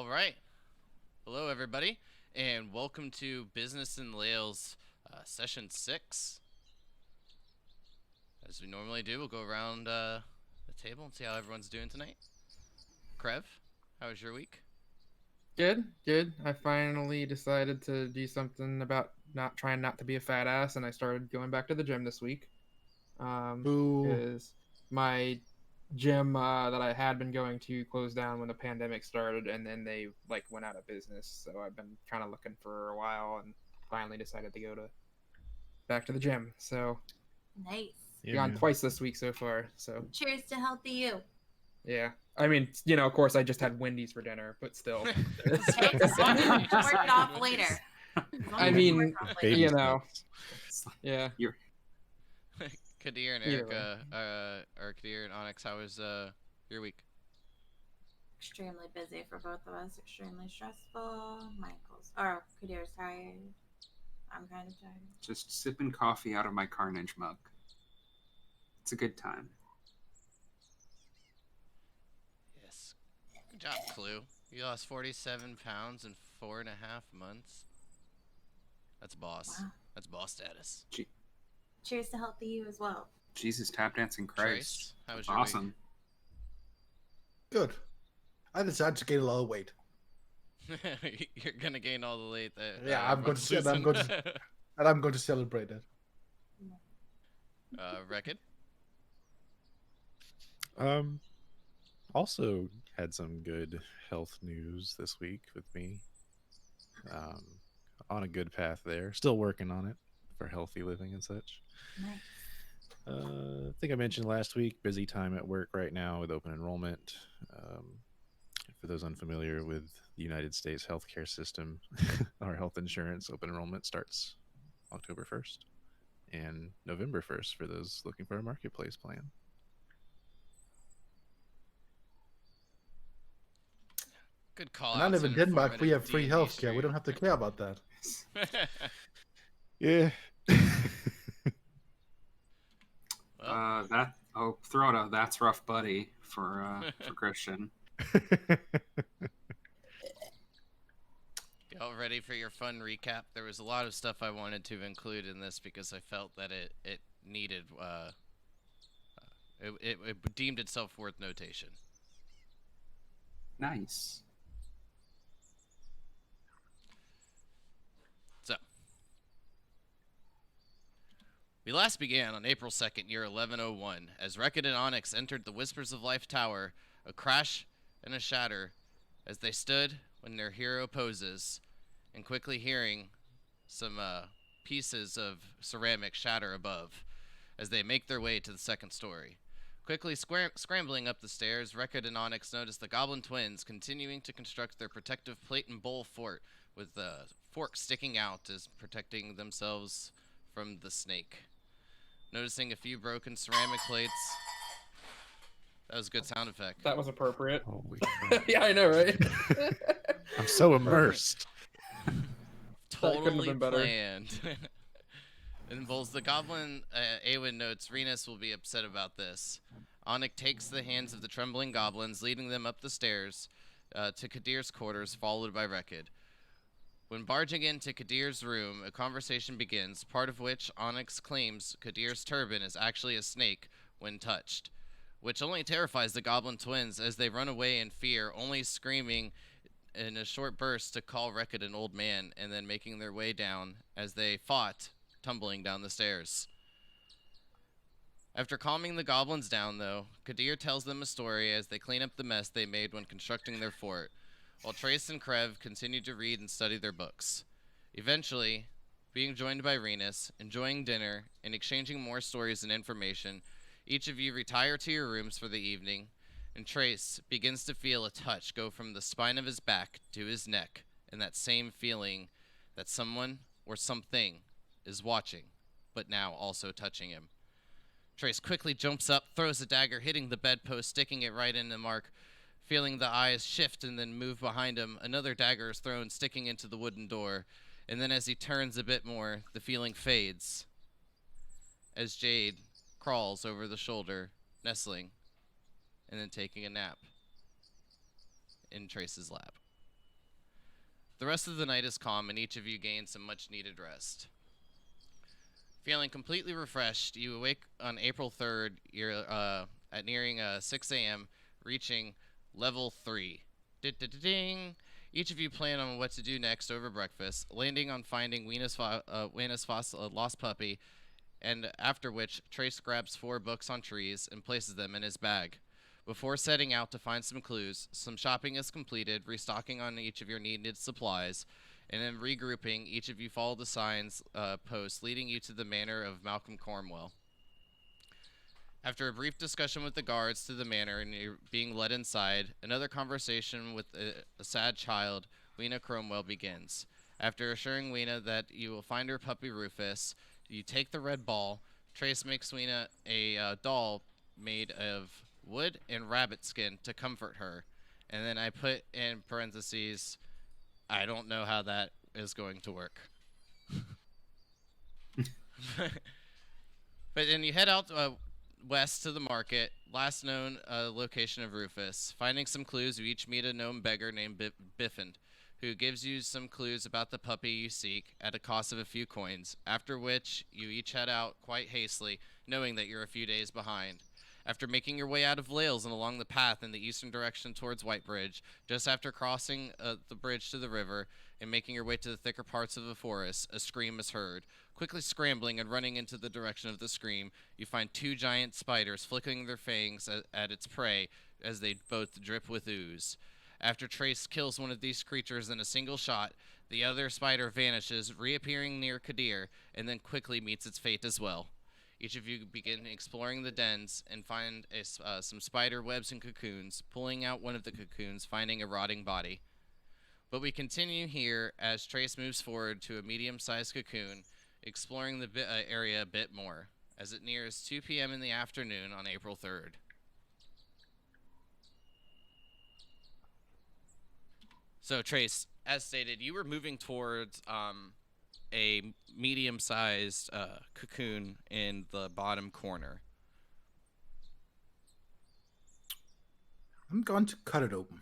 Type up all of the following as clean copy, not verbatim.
right. Hello, everybody, and welcome to Business in Lahles, Session 6. As we normally do, we'll go around the table and see how everyone's doing tonight. Krev, how was your week? Good. I finally decided to do something about not to be a fat ass, and I started going back to the gym this week. Boo. Because my gym that I had been going to closed down when the pandemic started, and then they went out of business. So I've been kind of looking for a while, and finally decided to go to back to the gym. So Nice. Yeah, gone man. twice this week so far. So Cheers to healthy you. yeah, I mean, of course, I just had Wendy's for dinner, but still. Okay, as long as you can work it off later. As long I as you can mean, work it off Baby later. you know, steps. yeah. Kadir and Either Erica, or Kadir and Onyx, how was your week? Extremely busy for both of us. Extremely stressful. Kadir's tired. I'm kind of tired. Just sipping coffee out of my Carnage mug. It's a good time. Yes. Good job, Clue. You lost 47 pounds in 4.5 months. That's boss. Wow. That's boss status. Cheers to healthy you as well. Jesus, tap dancing Christ. Trace, how was That's your awesome. Good. I decided to gain a lot of weight. week? You're gonna gain all the weight that Yeah, I'm going everyone's to- I'm going losing. And I'm going to celebrate it. Reckon? Also had some good health news this week with me. On a good path there. Still working on it for healthy living and such. Nice. I think I mentioned last week, busy time at work right now with open enrollment. For those unfamiliar with the United States healthcare system, our health insurance open enrollment starts October 1st and November 1st for those looking for a marketplace plan. Good call. And I live in Denmark. We have free healthcare. We don't have to care about that. Yeah. Throw out a "That's rough, buddy" for Christian. Y'all ready for your fun recap? There was a lot of stuff I wanted to include in this because I felt that it needed it deemed itself worth notation. Nice. So, we last began on April 2nd, year 1101, as Rekid and Onyx entered the Whispers of Life Tower, a crash and a shatter, as they stood when their hero poses, and quickly hearing some pieces of ceramic shatter above, as they make their way to the second story. Quickly scrambling up the stairs, Rekid and Onyx notice the Goblin twins continuing to construct their protective plate and bowl fort, with the fork sticking out as protecting themselves from the snake. Noticing a few broken ceramic plates. That was a good sound effect. That was appropriate. Holy crap. Yeah, I know, right? I'm so immersed. couldn't have Totally been better. planned. In Bulls, the Goblin Awen notes Renus will be upset about this. Onyx takes the hands of the trembling goblins, leading them up the stairs to Kadir's quarters, followed by Rekid. When barging into Kadir's room, a conversation begins, part of which Onyx claims Kadir's turban is actually a snake when touched, which only terrifies the Goblin twins as they run away in fear, only screaming in a short burst to call Rekid an old man, and then making their way down as they fought, tumbling down the stairs. After calming the goblins down, though, Kadir tells them a story as they clean up the mess they made when constructing their fort, while Trace and Krev continue to read and study their books. Eventually, being joined by Renus, enjoying dinner, and exchanging more stories and information, each of you retire to your rooms for the evening, and Trace begins to feel a touch go from the spine of his back to his neck, and that same feeling that someone or something is watching, but now also touching him. Trace quickly jumps up, throws a dagger, hitting the bedpost, sticking it right in the mark. Feeling the eyes shift and then move behind him, another dagger is thrown, sticking into the wooden door. And then as he turns a bit more, the feeling fades, as Jade crawls over the shoulder, nestling, and then taking a nap in Trace's lap. The rest of the night is calm, and each of you gains some much-needed rest. Feeling completely refreshed, you awake on April 3rd. You're at nearing 6 a.m., reaching level 3. Ding! Each of you plan on what to do next over breakfast, landing on finding Wiena's lost puppy, and after which Trace grabs 4 books on trees and places them in his bag. Before setting out to find some clues, some shopping is completed, restocking on each of your needed supplies, and then regrouping. Each of you follow the signs posts leading you to the manor of Malcolm Cornwell. After a brief discussion with the guards to the manor and you're being led inside, another conversation with a sad child, Weena Cromwell, begins. After assuring Weena that you will find her puppy Rufus, you take the red ball. Trace makes Weena a doll made of wood and rabbit skin to comfort her. And then I put in parentheses, I don't know how that is going to work. But then you head out west to the market, last known location of Rufus. Finding some clues, you each meet a gnome beggar named Biffend, who gives you some clues about the puppy you seek at a cost of a few coins, after which you each head out quite hastily, knowing that you're a few days behind. After making your way out of Lahles and along the path in the eastern direction towards Whitebridge, just after crossing the bridge to the river and making your way to the thicker parts of the forest, a scream is heard. Quickly scrambling and running into the direction of the scream, you find 2 giant spiders flicking their fangs at its prey as they both drip with ooze. After Trace kills one of these creatures in a single shot, the other spider vanishes, reappearing near Kadir, and then quickly meets its fate as well. Each of you begin exploring the dens and find some spider webs and cocoons, pulling out one of the cocoons, finding a rotting body. But we continue here as Trace moves forward to a medium-sized cocoon, exploring the area a bit more, as it nears 2 p.m. in the afternoon on April 3rd. So, Trace, as stated, you were moving towards a medium-sized cocoon in the bottom corner. I'm going to cut it open.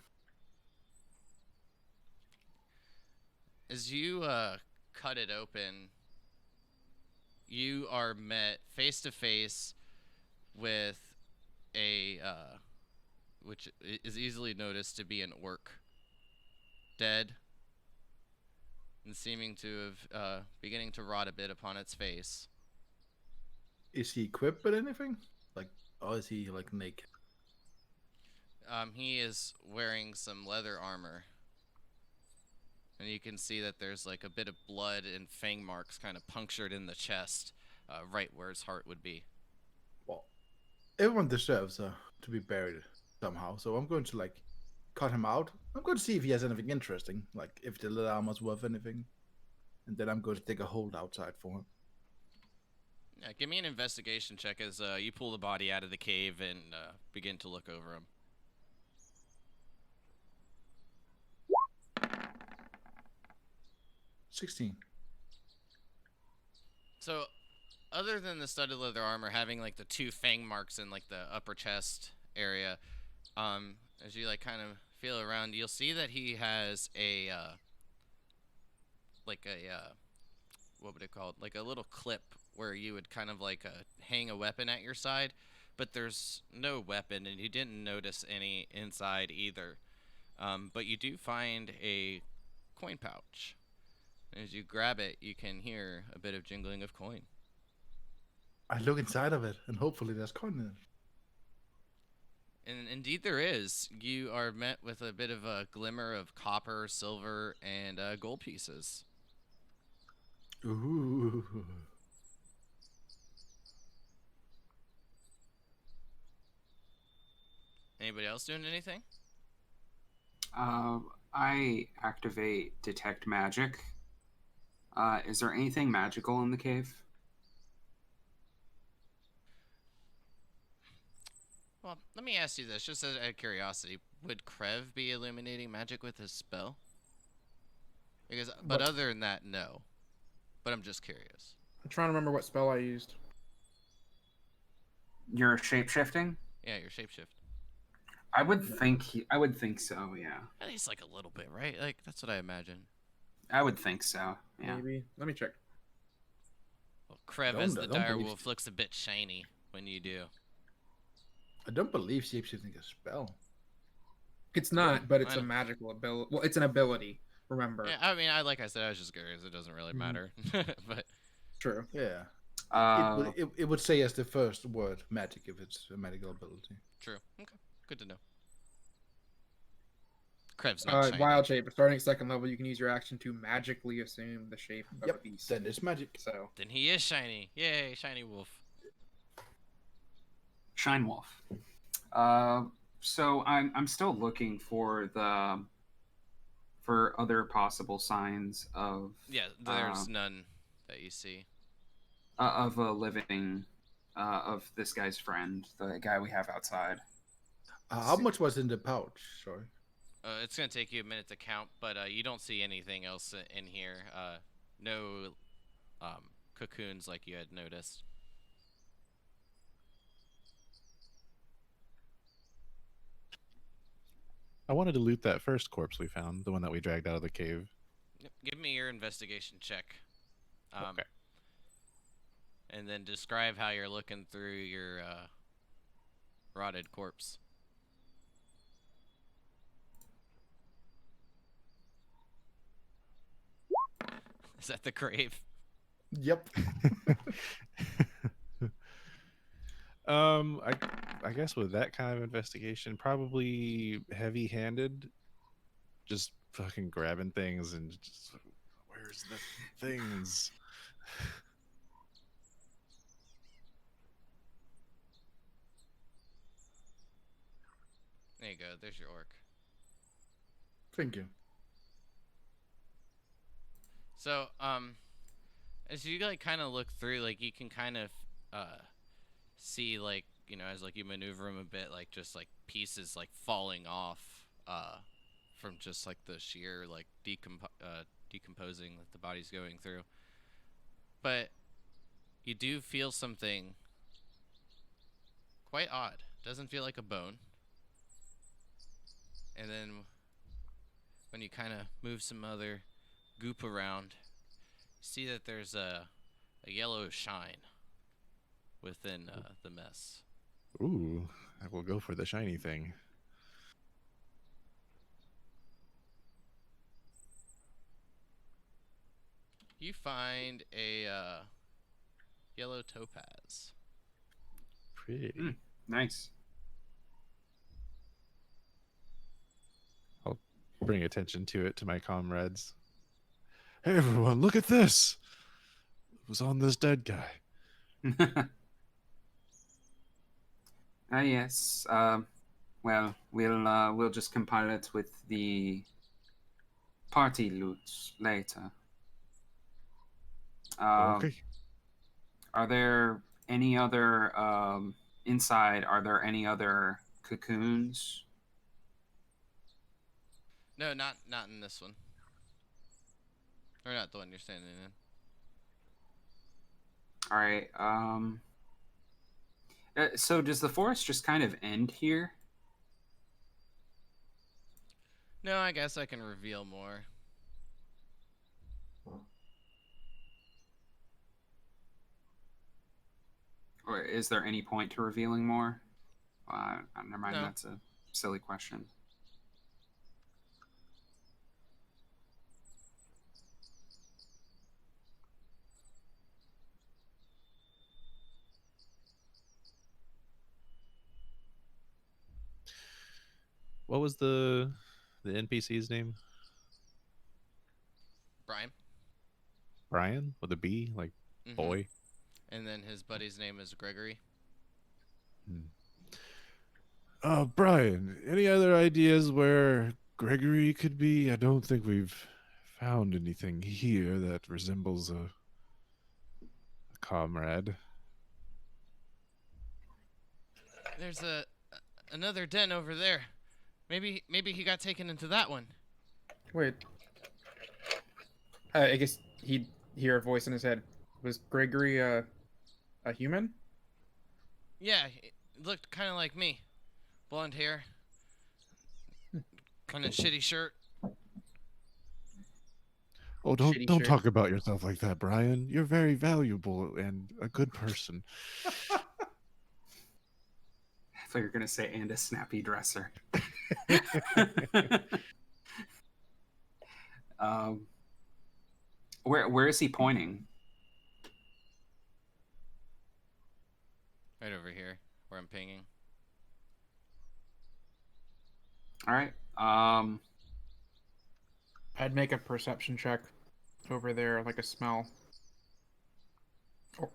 As you cut it open, you are met face to face with a which is easily noticed to be an orc, dead and seeming to have beginning to rot a bit upon its face. Is he equipped with anything? Like, or is he like naked? He is wearing some leather armor, and you can see that there's like a bit of blood and fang marks kind of punctured in the chest, right where his heart would be. Well, everyone deserves to be buried somehow, so I'm going to like cut him out. I'm going to see if he has anything interesting, like if the leather armor's worth anything, and then I'm going to dig a hole outside for him. Yeah, give me an investigation check as you pull the body out of the cave and begin to look over him. 16. So, other than the studded leather armor having like the 2 fang marks in like the upper chest area, as you like kind of feel around, you'll see that he has a what would it call it? Like a little clip where you would kind of like hang a weapon at your side, but there's no weapon, and you didn't notice any inside either. But you do find a coin pouch. As you grab it, you can hear a bit of jingling of coin. I look inside of it, and hopefully there's coin in it. And indeed there is. You are met with a bit of a glimmer of copper, silver, and gold pieces. Ooh. Anybody else doing anything? I activate detect magic. Is there anything magical in the cave? Well, let me ask you this, just out of curiosity. Would Krev be illuminating magic with his spell? Because, but other than that, no. But I'm just curious. I'm trying to remember what spell I used. You're shape-shifting? Yeah, your shapeshift. I would think so, yeah. At least like a little bit, right? Like, that's what I imagine. I would think so. Yeah. Maybe. Let me check. Well, Krev, Don't- as the don't dire believe- wolf, looks a bit shiny when you do. I don't believe shapeshifting is a spell. It's not, but it's I a know. magical ability. Well, it's an ability. Remember. Yeah, I mean, like I said, I was just curious. It doesn't really Mhm. matter. But True. Yeah. Uh, It would say as the first word magic if it's a medical ability. true. Okay. Good to know. Krev's not shiny. Wild shape. Starting at second level, you can use your action to magically assume the shape of a Yep. beast. Then it's magic. So Then he is shiny. Yay, shiny wolf. Shine Wolf. So I'm still looking for other possible signs of Yeah, there's none that you see. of a living of this guy's friend, the guy we have outside. How much was in the pouch? Sorry. It's gonna take you a minute to count, but you don't see anything else in here. No cocoons like you had noticed. I wanted to loot that first corpse we found, the one that we dragged out of the cave. Yep, give me your investigation check. Okay. And then describe how you're looking through your rotted corpse. Is that the grave? Yep. I guess with that kind of investigation, probably heavy-handed, just fucking grabbing things and just, where's the things? There you go. There's your orc. Thank you. So, as you like kind of look through, like you can kind of see, like, you know, as like you maneuver them a bit, like just like pieces like falling off from just like the sheer like decomposing that the body's going through. But you do feel something quite odd. Doesn't feel like a bone. And then when you kind of move some other goop around, see that there's a yellow shine within the mess. Ooh, I will go for the shiny thing. You find a yellow topaz. Pretty. Nice. I'll bring attention to it to my comrades. Hey everyone, look at this! It was on this dead guy. Yes. Well, we'll just compile it with the party loot later. Okay. Are there any other inside? Are there any other cocoons? No, not in this one. Or not the one you're standing in. All right. So does the forest just kind of end here? No, I guess I can reveal more. Or is there any point to revealing more? Never mind. No. That's a silly question. What was the NPC's name? Brian? Brian with a B, like Mhm. boy. And then his buddy's name is Gregory. Brian, any other ideas where Gregory could be? I don't think we've found anything here that resembles a comrade. There's another den over there. Maybe he got taken into that one. Wait. I guess he'd hear a voice in his head. Was Gregory a human? Yeah, it looked kind of like me. Blonde hair. Kind of shitty shirt. Oh, shitty don't shirt. talk about yourself like that, Brian. You're very valuable and a good person. I thought you were gonna say and a snappy dresser. um, where is he pointing? Right over here, where I'm pinging. All right. I'd make a perception check over there, like a smell. Oh,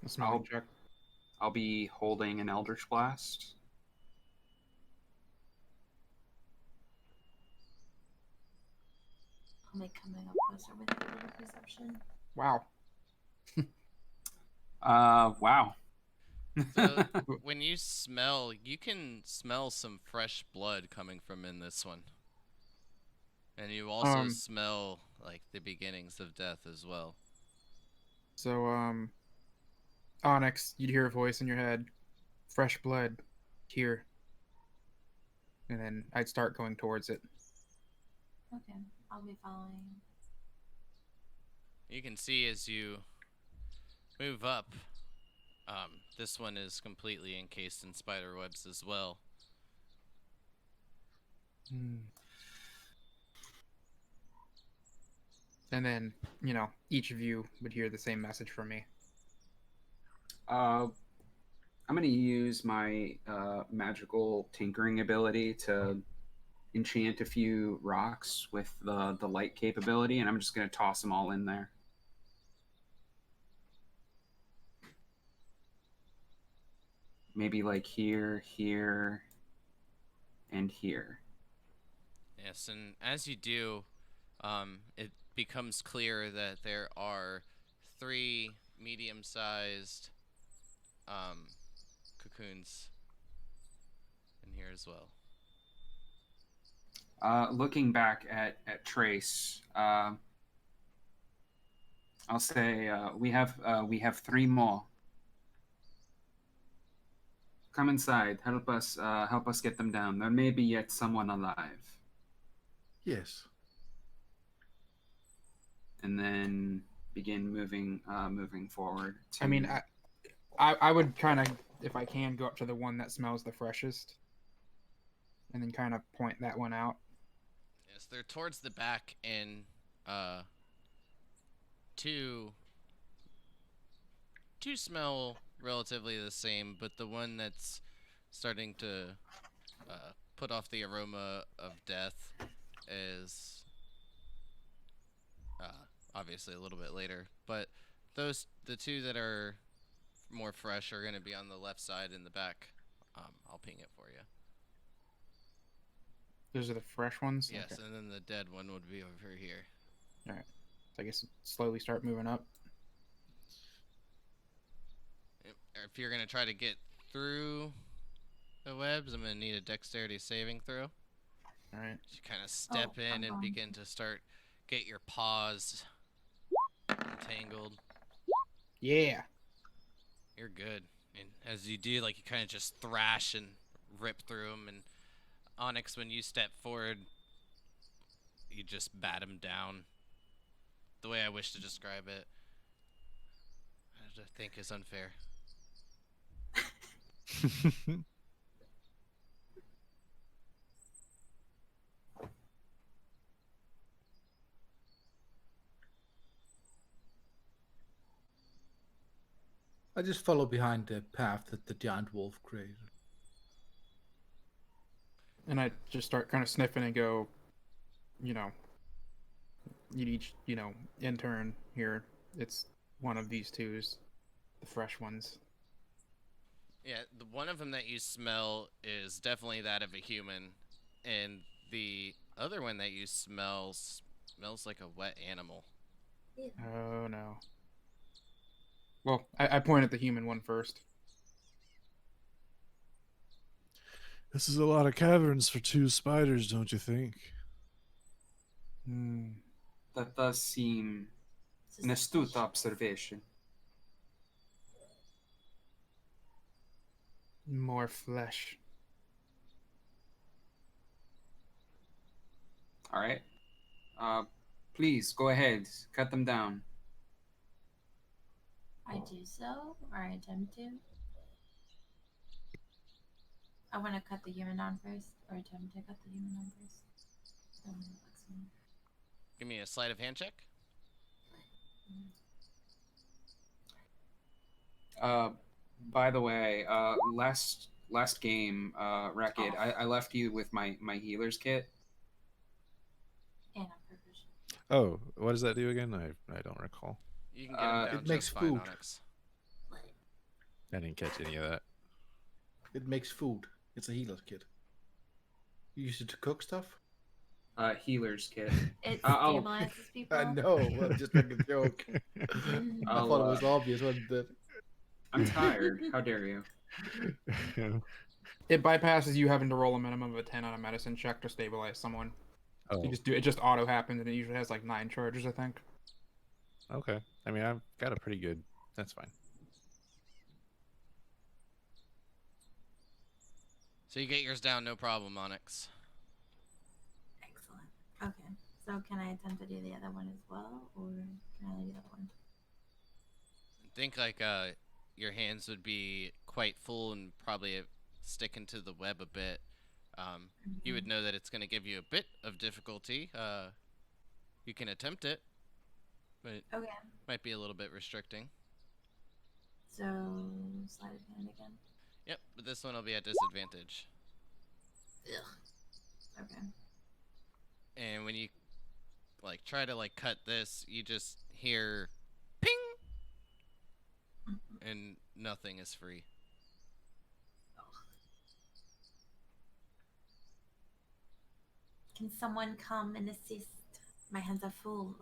a smelling check. I'll be holding an Eldritch Blast. I'll be coming up closer with a little perception. Wow. Wow. So when you smell, you can smell some fresh blood coming from in this one. And you also smell like the beginnings of death as well. So, Onyx, you'd hear a voice in your head. Fresh blood. Here. And then I'd start going towards it. Okay, I'll be following. You can see as you move up, this one is completely encased in spider webs as well. And then, you know, each of you would hear the same message from me. I'm going to use my magical tinkering ability to enchant a few rocks with the light capability, and I'm just going to toss them all in there. Maybe like here, here, and here. Yes, and as you do, it becomes clear that there are 3 medium-sized cocoons in here as well. Looking back at Trace, I'll say we have 3 more. Come inside. Help us get them down. There may be yet someone alive. Yes. And then begin moving forward. I mean, I would kind of, if I can, go up to the one that smells the freshest. And then kind of point that one out. Yes, they're towards the back, and two smell relatively the same, but the one that's starting to put off the aroma of death is obviously a little bit later. But the 2 that are more fresh are going to be on the left side in the back. I'll ping it for you. Those are the fresh ones? Yes, Okay. and then the dead one would be over here. Alright. So I guess slowly start moving up. If you're going to try to get through the webs, I'm going to need a dexterity saving throw. Alright. You kind of step in and begin to start, get your paws entangled. Yeah. You're good. And as you do, like, you kind of just thrash and rip through them. And Onyx, when you step forward, you just bat them down. The way I wish to describe it, I think is unfair. I just follow behind the path that the giant wolf created. And I just start kind of sniffing and go, you know, you each, you know, in turn here. It's one of these 2's, the fresh ones. Yeah, the one of them that you smell is definitely that of a human, and the other one that you smells like a wet animal. Oh no. Well, I point at the human one first. This is a lot of caverns for 2 spiders, don't you think? That does seem an astute observation. More flesh. All right. Please go ahead, cut them down. I do so, or I attempt to. I want to cut the human down first, or attempt to cut the human down first. Give me a sleight of hand check. By the way, last game, Racket, I left you with my healer's kit. And I'm proficient. Oh, what does that do again? I don't recall. You can get him down It makes just fine, food. Onyx. I didn't catch any of that. It makes food. It's a healer's kit. You use it to cook stuff? Healer's kit. It I'll- stabilizes people. I know. I'm just making a joke. I I'll, thought it was obvious, wasn't it? I'm tired. How dare you? It bypasses you having to roll a minimum of a 10 on a medicine check to stabilize someone. Oh, You just do it. Just auto happens, and it usually has like 9 charges, I think. okay. I mean, I've got a pretty good. That's fine. So you get yours down, no problem, Onyx. Excellent. Okay. So can I attempt to do the other one as well, or can I only do that one? I think like your hands would be quite full and probably sticking to the web a bit. You would know that it's going to give you a bit of difficulty. You can attempt it, but Okay. might be a little bit restricting. So sleight of hand again. Yep, but this one will be at disadvantage. Ugh. Okay. And when you like try to like cut this, you just hear ping, and nothing is free. Can someone come and assist? My hands are full.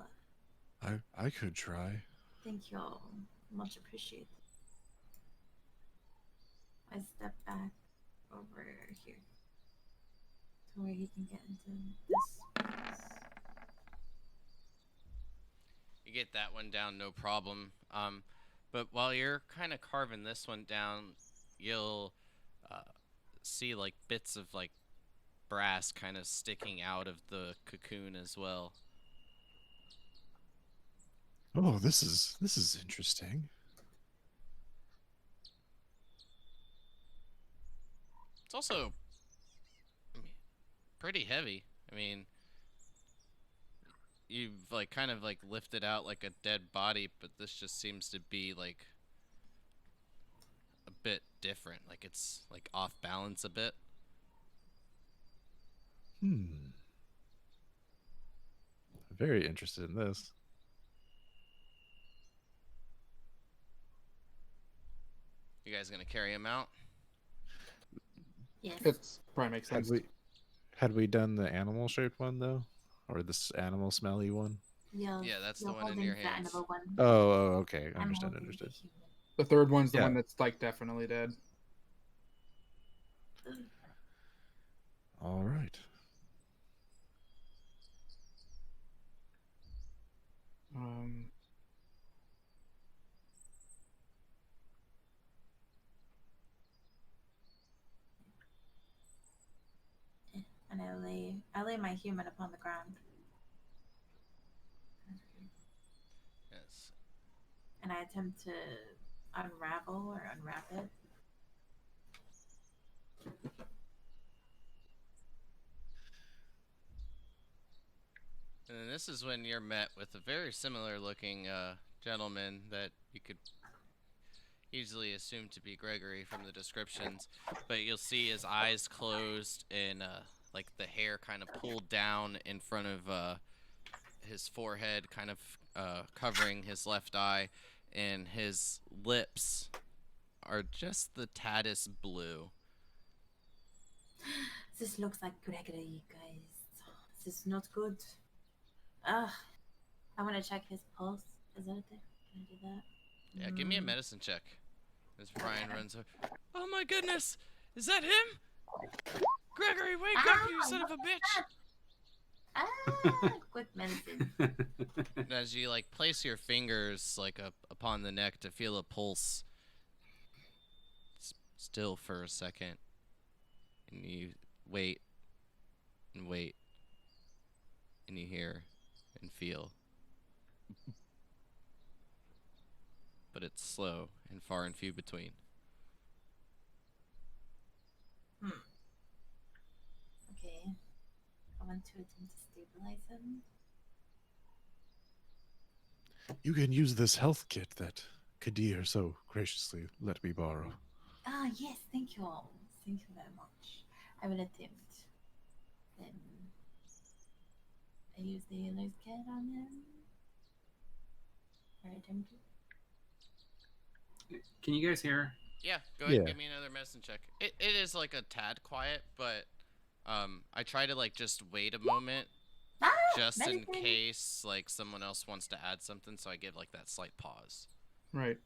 I could try. Thank you all. Much appreciated. I step back over here to where he can get into this place. You get that one down, no problem. But while you're kind of carving this one down, you'll see like bits of like brass kind of sticking out of the cocoon as well. Oh, this is interesting. It's also pretty heavy. I mean, you've like kind of like lifted out like a dead body, but this just seems to be like a bit different. Like it's like off balance a bit. Very interested in this. You guys gonna carry him out? Yes. It probably makes sense. Had we done the animal shaped one though, or this animal smelly one? You're, Yeah, that's the you're one in holding your the hands. another one. Oh, okay. I'm Understood. holding the Understood. human. The third one's the Yeah. one that's like definitely dead. All right. And I lay my human upon the ground. Yes. And I attempt to unravel or unwrap it. And then this is when you're met with a very similar looking gentleman that you could easily assume to be Gregory from the descriptions, but you'll see his eyes closed and like the hair kind of pulled down in front of his forehead, kind of covering his left eye, and his lips are just the taddest blue. This looks like Gregory, guys. This is not good. Ugh. I want to check his pulse. Is that a thing? Can I do that? Yeah, give me a medicine check. As Brian runs over. Oh my goodness! Is that him? Gregory, wake up, you son of a bitch! Ah, quick medicine. And as you like place your fingers like up upon the neck to feel a pulse, still for a second, and you wait and wait, and you hear, and feel. But it's slow and far and few between. Okay. I want to attempt to stabilize him. You can use this health kit that Kadir so graciously let me borrow. Ah, yes, thank you all. Thank you very much. I will attempt. I use the healer's kit on him. Or attempt to. Can you guys hear? Yeah, go ahead and Yeah. give me another medicine check. It is like a tad quiet, but I try to like just wait a moment Ah! just in medicine! case like someone else wants to add something, so I give like that slight pause. Right.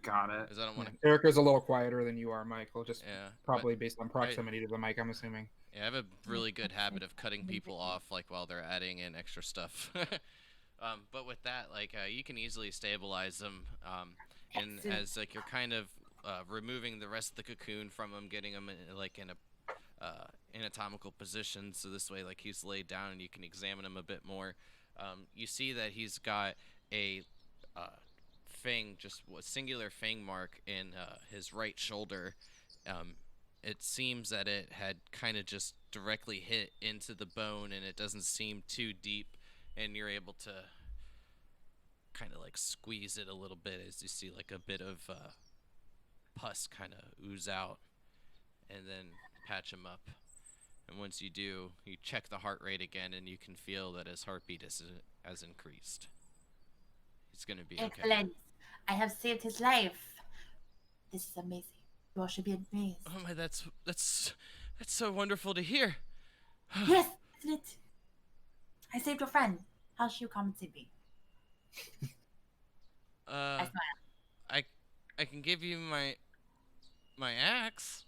Got it. Because I don't want to. Erica's a little quieter than you are, Michael. Just Yeah. probably based on proximity to the mic, I'm assuming. Yeah, I have a really good habit of cutting people off like while they're adding in extra stuff. But with that, like you can easily stabilize them, and Excellent. as like you're kind of removing the rest of the cocoon from him, getting him in a anatomical position, so this way like he's laid down and you can examine him a bit more. You see that he's got a fang, just a singular fang mark in his right shoulder. It seems that it had kind of just directly hit into the bone, and it doesn't seem too deep, and you're able to kind of like squeeze it a little bit as you see like a bit of pus kind of ooze out, and then patch him up. And once you do, you check the heart rate again, and you can feel that his heartbeat has increased. He's gonna be okay. Excellent. I have saved his life. This is amazing. You all should be amazed. Oh my, that's so wonderful to hear. Yes, isn't it? I saved your friend. How should you compensate me? I smile. I can give you my axe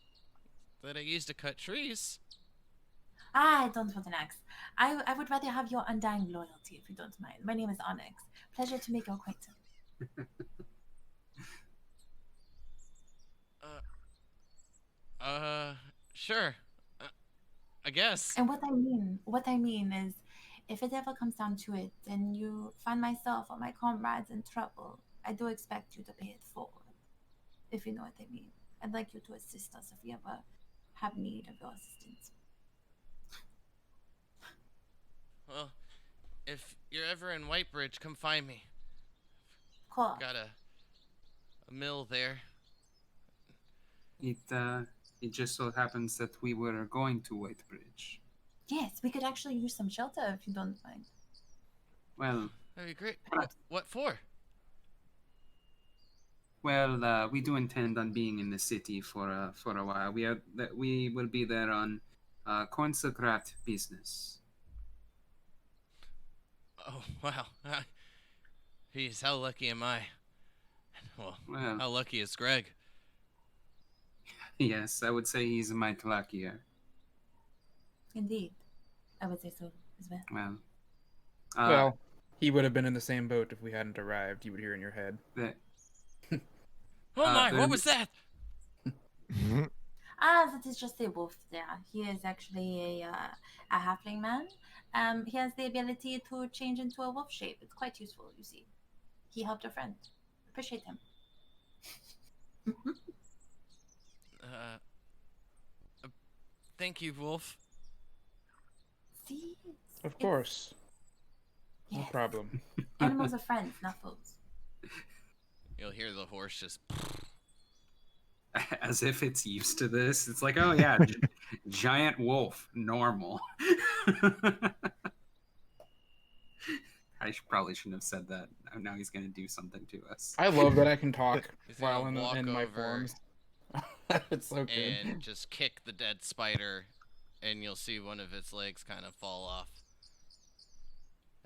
that I used to cut trees. I don't want an axe. I would rather have your undying loyalty, if you don't mind. My name is Onyx. Pleasure to make your acquaintance. Sure. I guess. And what I mean is, if it ever comes down to it, and you find myself or my comrades in trouble, I do expect you to pay it forward. If you know what I mean. I'd like you to assist us if we ever have need of your assistance. Well, if you're ever in Whitebridge, come find me. Cool. Got a mill there. It just so happens that we were going to Whitebridge. Yes, we could actually use some shelter if you don't mind. Well, That'd be great. What? What for? well, we do intend on being in the city for a while. We will be there on consecrate business. Oh, wow. Geez, how lucky am I? Well, Well, how lucky is Greg? yes, I would say he's much luckier. Indeed. I would say so as well. Well, Well, he would have been in the same boat if we hadn't arrived. You would hear in your head. the, Oh my, what then- was that? Ah, that is just a wolf there. He is actually a halfling man. He has the ability to change into a wolf shape. It's quite useful, you see. He helped a friend. Appreciate him. Thank you, Wolf. See? Of course. No Yes. problem. Animals are friends, not foes. You'll hear the horse just. as if it's used to this. It's like, oh yeah, giant wolf, normal. Probably shouldn't have said that. Now he's gonna do something to us. I love that I can talk He's while gonna walk in my over forms. It's so good. and just kick the dead spider, and you'll see one of its legs kind of fall off,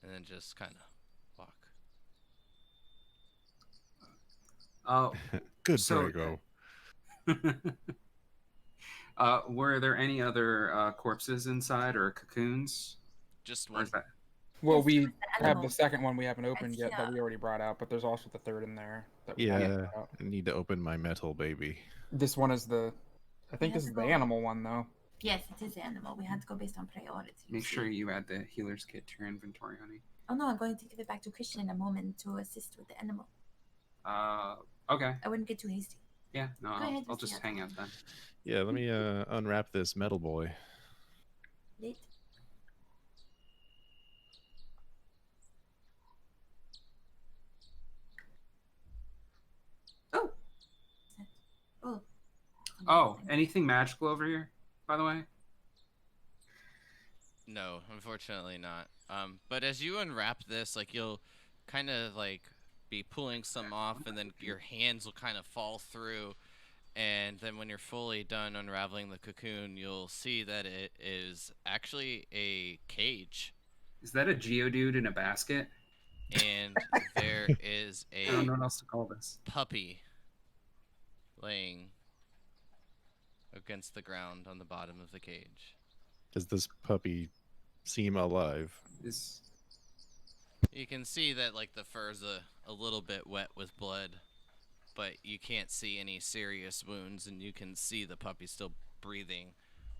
and then just kind of walk. Oh, Good So- Brago. were there any other corpses inside or cocoons? Just Or one. is that Well, Yes, we there was the have animal. the second one we haven't opened yet that Yeah. we already brought out, but there's also the third in there. That we haven't Yeah, brought out. I need to open my metal baby. This one is the. I think have this to is the go- animal one though. Yes, it is animal. We had to go based on priority. you Make see. sure you add the healer's kit to your inventory, honey. Oh no, I'm going to give it back to Christian in a moment to assist with the animal. Okay. I wouldn't get too hasty. Yeah, no, Go ahead I'll with the just other hang one. out then. Yeah, let me unwrap this metal boy. Late. Oh. Oh. Oh, anything magical over here, by the way? No, unfortunately not. But as you unwrap this, like you'll kind of like be pulling some off, and then your hands will kind of fall through, and then when you're fully done unraveling the cocoon, you'll see that it is actually a cage, Is that a Geodude in a basket? and there is I don't a know what else to call this. puppy laying against the ground on the bottom of the cage. Does this puppy seem alive? Is You can see that like the fur's a little bit wet with blood, but you can't see any serious wounds, and you can see the puppy still breathing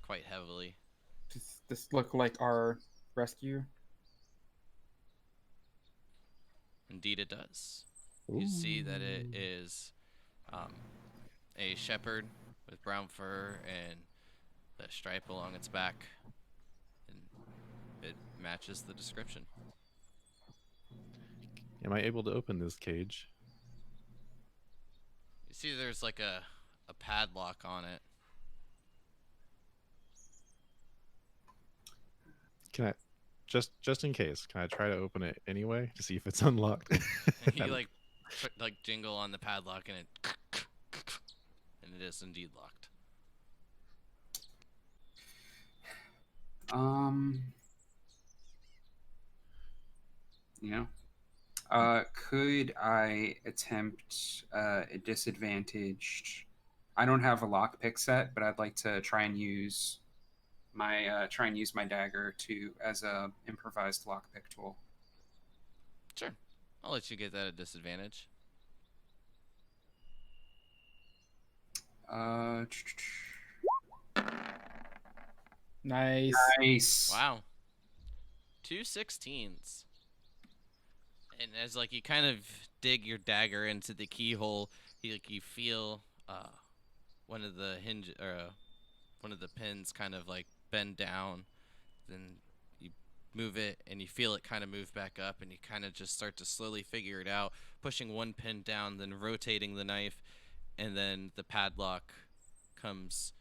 quite heavily. Does this look like our rescue? Indeed, it does. You see that it is a shepherd with brown fur and the stripe along its back, and it matches the description. Am I able to open this cage? You see there's like a padlock on it. Can I, just in case, can I try to open it anyway to see if it's unlocked? You like put like jingle on the padlock, and it is indeed locked. Yeah. Could I attempt a disadvantaged? I don't have a lockpick set, but I'd like to try and use my dagger as a improvised lockpick tool. Sure, I'll let you get that at disadvantage. Nice. Nice. Wow, 2 16s. And as like you kind of dig your dagger into the keyhole, you feel one of the hinge or one of the pins kind of like bend down. Then you move it, and you feel it kind of move back up, and you kind of just start to slowly figure it out, pushing one pin down, then rotating the knife, and then the padlock comes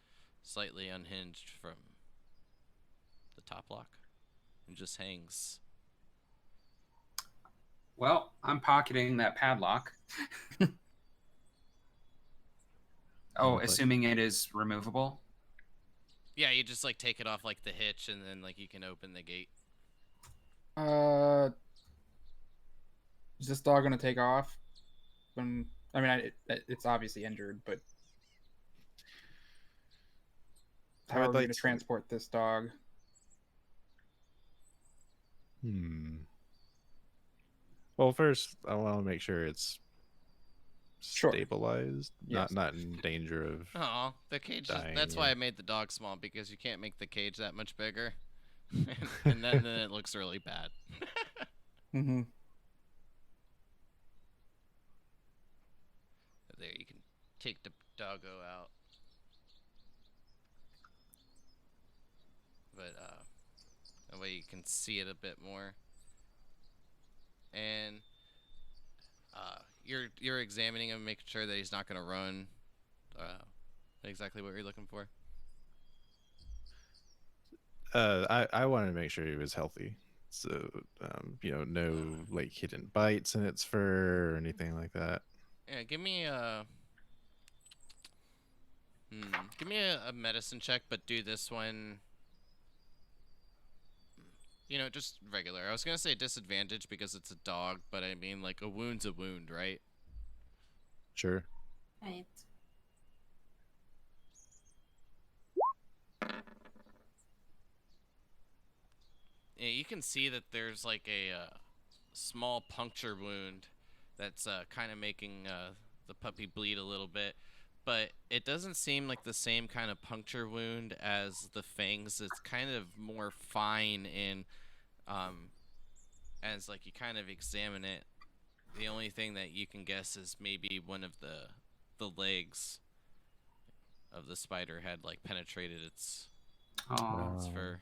slightly unhinged from the top lock and just hangs. Well, I'm pocketing that padlock. Oh, But- assuming it is removable. Yeah, you just like take it off like the hitch, and then like you can open the gate. Is this dog gonna take off? I mean, it's obviously injured, but I how would are we like gonna to- transport this dog? Well, first, I want to make sure it's Sure. stabilized, Yes. not in danger of. Oh, the cage. Dying, That's yeah. why I made the dog small, because you can't make the cage that much bigger, and then it looks really bad. Mm-hmm. There, you can take the doggo out. But that way you can see it a bit more. And you're examining him, making sure that he's not gonna run. Exactly what you're looking for. I wanted to make sure he was healthy, so no like hidden bites in its fur or anything like that. Yeah, give me a medicine check, but do this one. Just regular. I was gonna say disadvantage because it's a dog, but I mean like a wound's a wound, right? Sure. Right. Yeah, you can see that there's like a small puncture wound that's kind of making the puppy bleed a little bit, but it doesn't seem like the same kind of puncture wound as the fangs. It's kind of more fine and as like you kind of examine it, the only thing that you can guess is maybe one of the legs of the spider had like penetrated its Oh, fur.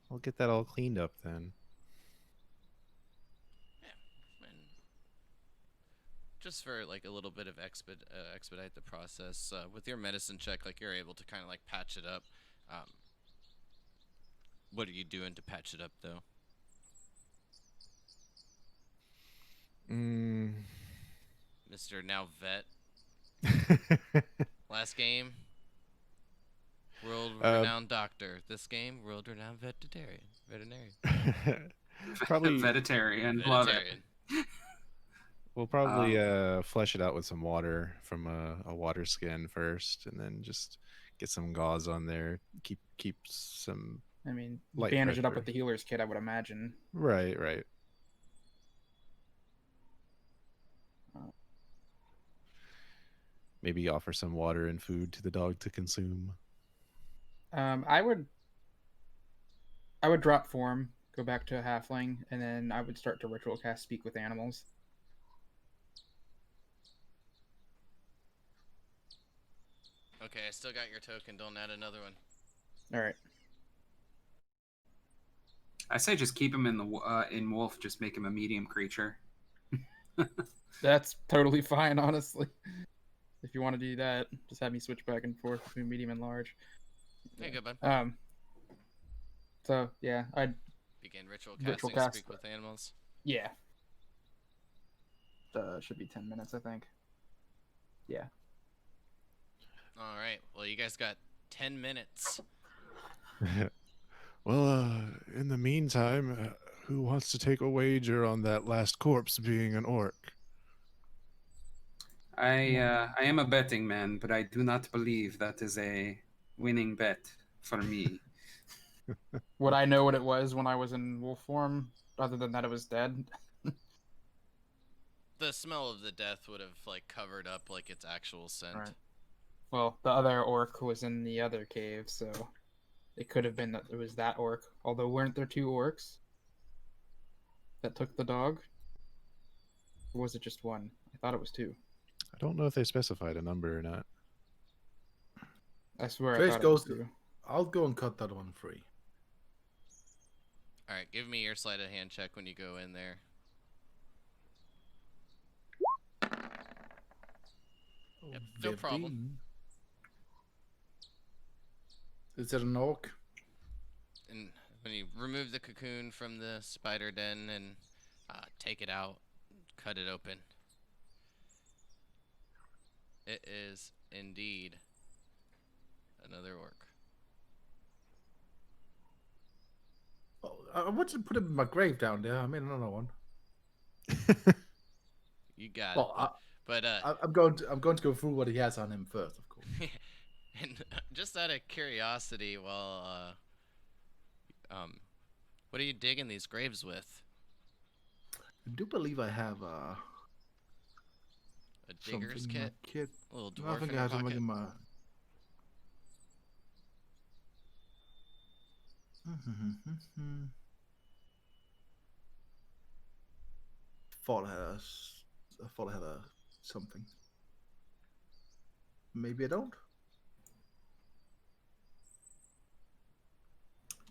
I'll get that all cleaned up then. And just for like a little bit of expedite the process, with your medicine check, like you're able to kind of like patch it up. What are you doing to patch it up though? Mr. Now Vet. Last game, world-renowned doctor. This game, world-renowned veterinarian. Probably vegetarian. Love it. Vegetarian. we'll probably flesh it out with some water from a water skin first, and then just get some gauze on there. Keep some I mean, light bandage it up pressure. with the healer's kit, I would imagine. Right. Maybe offer some water and food to the dog to consume. I would drop form, go back to a halfling, and then I would start to ritual cast Speak with Animals. Okay, I still got your token. Don't add another one. All right. I say just keep him in the in wolf. Just make him a medium creature. That's totally fine, honestly. If you want to do that, just have me switch back and forth between medium and large. Hey, good bud. So yeah, I'd Begin ritual Ritual casting. cast. Speak with animals. yeah. Should be 10 minutes, I think. Yeah. All right. Well, you guys got 10 minutes. Well, in the meantime, who wants to take a wager on that last corpse being an orc? I am a betting man, but I do not believe that is a winning bet for me. Would I know what it was when I was in wolf form, other than that it was dead? The smell of the death would have like covered up like its actual scent. Right. Well, the other orc was in the other cave, so it could have been that it was that orc. Although, weren't there 2 orcs that took the dog? Or was it just one? I thought it was 2. I don't know if they specified a number or not. I swear I Trace thought it was goes. 2. I'll go and cut that one free. All right, give me your sleight of hand check when you go in there. Yep, no problem. 15. Is it an orc? And when you remove the cocoon from the spider den and take it out, cut it open, it is indeed another orc. Oh, I want to put him in my grave down there. I made another one. You got Well, it. But I'm going to go through what he has on him first, of course. and just out of curiosity, well, what are you digging these graves with? I do believe I have A digger's something in my kit? kit. A little I dwarf think in I your have something pocket? in my. I thought I had a something. Maybe I don't.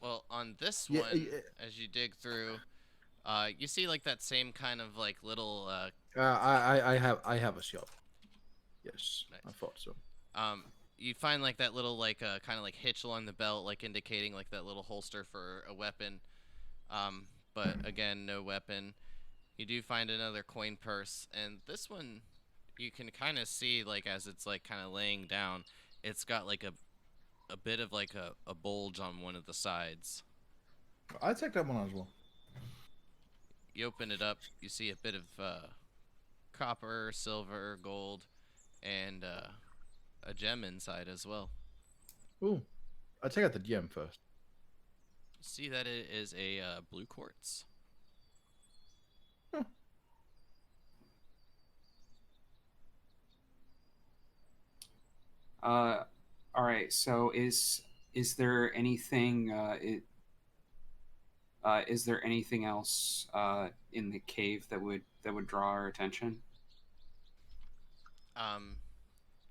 Well, on this Yeah, one, as you dig through, you see like that same kind of like little I have a shop. Yes, Nice. I thought so. you find like that little like kind of like hitch along the belt, like indicating like that little holster for a weapon. But again, no weapon. You do find another coin purse, and this one you can kind of see like as it's like kind of laying down, it's got like a bit of like a bulge on one of the sides. I take that one as well. You open it up, you see a bit of copper, silver, gold, and a gem inside as well. Ooh, I take out the gem first. You see that it is a blue quartz. All right. So is there anything Is there anything else in the cave that would draw our attention?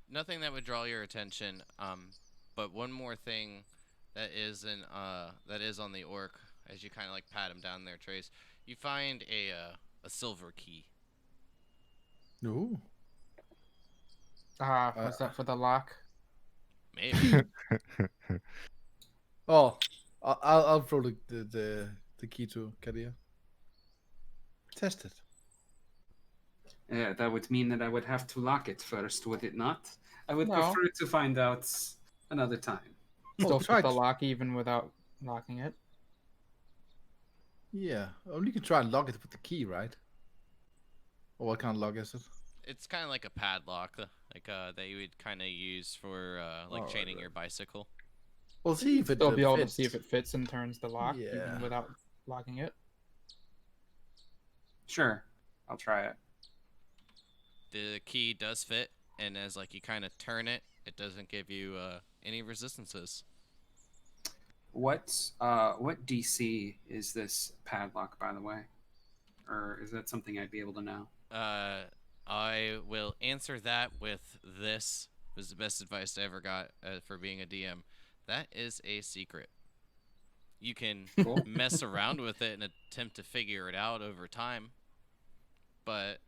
Nothing that would draw your attention. But one more thing that is on the orc as you kind of like pat him down there, Trace. You find a silver key. No. Was that for the lock? Maybe. Oh, I'll throw the key to Kadir. Test it. That would mean that I would have to lock it first, would it not? I would No. prefer to find out another time. Still try fit the to- lock even without locking it. Yeah, only you can try and lock it with the key, right? Or what kind of lock is it? It's kind of like a padlock, like that you would kind of use for like Oh, chaining right. your bicycle. We'll see if it Still be able to fits. see if it fits and turns the lock Yeah. even without locking it. Sure, I'll try it. The key does fit, and as like you kind of turn it, it doesn't give you any resistances. What DC is this padlock, by the way? Or is that something I'd be able to know? I will answer that with this. Was the best advice I ever got for being a DM. That is a secret. You can Cool. mess around with it and attempt to figure it out over time, but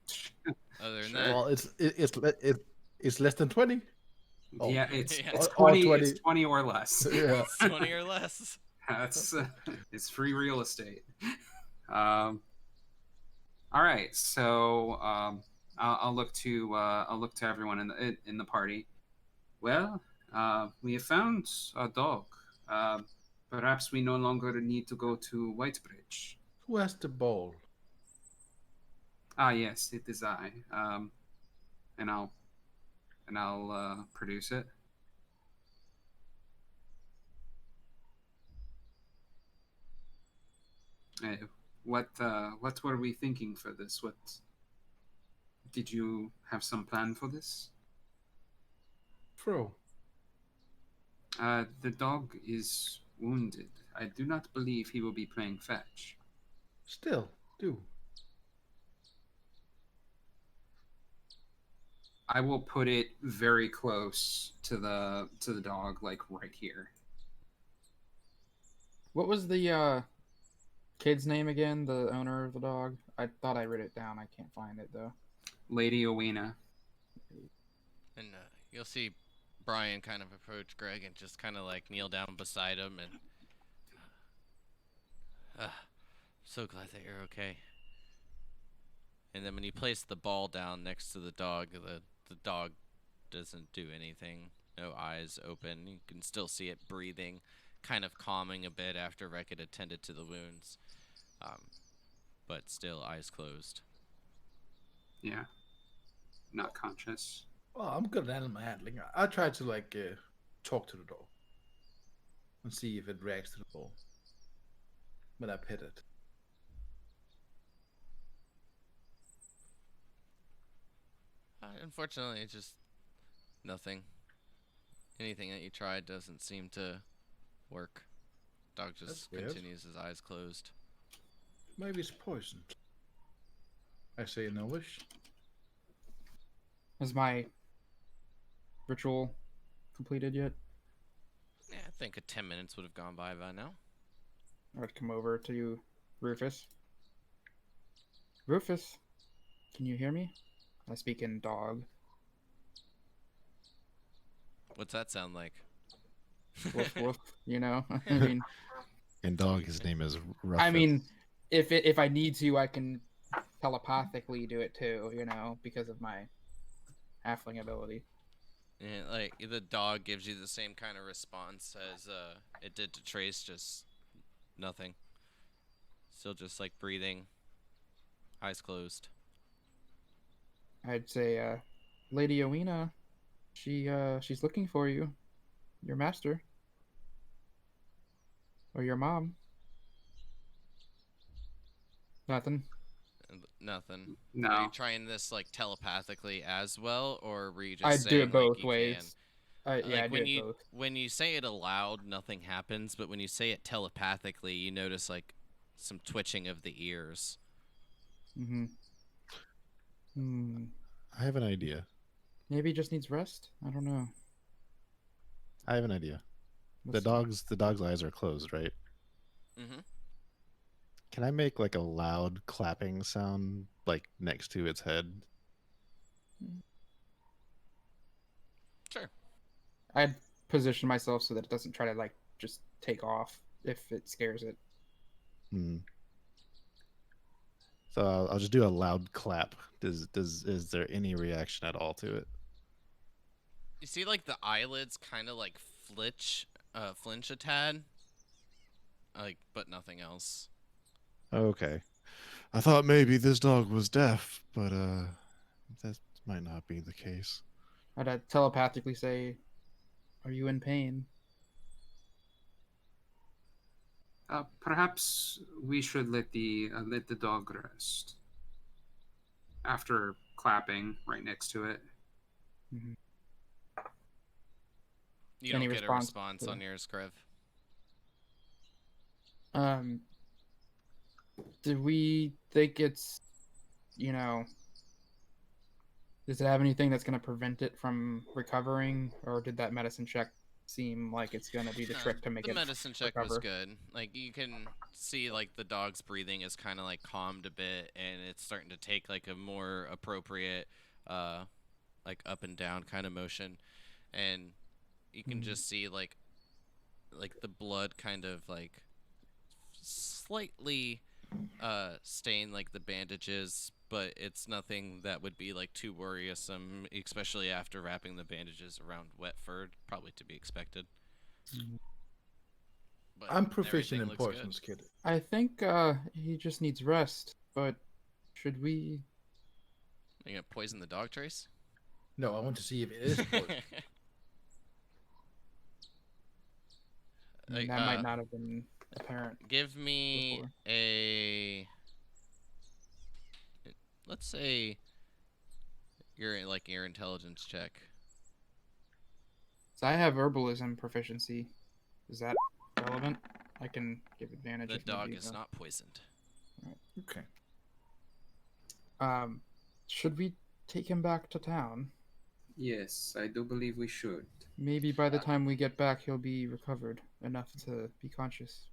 other than that, Well, it's less than 20. Oh. Yeah, it's Yeah. it's Or 20, 20. It's 20 or less. Yeah. 20 or less. That's it's free real estate. All right, so I'll look to everyone in the party. Well, we have found a dog. Perhaps we no longer need to go to Whitebridge. Who has the ball? Ah, yes, it is I. And I'll produce it. What were we thinking for this? What did you have some plan for this? Throw. The dog is wounded. I do not believe he will be playing fetch. Still, do. I will put it very close to the dog, like right here. What was the kid's name again? The owner of the dog? I thought I wrote it down. I can't find it though. Lady Owena. And you'll see Brian kind of approach Greg and just kind of like kneel down beside him and so glad that you're okay. And then when you place the ball down next to the dog doesn't do anything. No eyes open. You can still see it breathing, kind of calming a bit after Rek had attended to the wounds. But still eyes closed. Yeah. Not conscious. Well, I'm good at animal handling. I try to like talk to the dog and see if it reacts to the ball. But I pet it. Unfortunately, it's just nothing. Anything that you tried doesn't seem to work. Dog just That's weird. continues his eyes closed. Maybe it's poisoned. I say no wish. Is my ritual completed yet? Yeah, I think 10 minutes would have gone by now. I would come over to Rufus. Rufus, can you hear me? I speak in dog. What's that sound like? Woof woof. You know. I mean, And dog, his name is Ruffin. I mean, if I need to, I can telepathically do it too. You know, because of my halfling ability. And like the dog gives you the same kind of response as it did to Trace, just nothing. Still just like breathing, eyes closed. I'd say, Lady Owena, she's looking for you, your master, or your mom. Nothing. Nothing. Are No. you trying this like telepathically as well, or were you just I saying do it both like, you ways. can? Yeah, Like I do when it you both. when you say it aloud, nothing happens, but when you say it telepathically, you notice like some twitching of the ears. Mm-hmm. Hmm. I have an idea. Maybe he just needs rest. I don't know. I have an idea. Let's The dog's eyes are closed, right? Mm-hmm. Can I make like a loud clapping sound like next to its head? Sure. I'd position myself so that it doesn't try to like just take off if it scares it. Hmm. So I'll just do a loud clap. Is there any reaction at all to it? You see, like, the eyelids kind of, like, flinch a tad. Like, but nothing else. Okay. I thought maybe this dog was deaf, but that might not be the case. I'd telepathically say, "Are you in pain?" Perhaps we should let the dog rest. After clapping right next to it. Mm-hmm. You Any don't get a response response to- on yours, Krev. Do we think it's, you know, does it have anything that's going to prevent it from recovering, or did that medicine check seem like it's going to be the trick to make the it medicine check was recover? good. Like, you can see, like, the dog's breathing is kind of, like, calmed a bit, and it's starting to take, like, a more appropriate, like, up and down kind of motion. And you can just see, like the blood kind of, like, slightly stain, like, the bandages, but it's nothing that would be, like, too worrisome, especially after wrapping the bandages around wet fur, probably to be expected. But I'm proficient everything in looks good. poisons, kid. I think he just needs rest, but should we? Are you gonna poison the dog, Trace? No, I want to see if it is poison. I mean, Like, that might not have been apparent. Give me before. let's say your intelligence check. So I have herbalism proficiency. Is that relevant? I can give advantage. The if dog maybe, is not poisoned. Okay. Should we take him back to town? Yes, I do believe we should. Maybe by the time we get back, he'll be recovered enough to be conscious.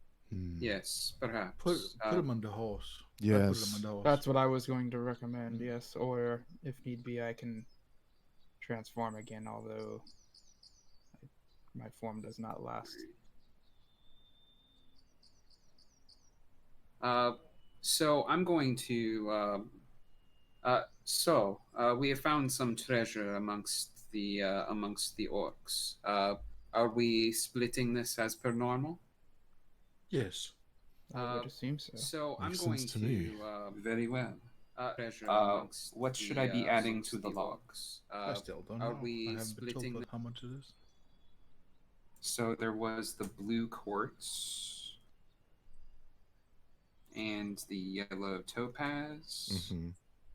Yes, perhaps. Put him on the horse. I put him Yes. on the horse. That's what I was going to recommend. Yes, or if need be, I can transform again. Although my form does not last. So I'm going to. We have found some treasure amongst the orcs. Are we splitting this as per normal? Yes. I would assume so. So I'm Makes going sense to me. Very well. Treasure amongst what should I be adding to the logs? I still don't are know. we I haven't been splitting told the- how much it is. So there was the blue quartz and the yellow topaz, Mm-hmm.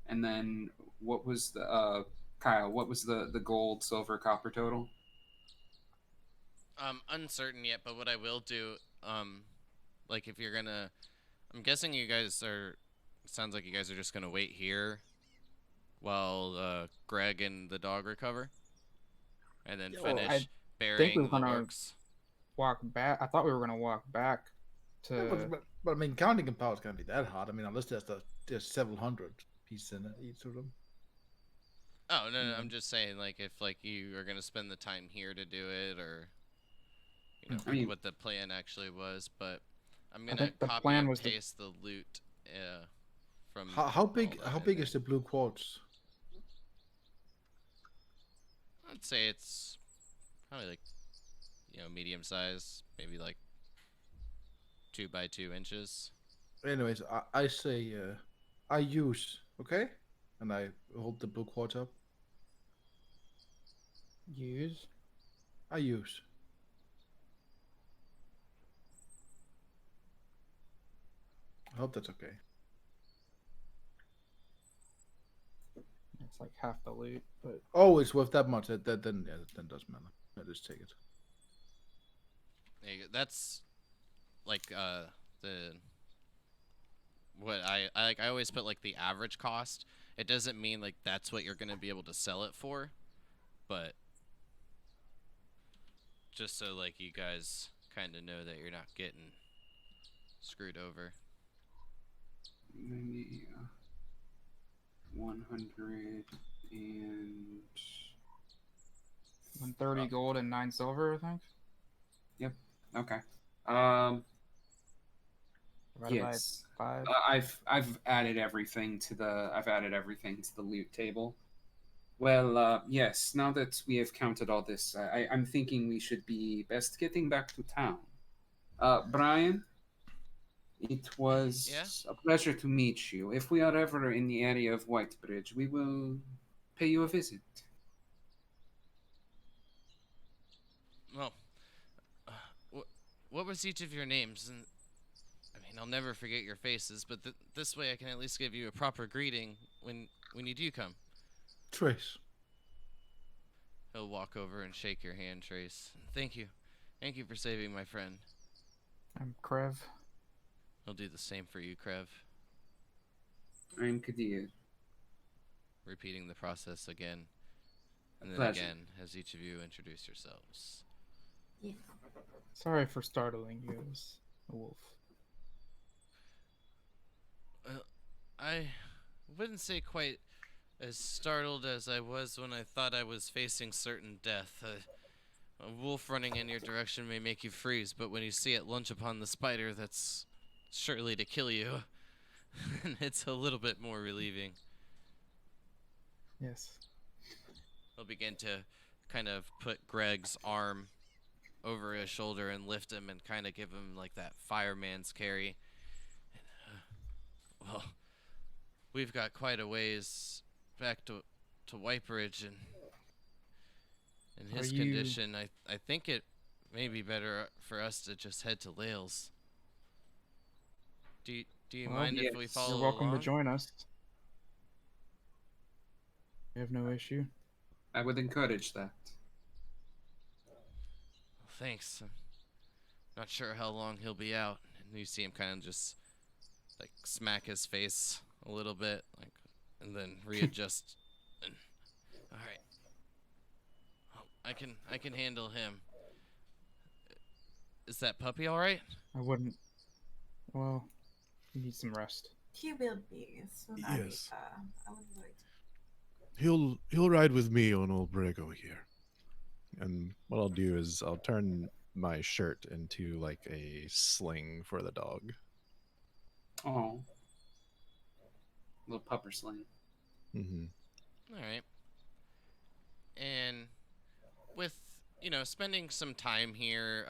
and then what was the Kyle? What was the gold, silver, copper total? Uncertain yet, but what I will do, like, if you're gonna, I'm guessing you guys are. Sounds like you guys are just gonna wait here, while Greg and the dog recover, and then Yeah, well, finish I think burying we the were gonna orcs. walk back. I thought we were gonna walk back to. Yeah, but I mean, counting in power can't be that hard. I mean, unless there's several hundred pieces in each of them. Oh no, I'm just saying, like, if like you are gonna spend the time here to do it, or you know I mean- what the plan actually was, but I'm I gonna think the copy plan and was to- paste the loot from. How all big? that How in big there. is the blue quartz? I'd say it's probably like, medium size, maybe like 2 by 2 inches. Anyways, I say I use, okay, and I hold the blue quartz up. use. I use. I hope that's okay. It's like half the loot, but Oh, it's worth that much. Then doesn't matter. I just take it. There you go. That's like the what I always put like the average cost. It doesn't mean like that's what you're gonna be able to sell it for, but just so like you guys kind of know that you're not getting screwed over. 100 and 130 gold and 9 silver, I think. okay. Divided Yes. by 5. I've added everything to the loot table. Well, yes. Now that we have counted all this, I'm thinking we should be best getting back to town. Brian, it was Yeah? a pleasure to meet you. If we are ever in the area of Whitebridge, we will pay you a visit. Well, what was each of your names? And I mean, I'll never forget your faces, but this way I can at least give you a proper greeting when you do come. Trace. He'll walk over and shake your hand, Trace. Thank you for saving my friend. I'm Krev. He'll do the same for you, Krev. I'm Kadir. Repeating the process again, and then Pleasure. again as each of you introduce yourselves. Yes. Sorry for startling you. It was a wolf. I wouldn't say quite as startled as I was when I thought I was facing certain death. A wolf running in your direction may make you freeze, but when you see it lunge upon the spider, that's surely to kill you. And it's a little bit more relieving. Yes. He'll begin to kind of put Greg's arm over his shoulder and lift him and kind of give him like that fireman's carry. Well, we've got quite a ways back to Whitebridge, and in his condition, I think it may be better for us to just head to Lahles. Do you mind if we yes. follow You're welcome along? to join us. We have no issue. I would encourage that. Thanks. I'm not sure how long he'll be out. And you see him kind of just like smack his face a little bit, like, and then readjust. And, all right. Oh, I can handle him. Is that puppy all right? I wouldn't. Well, you need some rest. He will be soon. I Yes. wouldn't worry. He'll ride with me on old Brego here. And what I'll do is I'll turn my shirt into like a sling for the dog. Oh. Little pupper sling. Mm-hmm. All right. And with, spending some time here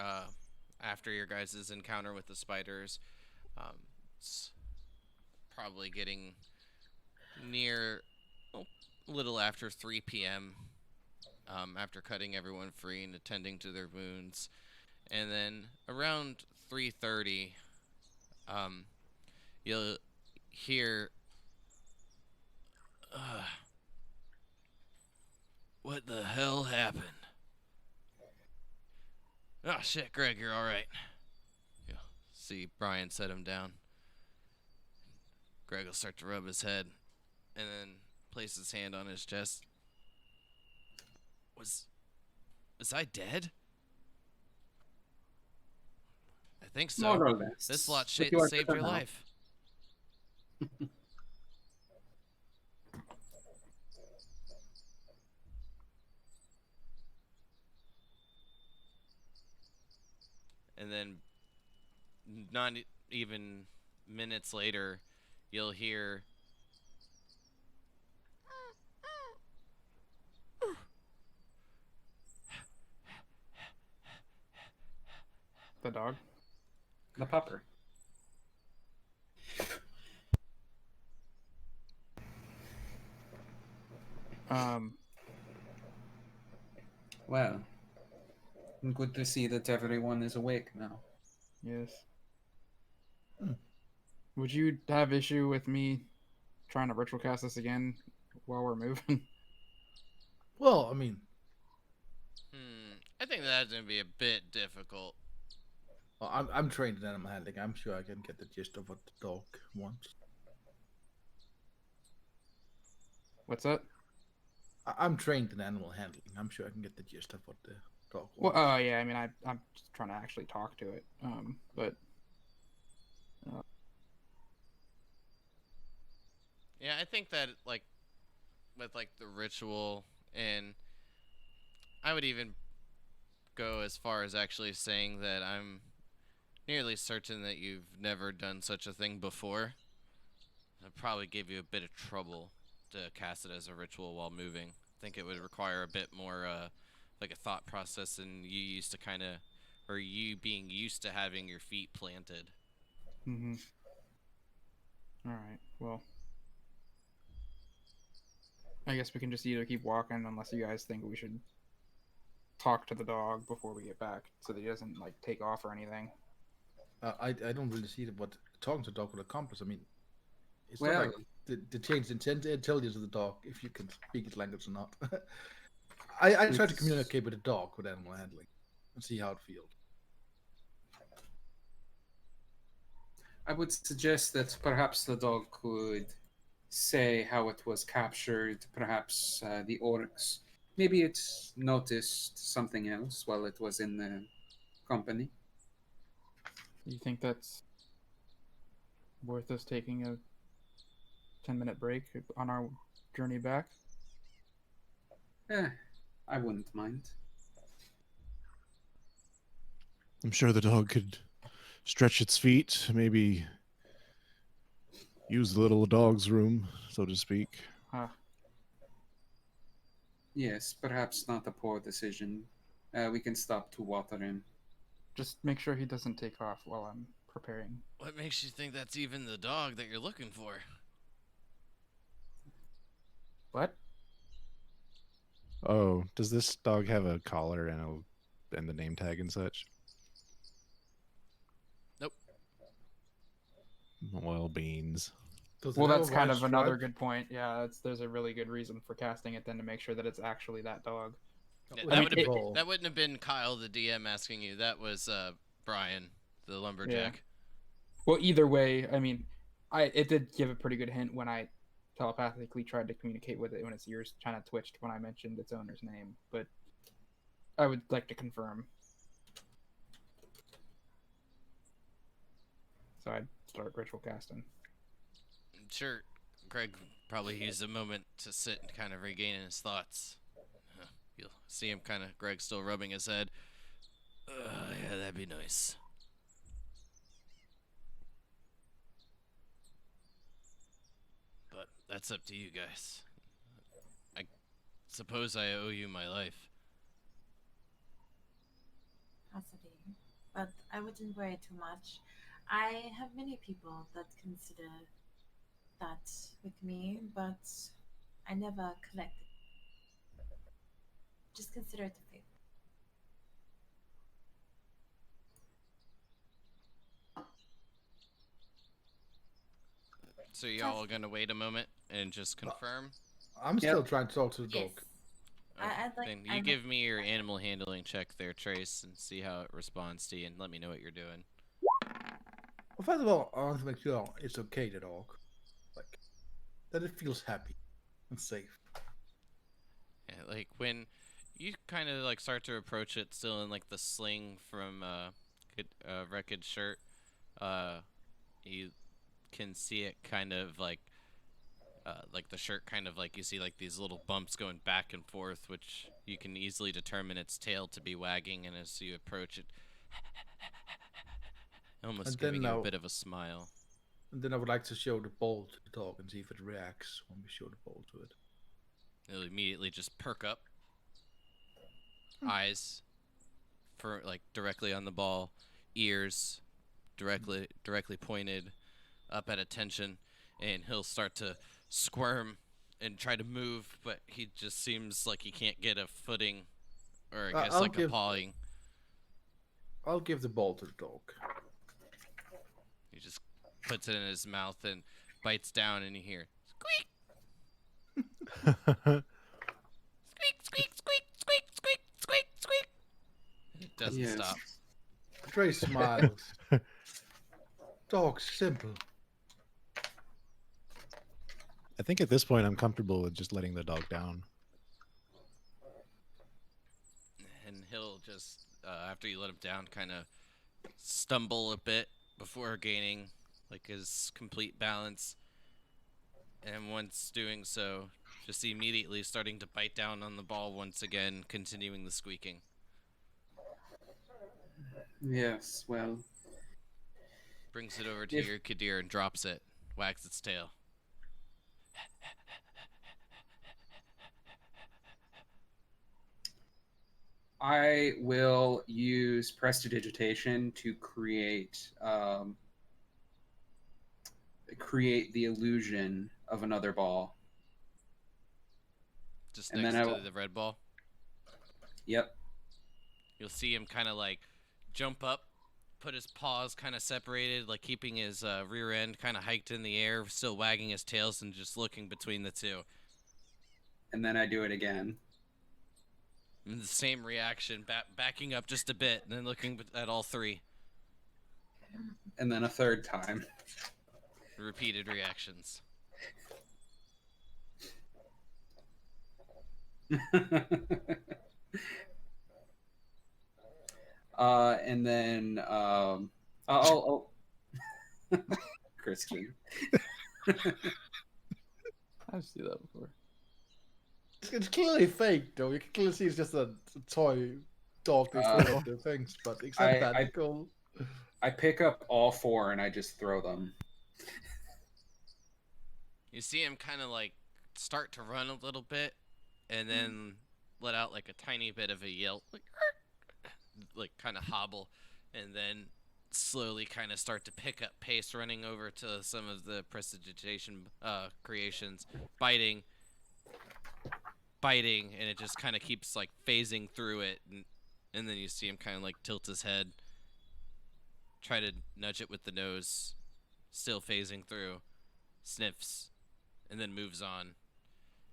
after your guys' encounter with the spiders, it's probably getting near a little after 3 p.m. After cutting everyone free and attending to their wounds. And then around 3:30, you'll hear, what the hell happened? Oh shit, Greg, you're alright. You'll see Brian set him down. Greg will start to rub his head and then place his hand on his chest. Was I dead? I think so. More or less. This lot But you are saved better your now. life. And then, not even minutes later, you'll hear. The dog. The pupper. Well, good to see that everyone is awake now. Yes. Would you have issue with me trying to ritual cast this again while we're moving? Well, I mean, I think that's gonna be a bit difficult. well, I'm trained in animal handling. I'm sure I can get the gist of what the dog wants. What's that? I'm trained in animal handling. I'm sure I can get the gist of what the dog Well, wants. yeah. I mean, I'm just trying to actually talk to it. But Yeah, I think that like with like the ritual, and I would even go as far as actually saying that I'm nearly certain that you've never done such a thing before. It'd probably give you a bit of trouble to cast it as a ritual while moving. I think it would require a bit more like a thought process, and you used to kind of, or you being used to having your feet planted. mm-hmm. All right. Well, I guess we can just either keep walking, unless you guys think we should talk to the dog before we get back, so that he doesn't like take off or anything. I don't really see what talking to the dog would accomplish. I mean, it's not Well, like the change intelligence of the dog if you can speak its language or not. I try to it's- communicate with the dog with animal handling and see how it feels. I would suggest that perhaps the dog could say how it was captured. Perhaps the orcs. Maybe it noticed something else while it was in the company. You think that's worth us taking a 10-minute break on our journey back? I wouldn't mind. I'm sure the dog could stretch its feet, maybe use the little dog's room, so to speak. Huh. Yes, perhaps not a poor decision. We can stop to water him. Just make sure he doesn't take off while I'm preparing. What makes you think that's even the dog that you're looking for? What? Oh, does this dog have a collar and the name tag and such? Nope. Well, beans. Does it Well, have a that's kind white of another stripe? good point. Yeah, there's a really good reason for casting it then, to make sure that it's actually that dog. Yeah, With that the would have ball. that wouldn't have been Kyle the DM asking you. That was Brian, the lumberjack. Well, either way, I mean, it did give a pretty good hint when I telepathically tried to communicate with it when its ears kind of twitched when I mentioned its owner's name. But I would like to confirm. So I'd start ritual casting. I'm sure Greg probably used a moment to sit and kind of regain his thoughts. You'll see him kind of, Greg still rubbing his head. Yeah, that'd be nice. But that's up to you guys. I suppose I owe you my life. Possibly, but I wouldn't worry too much. I have many people that consider that with me, but I never collect it. Just consider it a favor. So y'all gonna wait a moment and just confirm? I'm still trying to talk to the Yes. dog. I'd like. Then you I'd give like- me your animal handling check there, Trace, and see how it responds to you, and let me know what you're doing. Well, first of all, I want to make sure it's okay, the dog. Like, that it feels happy and safe. Yeah, like when you kind of like start to approach it, still in like the sling from Wreckage shirt, you can see it kind of like the shirt kind of like you see like these little bumps going back and forth, which you can easily determine its tail to be wagging, and as you approach it, almost And then giving you a now- bit of a smile. And then I would like to show the ball to the dog and see if it reacts when we show the ball to it. It'll immediately just perk up, eyes for like directly on the ball, ears directly pointed up at attention, and he'll start to squirm and try to move, but he just seems like he can't get a footing, or I guess I'll like a give- pawing. I'll give the ball to the dog. He just puts it in his mouth and bites down, and you hear squeak, squeak, squeak, squeak, squeak, squeak, squeak, squeak. And it doesn't Yes. stop. Trey smiles. Dog's simple. I think at this point I'm comfortable with just letting the dog down. And he'll just, after you let him down, kind of stumble a bit before gaining like his complete balance. And once doing so, just immediately starting to bite down on the ball once again, continuing the squeaking. Yes, well, Brings it over to If- your Kadir and drops it, wags its tail. I will use prestidigitation to create the illusion of another ball. Just And next then I to will- the red ball. Yep. You'll see him kind of like jump up, put his paws kind of separated, like keeping his rear end kind of hiked in the air, still wagging his tails and just looking between the two. And then I do it again. And the same reaction, backing up just a bit, and then looking at all three. And then a third time. Repeated reactions. And then I'll Christian. I've seen that before. It's clearly fake, though. You can clearly see it's just a toy dog they throw at the things. But except that, it's cool. I pick up all four and I just throw them. You see him kind of like start to run a little bit, and then let out like a tiny bit of a yelp, like kind of hobble, and then slowly kind of start to pick up pace, running over to some of the prestidigitation creations, biting, and it just kind of keeps like phasing through it, and then you see him kind of like tilt his head, try to nudge it with the nose, still phasing through, sniffs, and then moves on,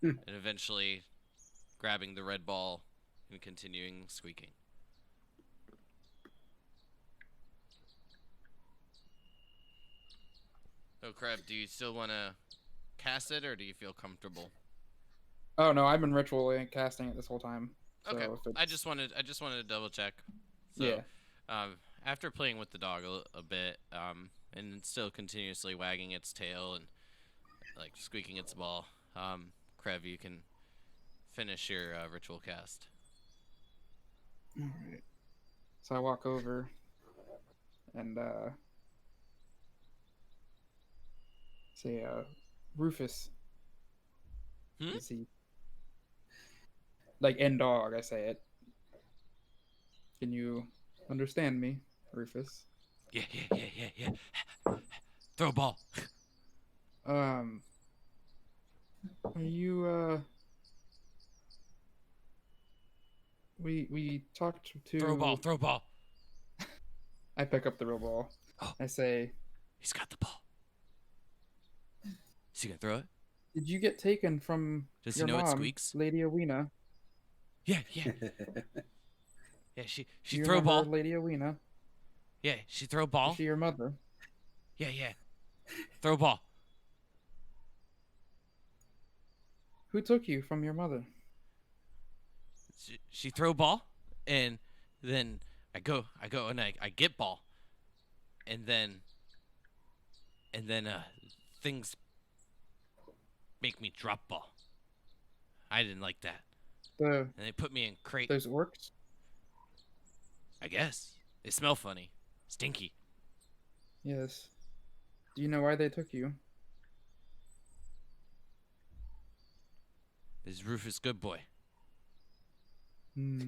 and eventually grabbing the red ball and continuing squeaking. Oh, Crab, do you still want to cast it, or do you feel comfortable? Oh no, I've been ritual casting it this whole time. So Okay, if I it's- just wanted to double check. So, Yeah. After playing with the dog a bit, and still continuously wagging its tail and like squeaking its ball, Krev, you can finish your ritual cast. All right. So I walk over and say, Rufus. Hmm? Is he like end dog? I say it. Can you understand me, Rufus? Yeah. Throw a ball. Are you we talked to Throw a ball. I pick up the real ball. Oh. I say, He's got the ball. Is he gonna throw it? did you get taken from Does he your know it mom, squeaks? Lady Awena? Yeah. Yeah, she Do you throw a remember ball. Lady Awena? Yeah, she throw a ball. Is she your mother? Yeah. Throw a ball. Who took you from your mother? She throw ball, and then I go and I get ball, and then things make me drop ball. I didn't like that, The and they put me in crate. those orcs? I guess they smell funny, stinky. Yes. Do you know why they took you? This is Rufus Good Boy. Hmm.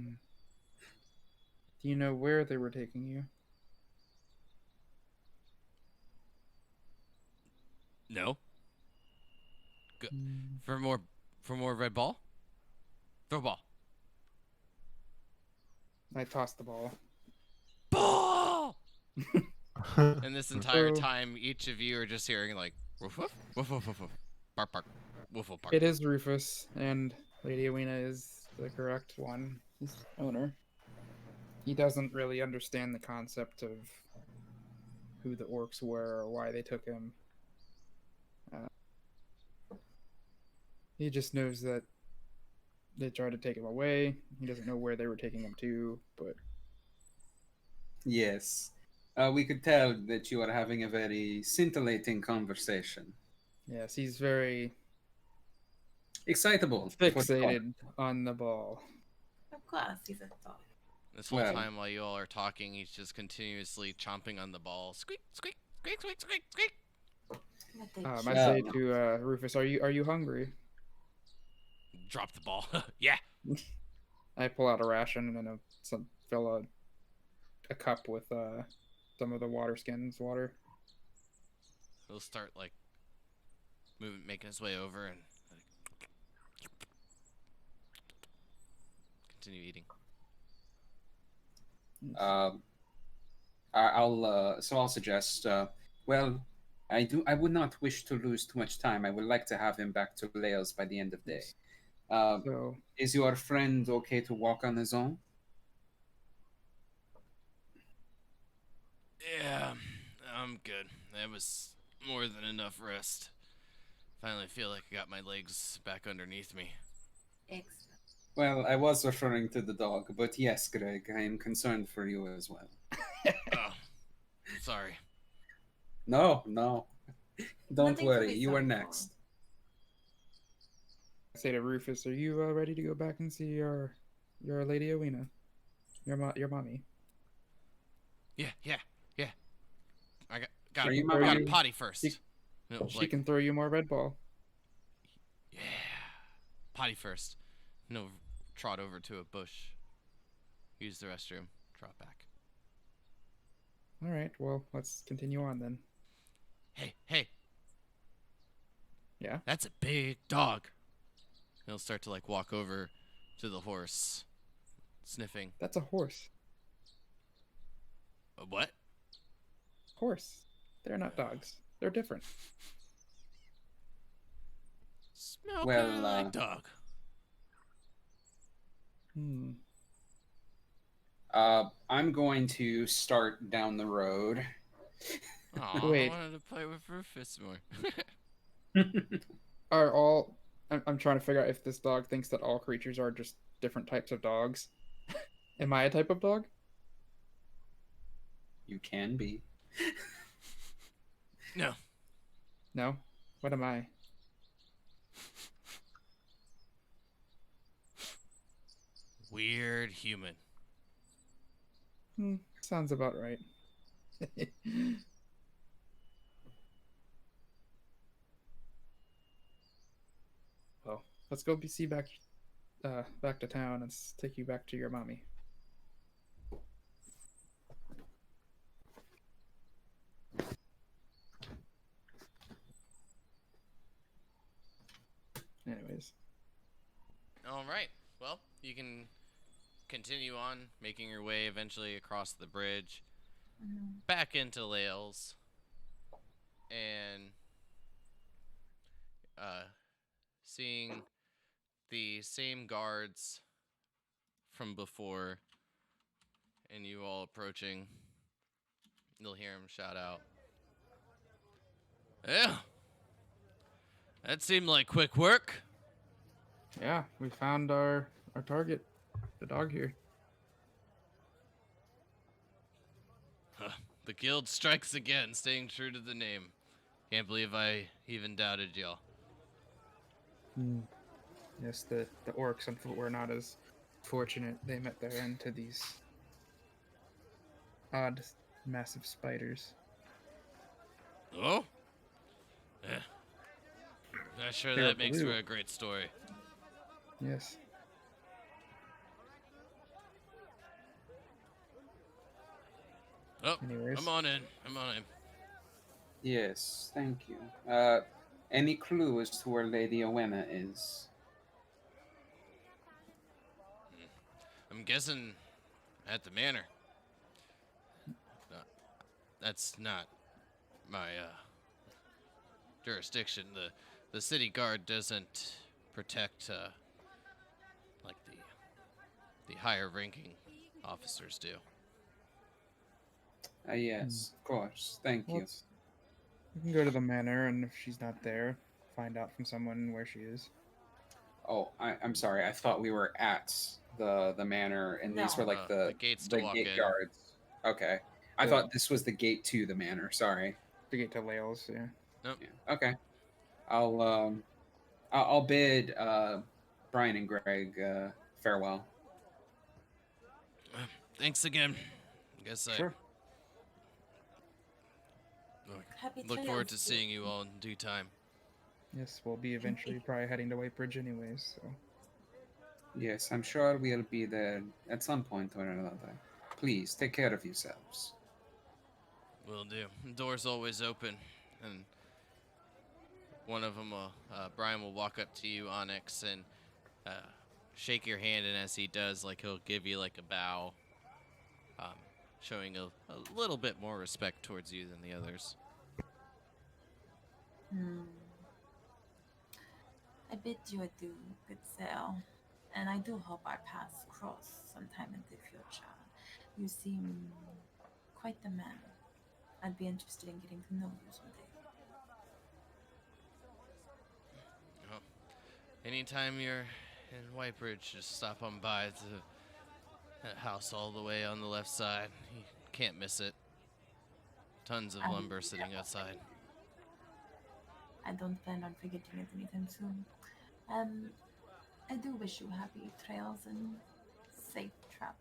Do you know where they were taking you? No, Good. Hmm. For more red ball. Throw ball. I tossed the ball. Ball. And this entire So- time, each of you are just hearing like woof woof woof woof woof, woof. Bark bark, woof woof bark. It is Rufus, and Lady Awena is the correct one. His owner. He doesn't really understand the concept of who the orcs were or why they took him. He just knows that they tried to take him away. He doesn't know where they were taking him to, but Yes. We could tell that you are having a very scintillating conversation. yes, he's very Excitable. for the talk. fixated on the ball. Of course, he's a dog. This whole Well- time while you all are talking, he's just continuously chomping on the ball. Squeak, squeak, squeak, squeak, squeak, squeak. What they I choose. say to Rufus, "Are you hungry?" Drop the ball. Yeah. I pull out a ration and fill a cup with some of the water. He'll start like making his way over and continue eating. I'll suggest. Well, I would not wish to lose too much time. I would like to have him back to Lahles by the end of the day. So Is your friend okay to walk on his own? Yeah, I'm good. That was more than enough rest. Finally feel like I got my legs back underneath me. Excellent. Well, I was referring to the dog, but yes, Greg, I am concerned for you as well. Oh, sorry. No. Don't Nothing to worry, be you are sorry for. next. I say to Rufus, "Are you ready to go back and see your Lady Owena, your mommy?" Yeah. I got Are you my got mommy? a potty first. She- No, She like, can throw you more red ball. yeah, potty first. No, trot over to a bush. Use the restroom. Trot back. All right. Well, let's continue on then. Hey. Yeah. That's a big dog. He'll start to like walk over to the horse, sniffing. That's a horse. A what? Horse. They're not dogs. They're different. Smell Well, kinda like dog. Hmm. I'm going to start down the road. Aw, I Wait. wanted to play with Rufus more. Are all? I'm trying to figure out if this dog thinks that all creatures are just different types of dogs. Am I a type of dog? You can be. No. No. What am I? Weird human. Sounds about right. Well, let's go see back to town and take you back to your mommy. Anyways, All right. Well, you can continue on making your way eventually across the bridge back into Lahles and seeing the same guards from before and you all approaching. You'll hear him shout out, "Yeah, that seemed like quick work." yeah, we found our target, the dog here. The guild strikes again, staying true to the name. Can't believe I even doubted y'all. Yes, the orcs on foot were not as fortunate. They met their end to these odd, massive spiders. Oh? Yeah. Not sure They're that makes for blue. a great story. Yes. Oh, Anyways. I'm on in. Yes, thank you. Any clue as to where Lady Owena is? I'm guessing at the manor. That's not my jurisdiction. The city guard doesn't protect like the higher ranking officers do. Yes, of course. Thank you. We can go to the manor, and if she's not there, find out from someone where she is. Oh, I'm sorry. I thought we were at the manor, and these were No. like The gates to walk gate in. guards. Okay, I The- thought this was the gate to the manor. Sorry. To get to Lahles, yeah. Yeah. Okay. I'll bid Brian and Greg farewell. Thanks again. I guess Sure. Happy I look forward to trails, seeing you Jason. all in due time. Yes, we'll be eventually probably heading to White Bridge anyways, so. Yes, I'm sure we'll be there at some point or another. Please take care of yourselves. Will do. The door's always open, and one of them will, Brian will walk up to you, Onyx, and shake your hand, and as he does, like, he'll give you, like, a bow, showing a little bit more respect towards you than the others. I bid you adieu, good sir, and I do hope our paths cross sometime in the future. You seem quite the man. I'd be interested in getting to know you someday. Oh. Anytime you're in Whitebridge, just stop on by to that house all the way on the left side. You can't miss it. Tons of lumber sitting outside. I don't plan on forgetting it anytime soon. I do wish you happy trails and safe travels.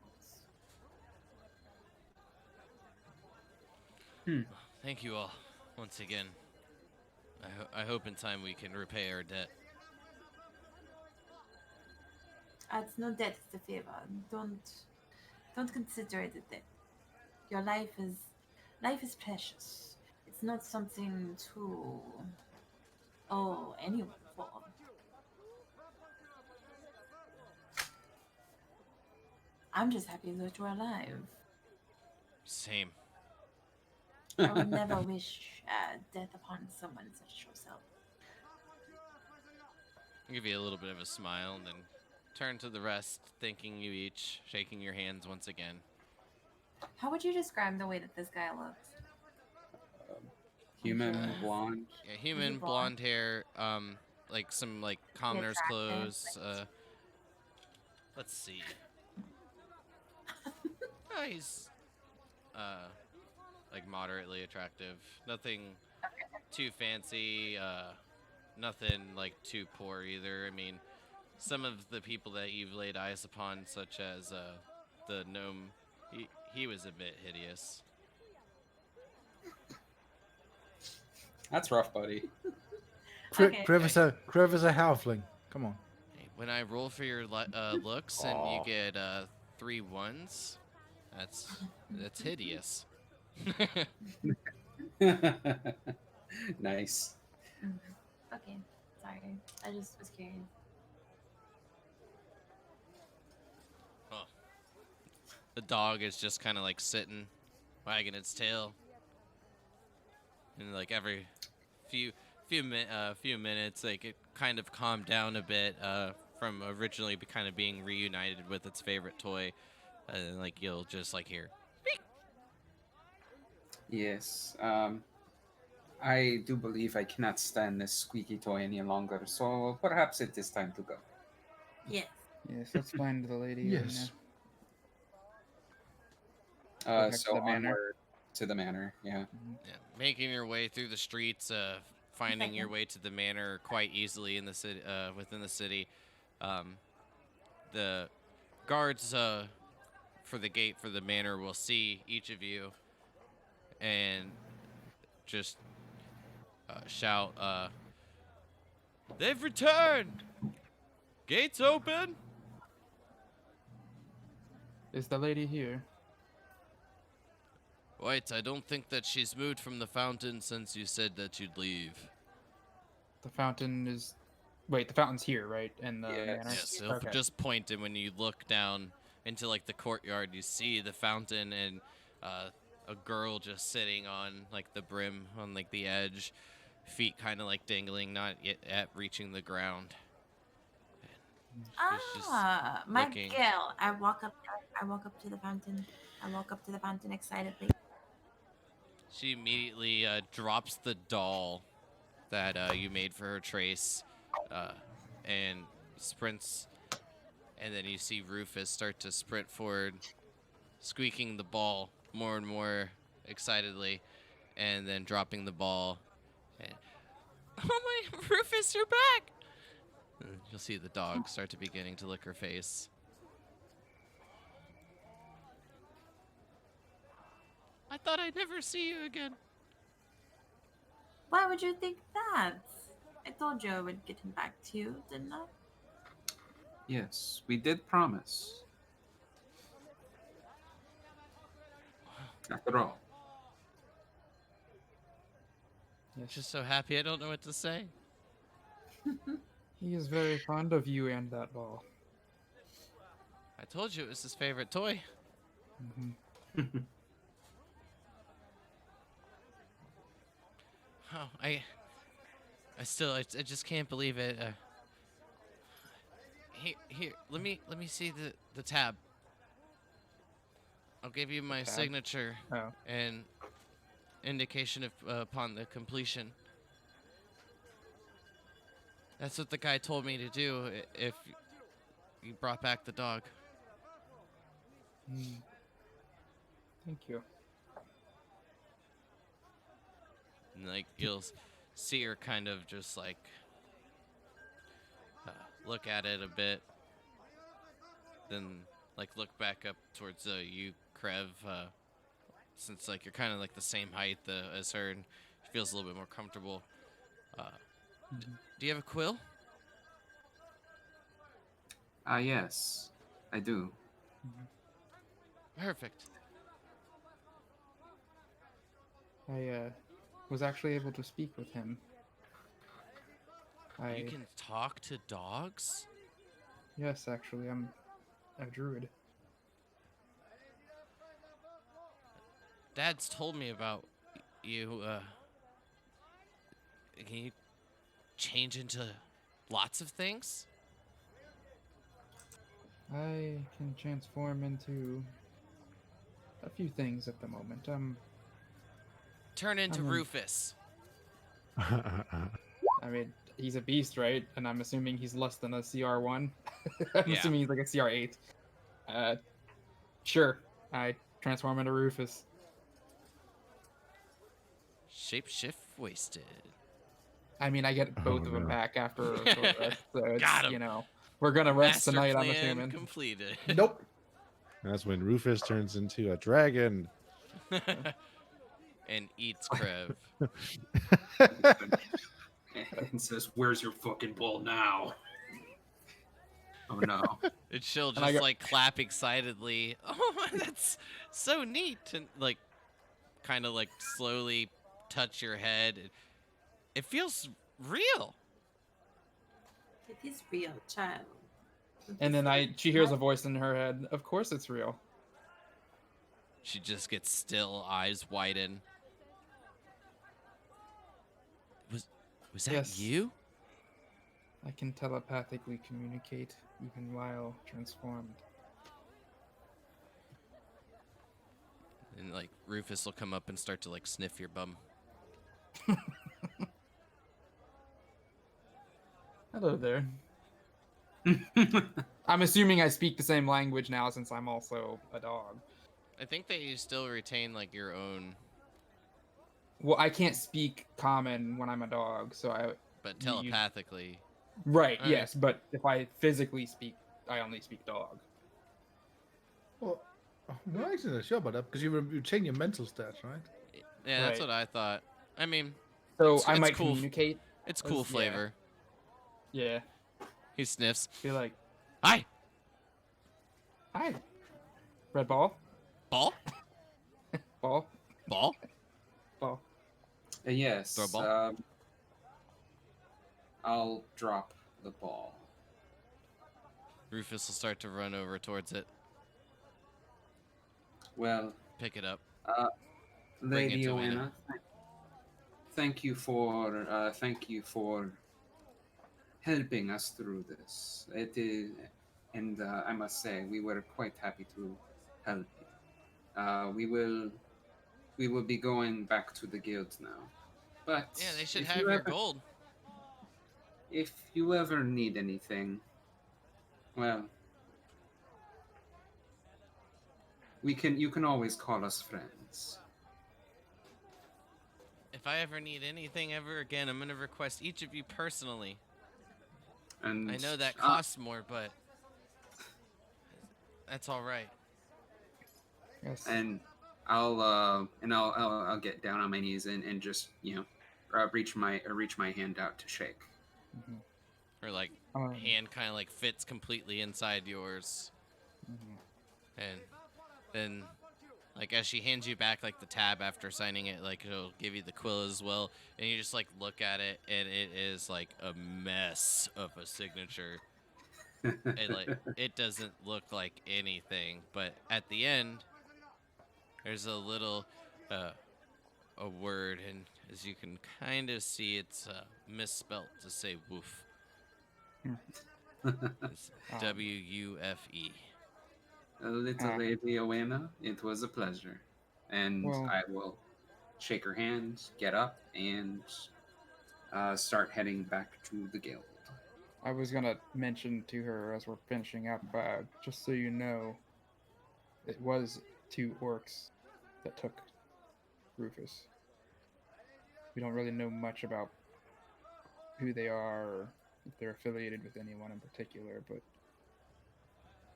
Thank you all once again. I hope in time we can repay our debt. It's no debt, it's a favor. Don't consider it a debt. Your life is precious. It's not something to owe anyone for. I'm just happy that you're alive. Same. I would never wish death upon someone such as yourself. I'll give you a little bit of a smile and then turn to the rest, thanking you each, shaking your hands once again. How would you describe the way that this guy looks? Human Okay. blonde. Yeah, human, blonde? blonde hair, like some like commoner's attractive, clothes. like- Let's see. He's like moderately attractive. Nothing too fancy. Nothing like too poor either. I mean, some of the people that you've laid eyes upon, such as the gnome, he was a bit hideous. That's rough, buddy. Okay. Crevice a halfling. Come on. Hey, when I roll for your looks and you get 3 1s, that's hideous. Nice. Okay, sorry. I just was curious. Oh. The dog is just kind of like sitting, wagging its tail, and like every few minutes, like it kind of calmed down a bit from originally kind of being reunited with its favorite toy, and like you'll just like hear. Yes. I do believe I cannot stand this squeaky toy any longer, so perhaps it is time to go. Yes. Yes, let's find the lady. Yes. Go back to So the manor. onward to the manor. Yeah. Yeah, making your way through the streets, finding your way to the manor quite easily in the city, within the city. The guards for the gate for the manor will see each of you and just shout, "They've returned! Gates open!" Is the lady here? Wait, I don't think that she's moved from the fountain since you said that you'd leave. The fountain is. Wait, the fountain's here, right? And the Yes. manor. Yes, he'll Okay. just point, and when you look down into like the courtyard, you see the fountain and a girl just sitting on like the brim, on like the edge, feet kind of like dangling, not yet at reaching the ground. She's just My looking. girl. I walk up to the fountain. I walk up to the fountain excitedly. She immediately drops the doll that you made for her, Trace, and sprints, and then you see Rufus start to sprint forward, squeaking the ball more and more excitedly, and then dropping the ball. And, oh my, Rufus, you're back! And you'll see the dog start to beginning to lick her face. I thought I'd never see you again. Why would you think that? I told you I would get him back to you, didn't I? Yes, we did promise. After all. I'm just so happy I don't know what to say. He is very fond of you and that ball. I told you it was his favorite toy. Hmm. Oh, I just can't believe it. Here, let me see the tab. I'll give you my tab? signature Oh. and indication of upon the completion. That's what the guy told me to do if you brought back the dog. Mm. Thank you. And like you'll see her kind of just like look at it a bit, then like look back up towards you, Krev, since like you're kind of like the same height as her, and she feels a little bit more comfortable. Do you have a quill? Yes, I do. Perfect. I was actually able to speak with him. You can talk to dogs? Yes, actually, I'm a druid. Dad's told me about you. Can you change into lots of things? I can transform into a few things at the moment. Turn into I'm a- Rufus. I mean, he's a beast, right? And I'm assuming he's less than a CR1. I'm Yeah. assuming he's like a CR8. Sure. I transform into Rufus. Shapeshift wasted. I mean, I get both of them no. back after a short rest, so it's, Got him. you know, we're gonna rest Master tonight, I'm plan assuming. completed. Nope. That's when Rufus turns into a dragon. And eats Krev. And says, "Where's your fucking ball now?" Oh no. And she'll And I just go- like clap excitedly. Oh, that's so neat. And like kind of like slowly touch your head. It feels real. It is real, child. And then she hears a voice in her head. Of course it's real. She just gets still, eyes widen. Was that Yes. you? I can telepathically communicate even while transformed. And like Rufus will come up and start to like sniff your bum. Hello there. I'm assuming I speak the same language now since I'm also a dog. I think that you still retain like your own, Well, I can't speak common when I'm a dog, so but You- telepathically. Right, Alright. yes, but if I physically speak, I only speak dog. Well, I'm not actually sure about that because you change your mental stats, right? Yeah, that's Right. what I thought. I mean, So It's- I it's might cool. communicate. it's cool Yeah. flavor. Yeah. He sniffs. Be like, Hi, hi. Red ball? ball, Ball? ball. Ball. Yes. Throw a ball? I'll drop the ball. Rufus will start to run over towards it, Well, pick it up. Bring it Lady to me Oena, thank you for helping us through this. It is, and I must say, we were quite happy to help you. We will be going back to the guild now. But Yeah, they should if have you your ever- gold. If you ever need anything, Well, you can always call us friends. If I ever need anything ever again, I'm gonna request each of you personally. And I know that costs more, but that's all right. Yes. and I'll get down on my knees and just reach my hand out to shake. Mhm. Or like hand kind of like fits completely inside yours, Mhm. and then like as she hands you back like the tab after signing it, like it'll give you the quill as well, and you just like look at it, and it is like a mess of a signature. It doesn't look like anything, but at the end there's a little a word, and as you can kind of see, it's misspelt to say woof. It's WUFE. Little Lady Owena, it was a pleasure, and Well- I will shake her hand, get up, and start heading back to the guild. I was gonna mention to her as we're finishing up, just so you know, it was 2 orcs that took Rufus. We don't really know much about who they are or if they're affiliated with anyone in particular, but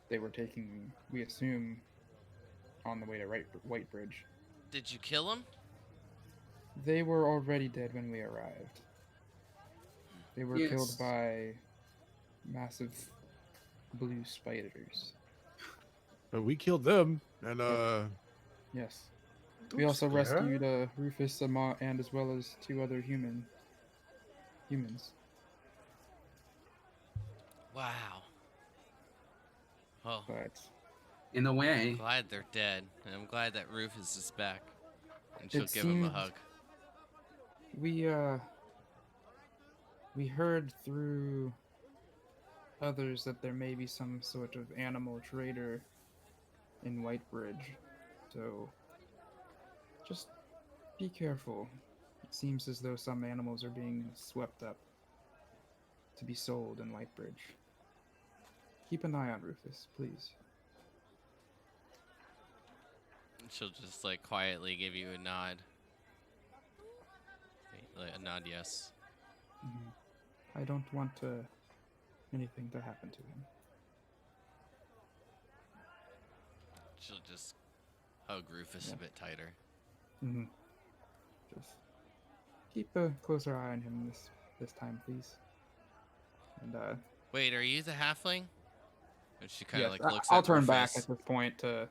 they were taking, we assume, on the way to Whitebridge. Did you kill him? They were already dead when we arrived. They were killed Yes. by massive blue spiders. But we killed them, and Yes. We also rescued Rufus and as well as 2 other humans. Wow. Well, But In a I'm way, glad they're dead, and I'm glad that Rufus is back, and she'll It give him a seemed- hug. we heard through others that there may be some sort of animal trader in Whitebridge. So just be careful. It seems as though some animals are being swept up to be sold in Whitebridge. Keep an eye on Rufus, please. And she'll just like quietly give you a nod. Like, a nod, yes. Mhm. I don't want anything to happen to him. She'll just hug Rufus a bit tighter. Mm-hmm. Just keep a closer eye on him this time, please. And Wait, are you the halfling? And she kind of yes, like looks I'll at turn back Rufus, at this point to.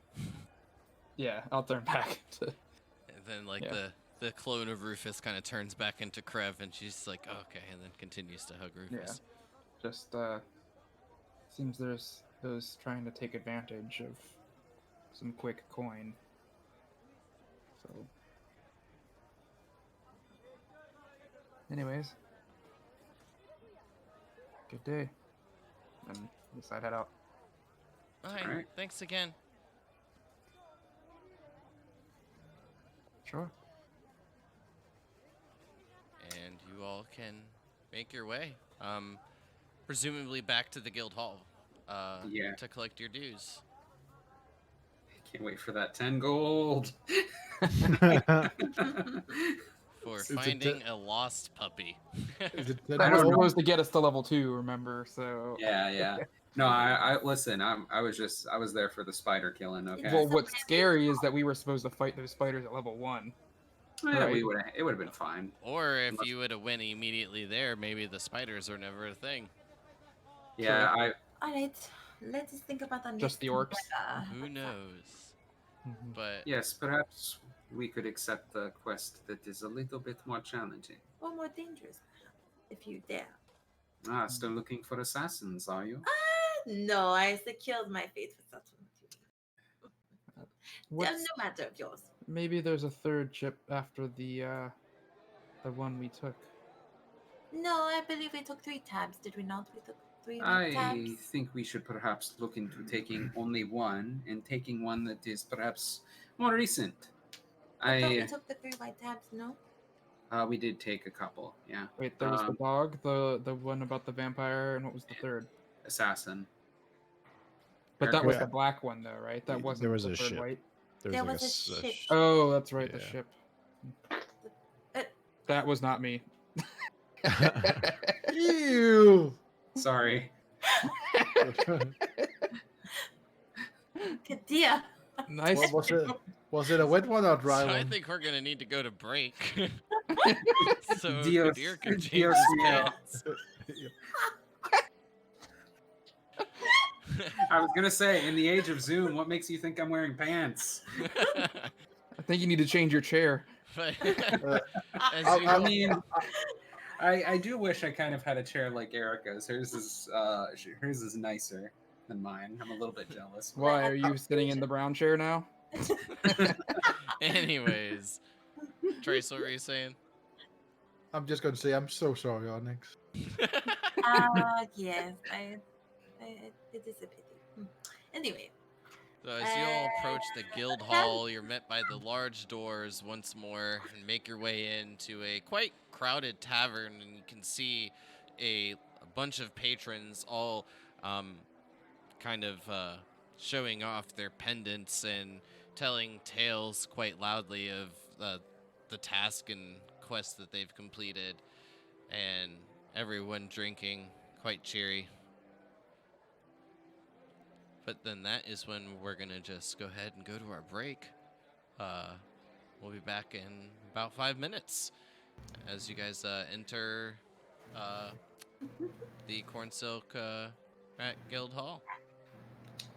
Yeah, I'll turn back to. and then like Yeah. the clone of Rufus kind of turns back into Krev, and she's like, oh, okay, and then continues to hug Rufus. Just seems there's those trying to take advantage of some quick coin. So, anyways, good day. And I guess I'd head out. All right, Alright. thanks again. Sure. And you all can make your way, presumably back to the guild hall, Yeah. to collect your dues. Can't wait for that 10 gold. For Is it finding a lost puppy. Is it That was don't know. supposed to get us to level 2, remember? So. Yeah. No, I listen. I was there for the spider killing. Okay. Well, what's scary is that we were supposed to fight those spiders at level 1. Yeah, right. it would have been fine. Or if Unless- you would have went immediately there, maybe the spiders are never a thing. Yeah, All right, let us think about the Just the next orcs? weather. Who knows? Mhm. But yes, perhaps we could accept the quest that is a little bit more challenging. Or more dangerous, perhaps, if you dare. Still looking for assassins, are you? No, I secured my fate for such a What's, no matter of yours. maybe there's a third chip after the one we took. No, I believe we took 3 tabs. Did we not? We took 3 I tabs. think we should perhaps look into taking only one and taking one that is perhaps more recent. I thought we took the 3 white tabs. No. We did take a couple, yeah. Wait, there was the dog, the one about the vampire, and what was the third? Assassin. But that was Yeah. the black one, though, right? That wasn't There was the a third ship. white. There like was a ship. Oh, that's right, the Yeah. ship. Uh, That was not me. Ew. Sorry. Katia. Nice. What was it? Was it a wet one or dry So one? I think we're gonna need to go to break. So Dios- Kadir can change Dios his mío. pants. I was gonna say, in the age of Zoom, what makes you think I'm wearing pants? I think you need to change your chair. But Uh, as I- you I all- mean, I do wish I kind of had a chair like Erica's. Hers is nicer than mine. I'm a little bit jealous. Why are you sitting in the brown chair now? anyways, Trace, what were you saying? I'm just going to say I'm so sorry, Onyx. Yes, it is a pity. Anyway, So as you all approach the guild hall, you're met by the large doors once more and make your way into a quite crowded tavern, and you can see a bunch of patrons all kind of showing off their pendants and telling tales quite loudly of the task and quest that they've completed, and everyone drinking quite cheery. But then that is when we're gonna just go ahead and go to our break. We'll be back in about 5 minutes as you guys enter the Corn Silk at Guild Hall.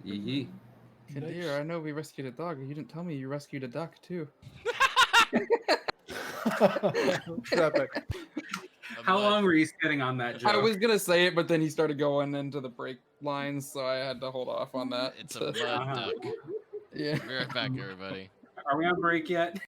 Yee. Dear, I know we rescued a dog. You didn't tell me you rescued a duck too. Epic. How But long were you sitting on that joke? I was gonna say it, but then he started going into the break lines, so I had to hold off on that. It's a mud duck. Yeah. Be right back, everybody. Are we on break yet?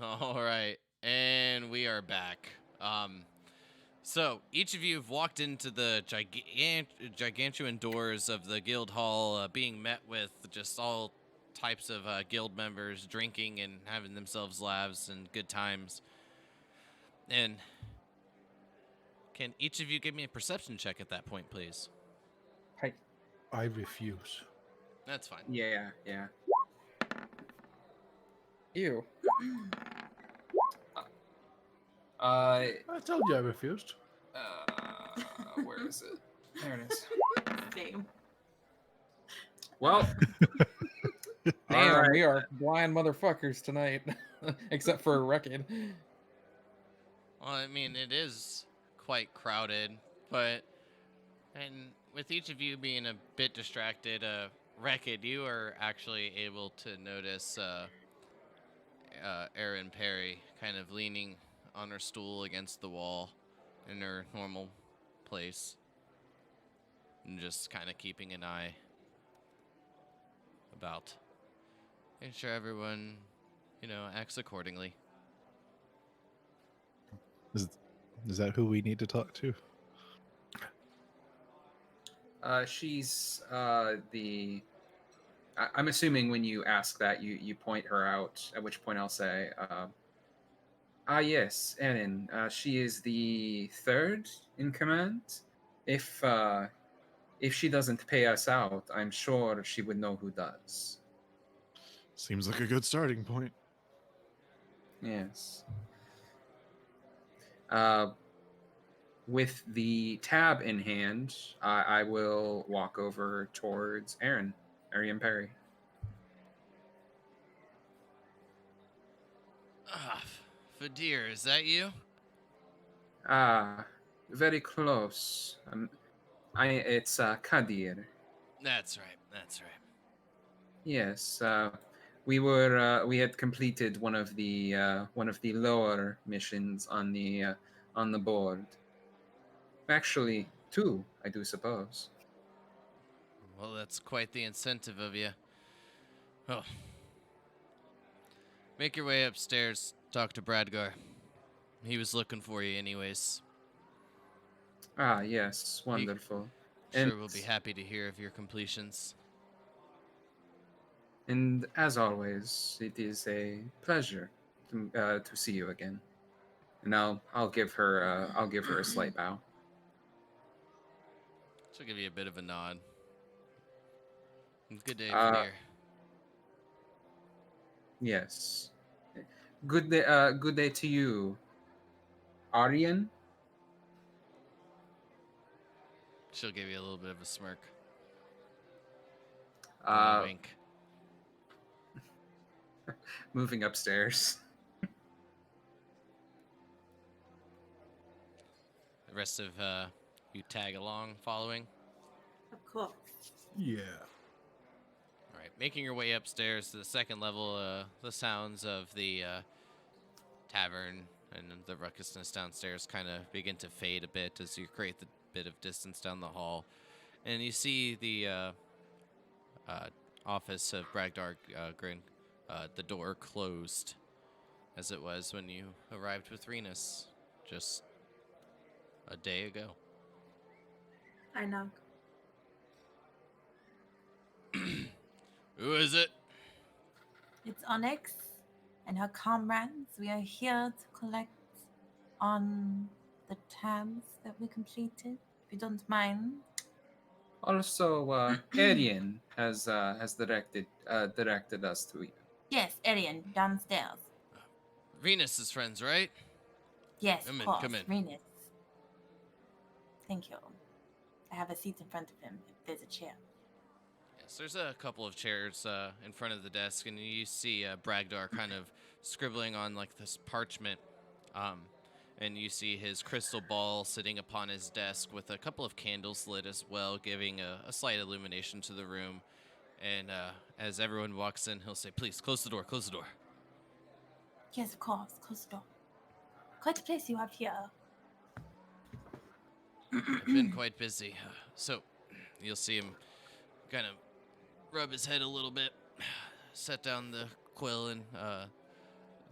All right, and we are back. So each of you have walked into the gigantuan doors of the guild hall, being met with just all types of guild members drinking and having themselves laughs and good times. And can each of you give me a perception check at that point, please? Hey, I refuse. That's fine. Yeah. ew. I told you I refused. Where is it? There it is. Same. Well, Damn, right. we are blind motherfuckers tonight, except for Reckon. Well, I mean, it is quite crowded, but and with each of you being a bit distracted, Rekid, you are actually able to notice Erin Perry kind of leaning on her stool against the wall in her normal place, and just kind of keeping an eye about making sure everyone, acts accordingly. Is that who we need to talk to? She's the. I'm assuming when you ask that, you point her out. At which point I'll say, yes, Erin. She is the third in command. If she doesn't pay us out, I'm sure she would know who does. Seems like a good starting point. Yes. With the tab in hand, I will walk over towards Erin Perry. Fadir, is that you? Very close. It's Kadir. That's right. Yes. We had completed one of the lower missions on the board. Actually, two, I do suppose. Well, that's quite the incentive of you. Oh. Make your way upstairs, talk to Bradgar. He was looking for you anyways. Yes, wonderful. Sure, we'll be happy to hear of your completions. And as always, it is a pleasure to see you again. And I'll give her a slight bow. She'll give you a bit of a nod. Good day, Fadir. Yes. Good day. Good day to you, Aryan. She'll give you a little bit of a smirk. And a wink. Moving upstairs. The rest of you tag along, following. Of course. Yeah. All right, making your way upstairs to the second level. The sounds of the tavern and the ruckusness downstairs kind of begin to fade a bit as you create the bit of distance down the hall, and you see the office of Bragdar Grin, the door closed, as it was when you arrived with Renus just a day ago. I knock. Who is it? It's Onyx and her comrades. We are here to collect on the tabs that we completed, if you don't mind. Also, Aryan has directed us to you. Yes, Arian, downstairs. Renus's friends, right? Yes, Come of in, course. come in. Renus. Thank you. I have a seat in front of him if there's a chair. Yes, there's a couple of chairs in front of the desk, and you see Bragdar kind of scribbling on like this parchment. And you see his crystal ball sitting upon his desk with a couple of candles lit as well, giving a slight illumination to the room. And as everyone walks in, he'll say, "Please, close the door, close the door." Yes, of course. Close the door. Quite a place you have here. I've been quite busy. So you'll see him kind of rub his head a little bit, set down the quill and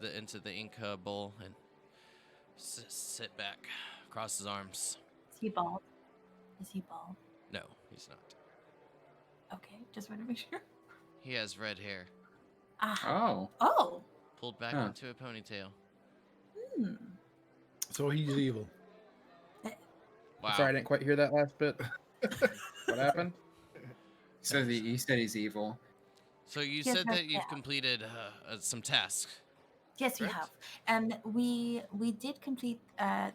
into the Inca bowl and sit back, cross his arms. Is he bald? Is he bald? No, he's not. Okay, just want to make sure. He has red hair, Ah. Oh. Oh. pulled back Huh. into a ponytail. Hmm. So he's evil. Wow. Sorry, I didn't quite hear that last bit. What happened? He said he's evil. So you Yes, said that's that you've bad. completed some tasks. Yes, we Right. have. We did complete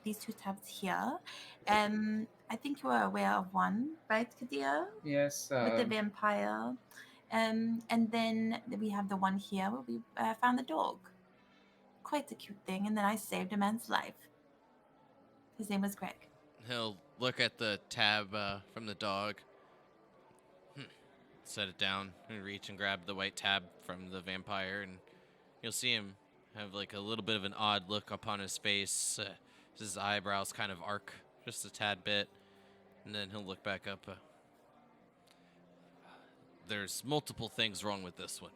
these 2 tabs here. I think you are aware of one, right, Kadir? Yes. With the vampire. And then we have the one here where we found the dog. Quite a cute thing. And then I saved a man's life. His name was Greg. He'll look at the tab from the dog, set it down, and reach and grab the white tab from the vampire, and you'll see him have like a little bit of an odd look upon his face. His eyebrows kind of arc just a tad bit, and then he'll look back up. There's multiple things wrong with this one.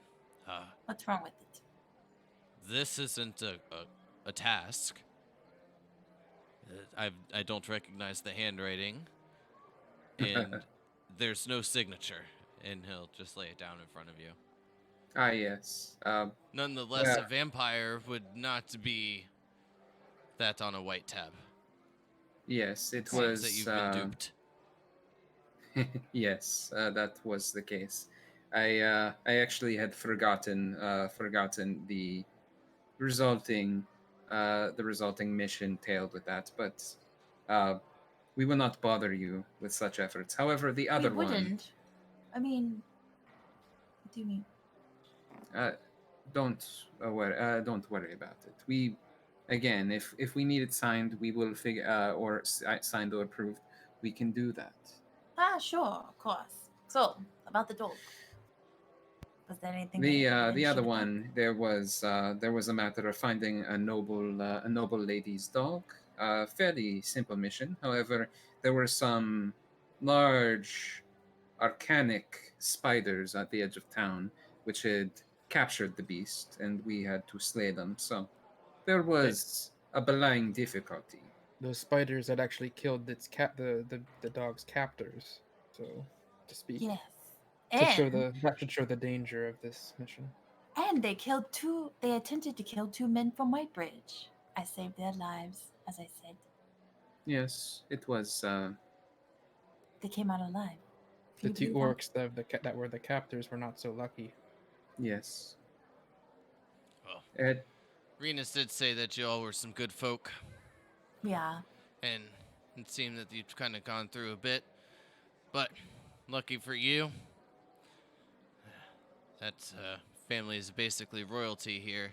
What's wrong with it? This isn't a task. I don't recognize the handwriting, and there's no signature. And he'll just lay it down in front of you. Ah, yes. Nonetheless, Yeah. a vampire would not be that on a white tab. Yes, it Seems was. that you've been duped. Yes, that was the case. I actually had forgotten the resulting mission tailed with that, but we will not bother you with such efforts. However, the other we one, wouldn't. I mean, what do you mean? don't worry about it. We, again, if we need it signed, we will figure or signed or approved. We can do that. Ah, sure, of course. So, about the dog. Was there anything? The that the you other should have done? one, there was a matter of finding a noble lady's dog. Fairly simple mission. However, there were some large arcanic spiders at the edge of town, which had captured the beast, and we had to slay them. So there was a belying difficulty. Those spiders that actually killed the dog's captors, so to speak. Yes. To show And that should show the danger of this mission. they killed 2. They attempted to kill 2 men from Whitebridge. I saved their lives, as I said. Yes, it was. They came out alive. The Can 2 you believe that? orcs that were the captors were not so lucky. Yes. Well, Ed, Renus did say that you all were some good folk, Yeah. and it seemed that you've kind of gone through a bit. But lucky for you, that family is basically royalty here.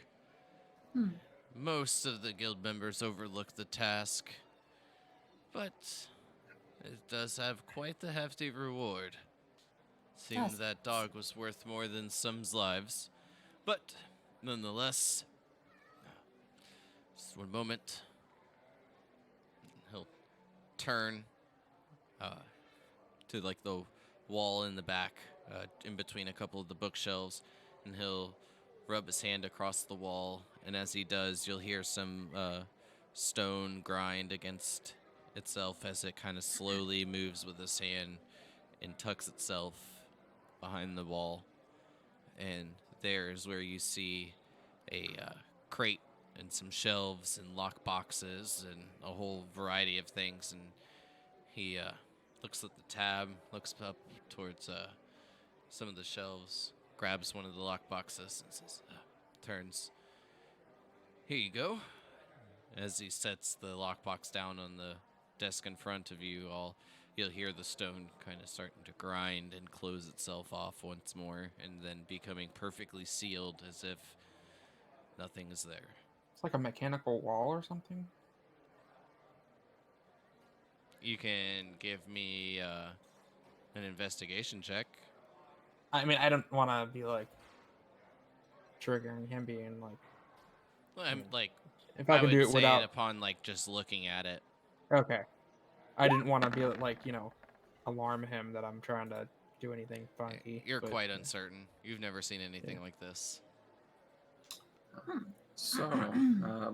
Hmm. Most of the guild members overlook the task, but it does have quite the hefty reward. Seems Yes. that dog was worth more than some's lives, but nonetheless, just one moment. He'll turn to like the wall in the back, in between a couple of the bookshelves, and he'll rub his hand across the wall. And as he does, you'll hear some stone grind against itself as it kind of slowly moves with his hand and tucks itself behind the wall. And there is where you see a crate and some shelves and lock boxes and a whole variety of things. And he looks at the tab, looks up towards some of the shelves, grabs one of the lock boxes and says, turns, "Here you go." As he sets the lockbox down on the desk in front of you all, you'll hear the stone kind of starting to grind and close itself off once more, and then becoming perfectly sealed as if nothing is there. It's like a mechanical wall or something. You can give me an investigation check. I mean, I don't want to be like triggering him being like. Well, I'm Yeah. like, If I can would do it say without. it upon like just looking at it. Okay. I didn't want to be like, alarm him that I'm trying to do anything funky. You're but, quite yeah. uncertain. You've never seen anything Yeah. like this. So,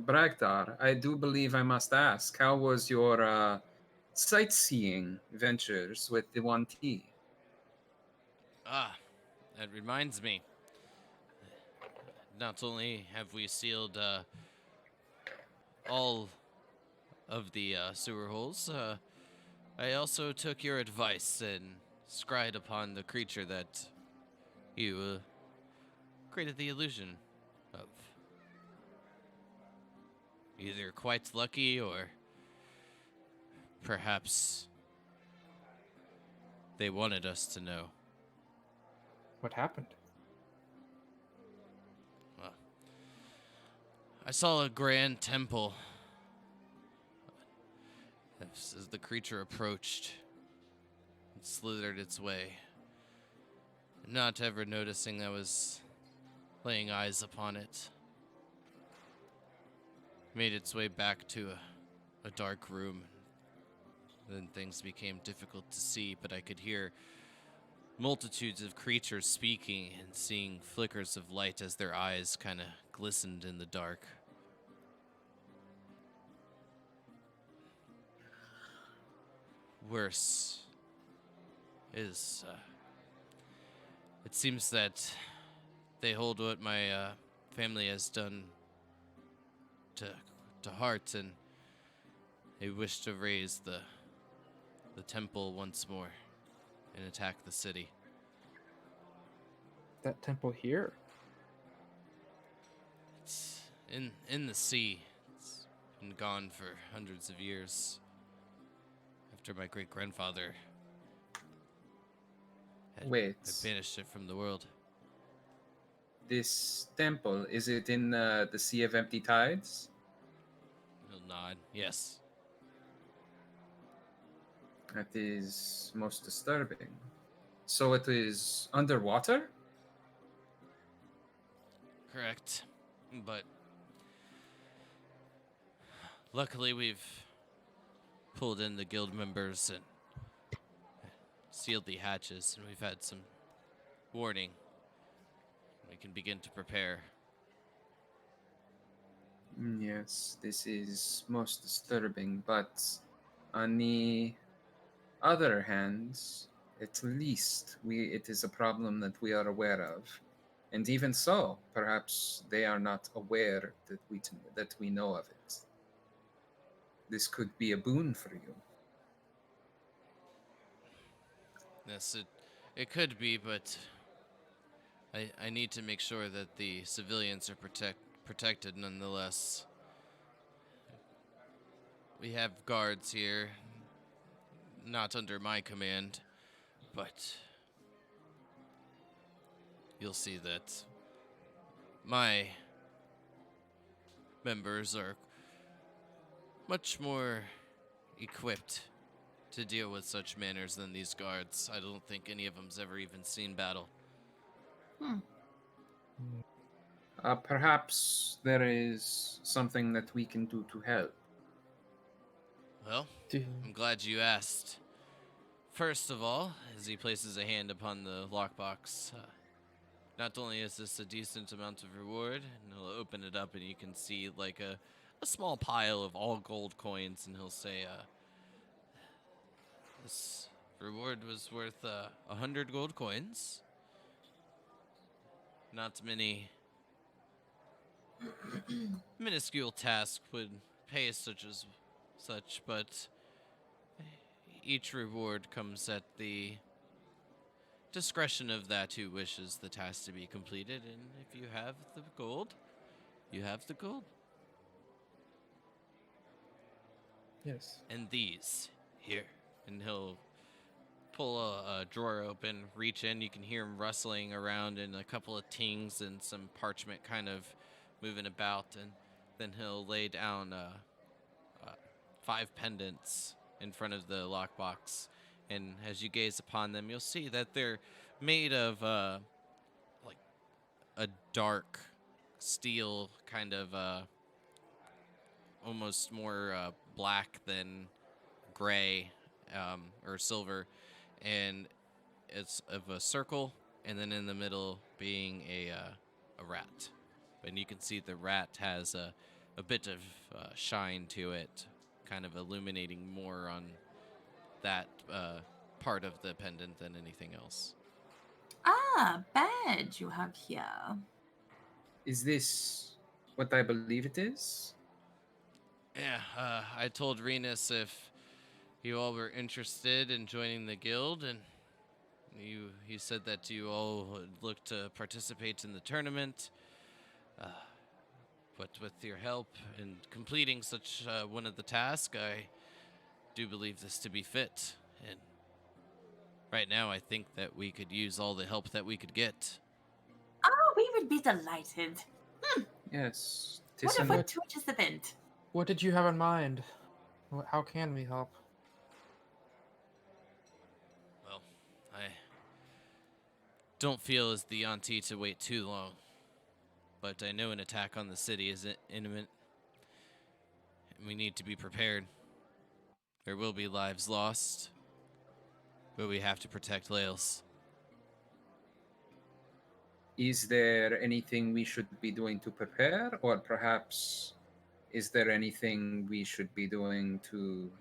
Bragdar, I do believe I must ask, how was your sightseeing ventures with the 1T? Ah, that reminds me. Not only have we sealed all of the sewer holes, I also took your advice and scryed upon the creature that you created the illusion of. Either quite lucky or perhaps they wanted us to know. What happened? Well, I saw a grand temple. As the creature approached, it slithered its way, not ever noticing I was laying eyes upon it. Made its way back to a dark room. Then things became difficult to see, but I could hear multitudes of creatures speaking and seeing flickers of light as their eyes kind of glistened in the dark. Worse is, it seems that they hold what my family has done to heart, and they wish to raise the temple once more and attack the city. That temple here? It's in the sea. It's been gone for hundreds of years. After my great grandfather had Wait, banished it from the world. this temple, is it in the Sea of Empty Tides? He'll nod. Yes. That is most disturbing. So it is underwater? Correct. But luckily we've pulled in the guild members and sealed the hatches, and we've had some warning. We can begin to prepare. Yes, this is most disturbing, but on the other hand, at least it is a problem that we are aware of. And even so, perhaps they are not aware that we know of it. This could be a boon for you. Yes, it could be, but I need to make sure that the civilians are protected nonetheless. We have guards here, not under my command, but you'll see that my members are much more equipped to deal with such manners than these guards. I don't think any of them's ever even seen battle. Perhaps there is something that we can do to help. Well, Do- I'm glad you asked. First of all, as he places a hand upon the lockbox, not only is this a decent amount of reward, and he'll open it up and you can see like a small pile of all gold coins, and he'll say, this reward was worth 100 gold coins. Not many minuscule task would pay such, but each reward comes at the discretion of that who wishes the task to be completed, and if you have the gold, you have the gold. Yes. And these here, and he'll pull a drawer open, reach in. You can hear him rustling around, and a couple of tings and some parchment kind of moving about, and then he'll lay down 5 pendants in front of the lockbox. And as you gaze upon them, you'll see that they're made of like a dark steel, kind of almost more black than gray or silver, and it's of a circle, and then in the middle being a rat. and you can see the rat has a bit of shine to it, kind of illuminating more on that part of the pendant than anything else. Ah, badge you have here. Is this what I believe it is? Yeah, I told Renus if you all were interested in joining the guild, and he said that you all would look to participate in the tournament. But with your help in completing such one of the tasks, I do believe this to be fit. And right now, I think that we could use all the help that we could get. Oh, we would be delighted. Yes. 'Tis Wonderful an- to participant. What did you have in mind? How can we help? Well, I don't feel as the auntie to wait too long, but I know an attack on the city is imminent, and we need to be prepared. There will be lives lost, but we have to protect Lahles. Is there anything we should be doing to prepare, or perhaps is there anything we should be doing to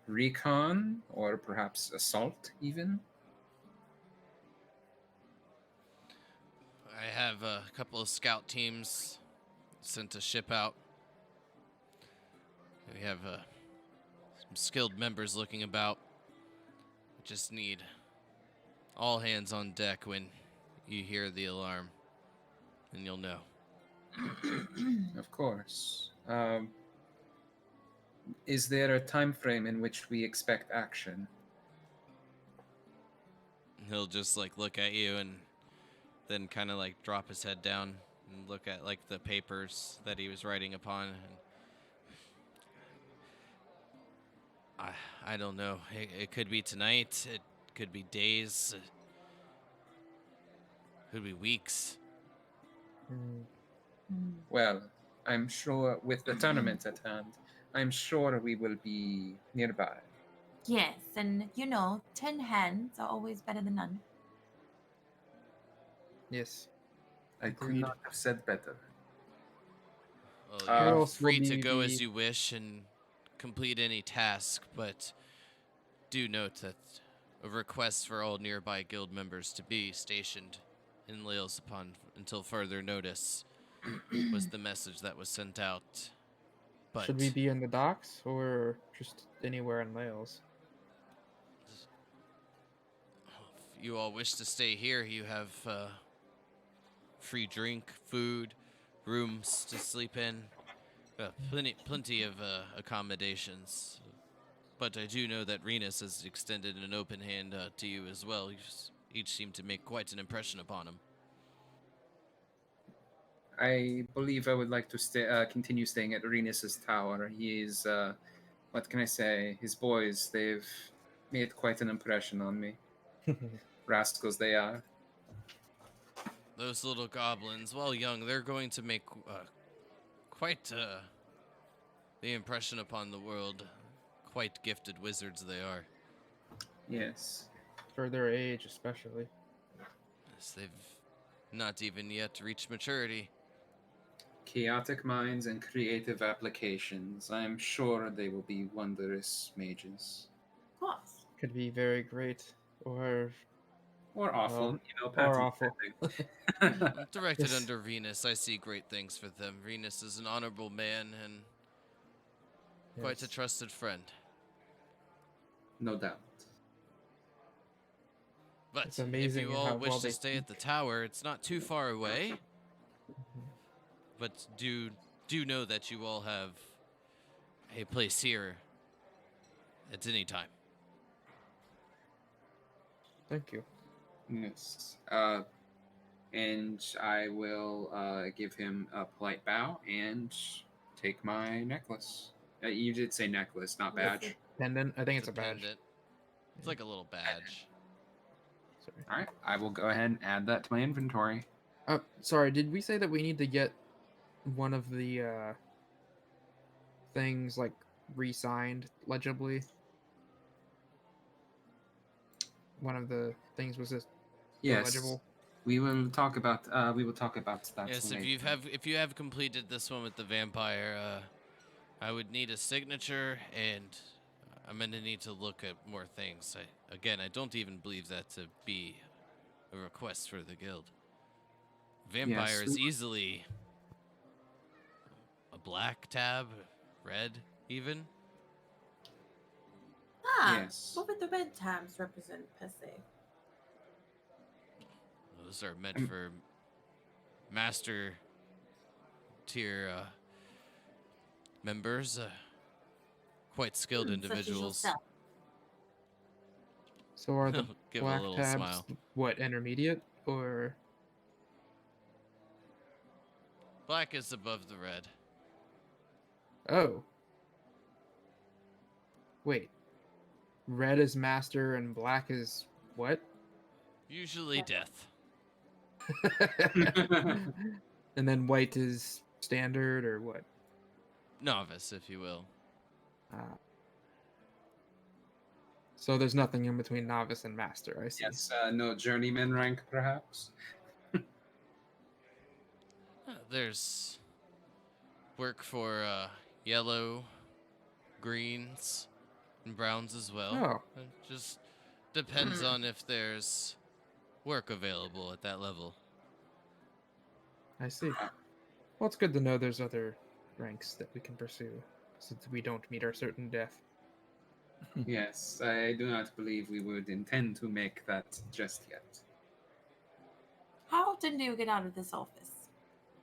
recon, or perhaps assault even? I have a couple of scout teams sent a ship out. We have some skilled members looking about. We just need all hands on deck when you hear the alarm, and you'll know. Of course. Is there a time frame in which we expect action? He'll just like look at you and then kind of like drop his head down and look at like the papers that he was writing upon. And I don't know. It could be tonight. It could be days. It could be weeks. Well, I'm sure with the tournament at hand, I'm sure we will be nearby. Yes, and 10 hands are always better than none. Yes. I could Agreed. not have said better. Well, Where you're else will free to be go as the- you wish and complete any task, but do note that a request for all nearby guild members to be stationed in Lahles upon until further notice was the message that was sent out. But Should we be in the docks or just anywhere in Lahles? if you all wish to stay here, you have free drink, food, rooms to sleep in, plenty of accommodations. But I do know that Renus has extended an open hand to you as well. You each seem to make quite an impression upon him. I believe I would like to continue staying at Renus's tower. He is, what can I say? His boys, they've made quite an impression on me. Rascals they are. Those little goblins, while young, they're going to make quite the impression upon the world. Quite gifted wizards they are. Yes. For their age, especially. Yes, they've not even yet reached maturity. Chaotic minds and creative applications. I am sure they will be wondrous mages. Of course. Could be very great or Or awful, Or patent awful. pending. Directed Yes. under Venus, I see great things for them. Venus is an honorable man and quite a Yes. trusted friend. No doubt. But It's if amazing you how all well wish to they stay at the tower, it's not too far away. But do know that you all have a place here at any time. Thank you. Yes. And I will give him a polite bow and take my necklace. You did say necklace, not badge. Pendant? I think it's a badge. pendant. It's like a little badge. Sorry. All right. I will go ahead and add that to my inventory. Sorry, did we say that we need to get one of the things like re-signed legibly? One of the things was this Yes. illegible? We will talk about that Yes, later. if you have completed this one with the vampire, I would need a signature, and I'm gonna need to look at more things. I don't even believe that to be a request for the guild. Vampire Yes, is easily a black tab, red even. Yes. What would the red tabs represent per se? Those are meant Um, for master tier members, quite skilled Such as individuals. yourself. So are the Give a black little tabs smile. what, intermediate or? Black is above the red. Oh. Wait. Red is master and black is what? Usually death. And then white is standard or what? Novice, if you will. So there's nothing in between novice and master, I see. yes, no journeyman rank, perhaps. There's work for yellow, greens, and browns as well. Oh. It just depends on if there's work available at that level. I see. Well, it's good to know there's other ranks that we can pursue, since we don't meet our certain death. Yes, I do not believe we would intend to make that just yet. How often do you get out of this office?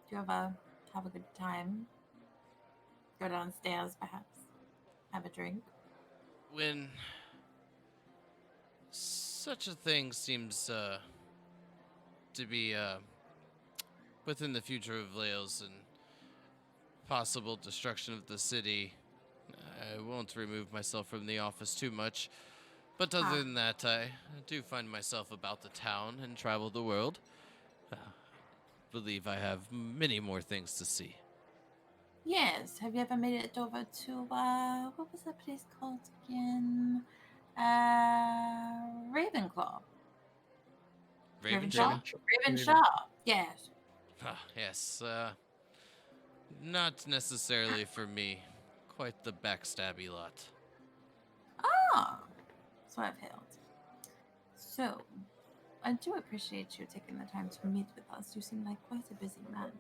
Do you ever have a good time? Go downstairs, perhaps? Have a drink? When such a thing seems to be within the future of Lahles and possible destruction of the city, I won't remove myself from the office too much. But other than that, I do find myself about the town and travel the world. Believe I have many more things to see. Yes. Have you ever made it over to, what was that place called again? Ravenclaw. Ravenshaw? Ravenshaw. Yes. Yes, not necessarily for me. Quite the backstabby lot. Ah. So I've heard. So, I do appreciate you taking the time to meet with us. You seem like quite a busy man.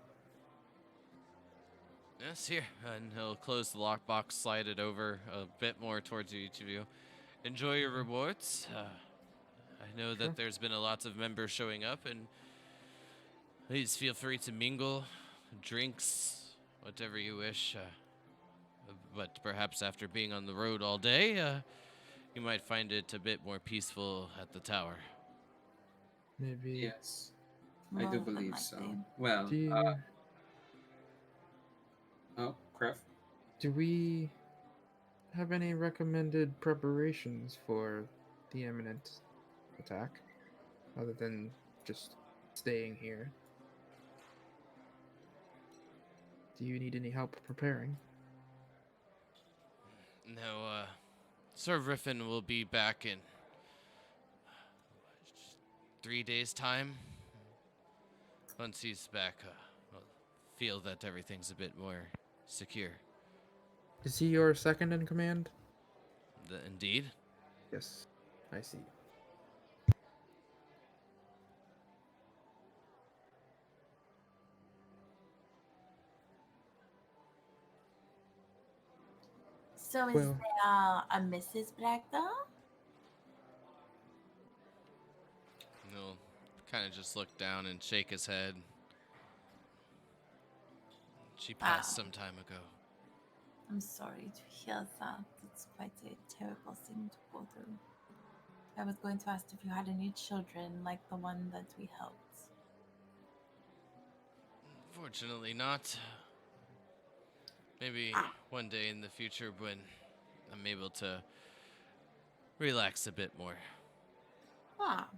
Yes, here. And he'll close the lockbox, slide it over a bit more towards each of you. Enjoy your rewards. I know that there's been a lot of members showing up, and please feel free to mingle, drinks, whatever you wish. But perhaps after being on the road all day, you might find it a bit more peaceful at the tower. Maybe. Yes, I More do than believe so. likely. Well, Kref? Do we have any recommended preparations for the imminent attack, other than just staying here? Do you need any help preparing? No, Sir Riffin will be back in 3 days' time. Once he's back, I'll feel that everything's a bit more secure. Is he your second in command? Indeed. Yes, I see. So is Well- there a Mrs. Bragda? He'll kind of just look down and shake his head. She passed some time ago. I'm sorry to hear that. It's quite a terrible thing to go through. I was going to ask if you had any children like the one that we helped. Fortunately not. Maybe one day in the future when I'm able to relax a bit more. Ah.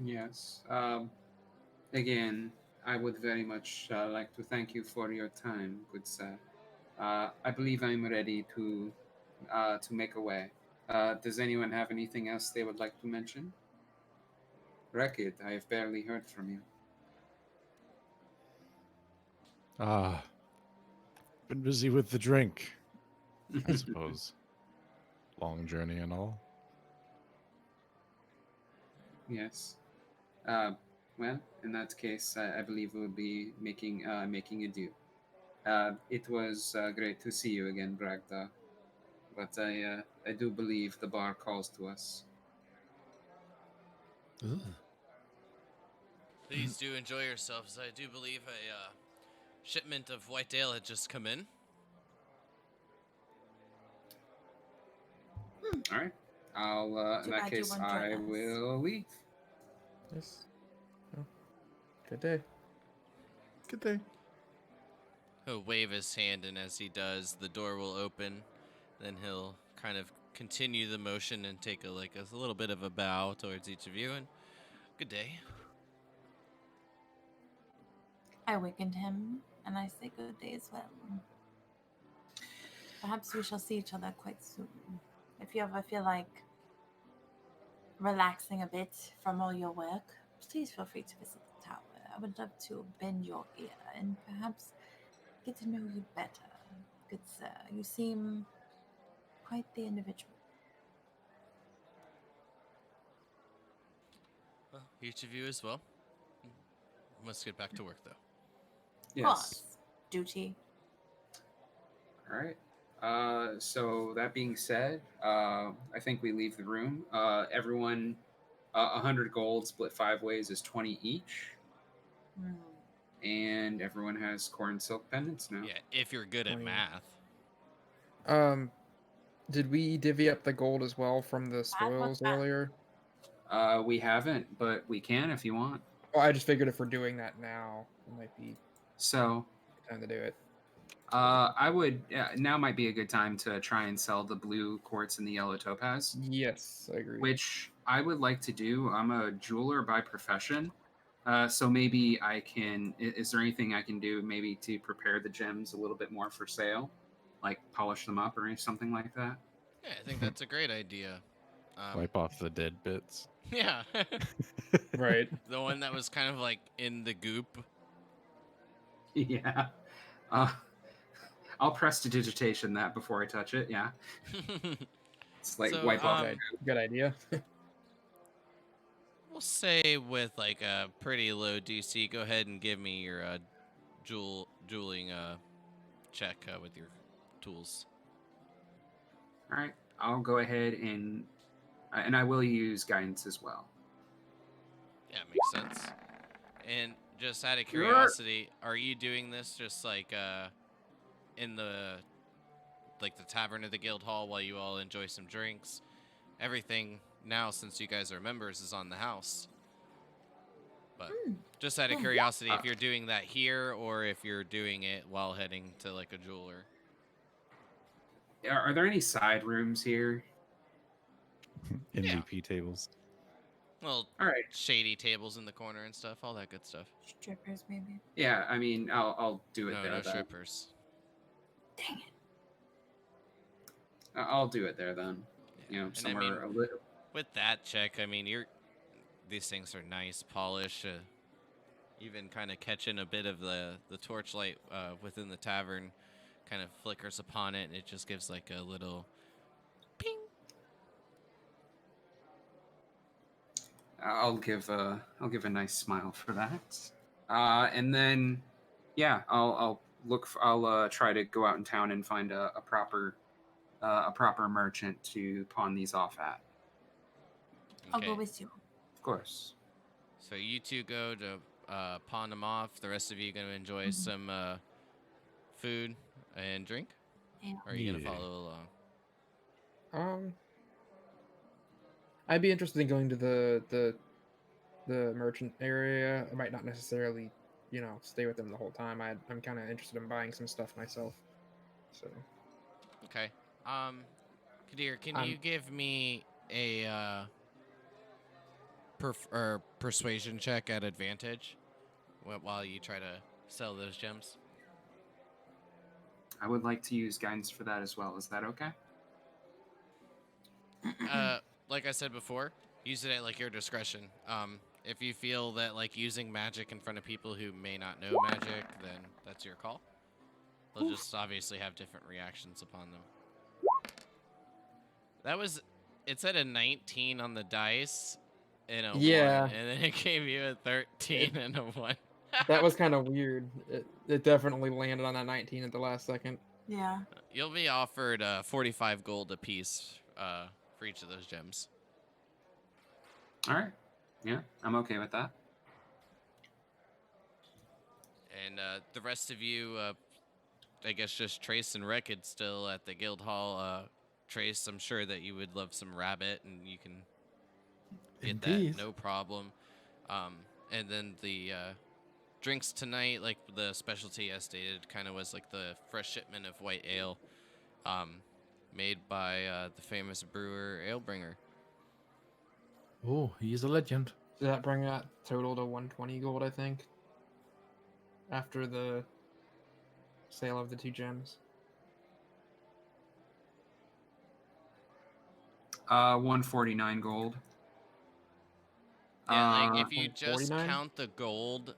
Yes. Again, I would very much like to thank you for your time, good sir. I believe I'm ready to make away. Does anyone have anything else they would like to mention? Rekid, I have barely heard from you. Ah, been busy with the drink, I suppose. Long journey and all. Yes. Well, in that case, I believe we'll be making adieu. It was great to see you again, Bragda. But I do believe the bar calls to us. Ugh. Please do enjoy yourselves. I do believe a shipment of white ale had just come in. All right. I'll in Too that bad you case, won't join I us. will leave. Yes. Oh. Good day. Good day. He'll wave his hand, and as he does, the door will open. Then he'll kind of continue the motion and take a little bit of a bow towards each of you. And good day. I wakened him, and I say good day as well. Perhaps we shall see each other quite soon. If you ever feel like relaxing a bit from all your work, please feel free to visit the tower. I would love to bend your ear and perhaps get to know you better. Good sir, you seem quite the individual. Well, each of you as well. Must get back to work, though. Yes. Of course. Duty. All right. So that being said, I think we leave the room. Everyone, 100 gold split 5 ways is 20 each, Hmm. and everyone has corn silk pendants now. Yeah, if you're good at 20. math. Did we divvy up the gold as well from the what's spoils that? earlier? We haven't, but we can if you want. Well, I just figured if we're doing that now, it might be So, time to do it. I would now might be a good time to try and sell the blue quartz and the yellow topaz, Yes, I agree. which I would like to do. I'm a jeweler by profession. So maybe I can. Is there anything I can do maybe to prepare the gems a little bit more for sale, like polish them up or something like that? Yeah, I think that's a great idea. Wipe off the dead bits. Yeah. Right. The one that was kind of like in the goop. Yeah. I'll prestidigitation that before I touch it. Yeah. It's like So, wipe off. Good idea. We'll say with like a pretty low DC, go ahead and give me your jeweling check with your tools. All right. I'll go ahead and I will use guidance as well. Yeah, makes sense. And just out of curiosity, are you doing this just like in the tavern of the guild hall while you all enjoy some drinks? Everything now, since you guys are members, is on the house. But just out of curiosity, if you're doing that here or if you're doing it while heading to like a jeweler. Are there any side rooms here? MVP tables. Well, All right. shady tables in the corner and stuff, all that good stuff. Strippers, maybe. Yeah, I mean, I'll do it No, there. no then. strippers. Dang it. I'll do it there then. Yeah. You know, And I somewhere mean, a little. with that check, I mean, these things are nice, polished. Even kind of catching a bit of the torchlight within the tavern, kind of flickers upon it, and it just gives like a little ping. I'll give a nice smile for that. And then, yeah, I'll try to go out in town and find a proper merchant to pawn these off at. I'll go with you. Of course. So you two go to pawn them off. The rest of you going to enjoy some food and drink? Yeah. Or are you going to Yeah. follow along? I'd be interested in going to the merchant area. I might not necessarily, stay with them the whole time. I'm kind of interested in buying some stuff myself. So Okay. Kadir, can I'm- you give me a persuasion check at advantage while you try to sell those gems? I would like to use guidance for that as well. Is that okay? Like I said before, use it at like your discretion. If you feel that like using magic in front of people who may not know magic, then that's your call. They'll just obviously have different reactions upon them. That was, it said a 19 on the dice and a Yeah. 1, and then it gave you a 13 and a 1. That was kind of weird. It definitely landed on that 19 at the last second. Yeah. You'll be offered 45 gold apiece for each of those gems. All right. Yeah, I'm okay with that. And the rest of you, I guess just Trace and Rekid still at the guild hall. Trace, I'm sure that you would love some rabbit, and you can get Indeed. that no problem. And then the drinks tonight, like the specialty as stated, kind of was like the fresh shipment of white ale, made by the famous brewer Alebringer. Oh, he's a legend. Does that bring that total to 120 gold, I think? After the sale of the 2 gems. 149 gold. Yeah, like if you just 149? count the gold,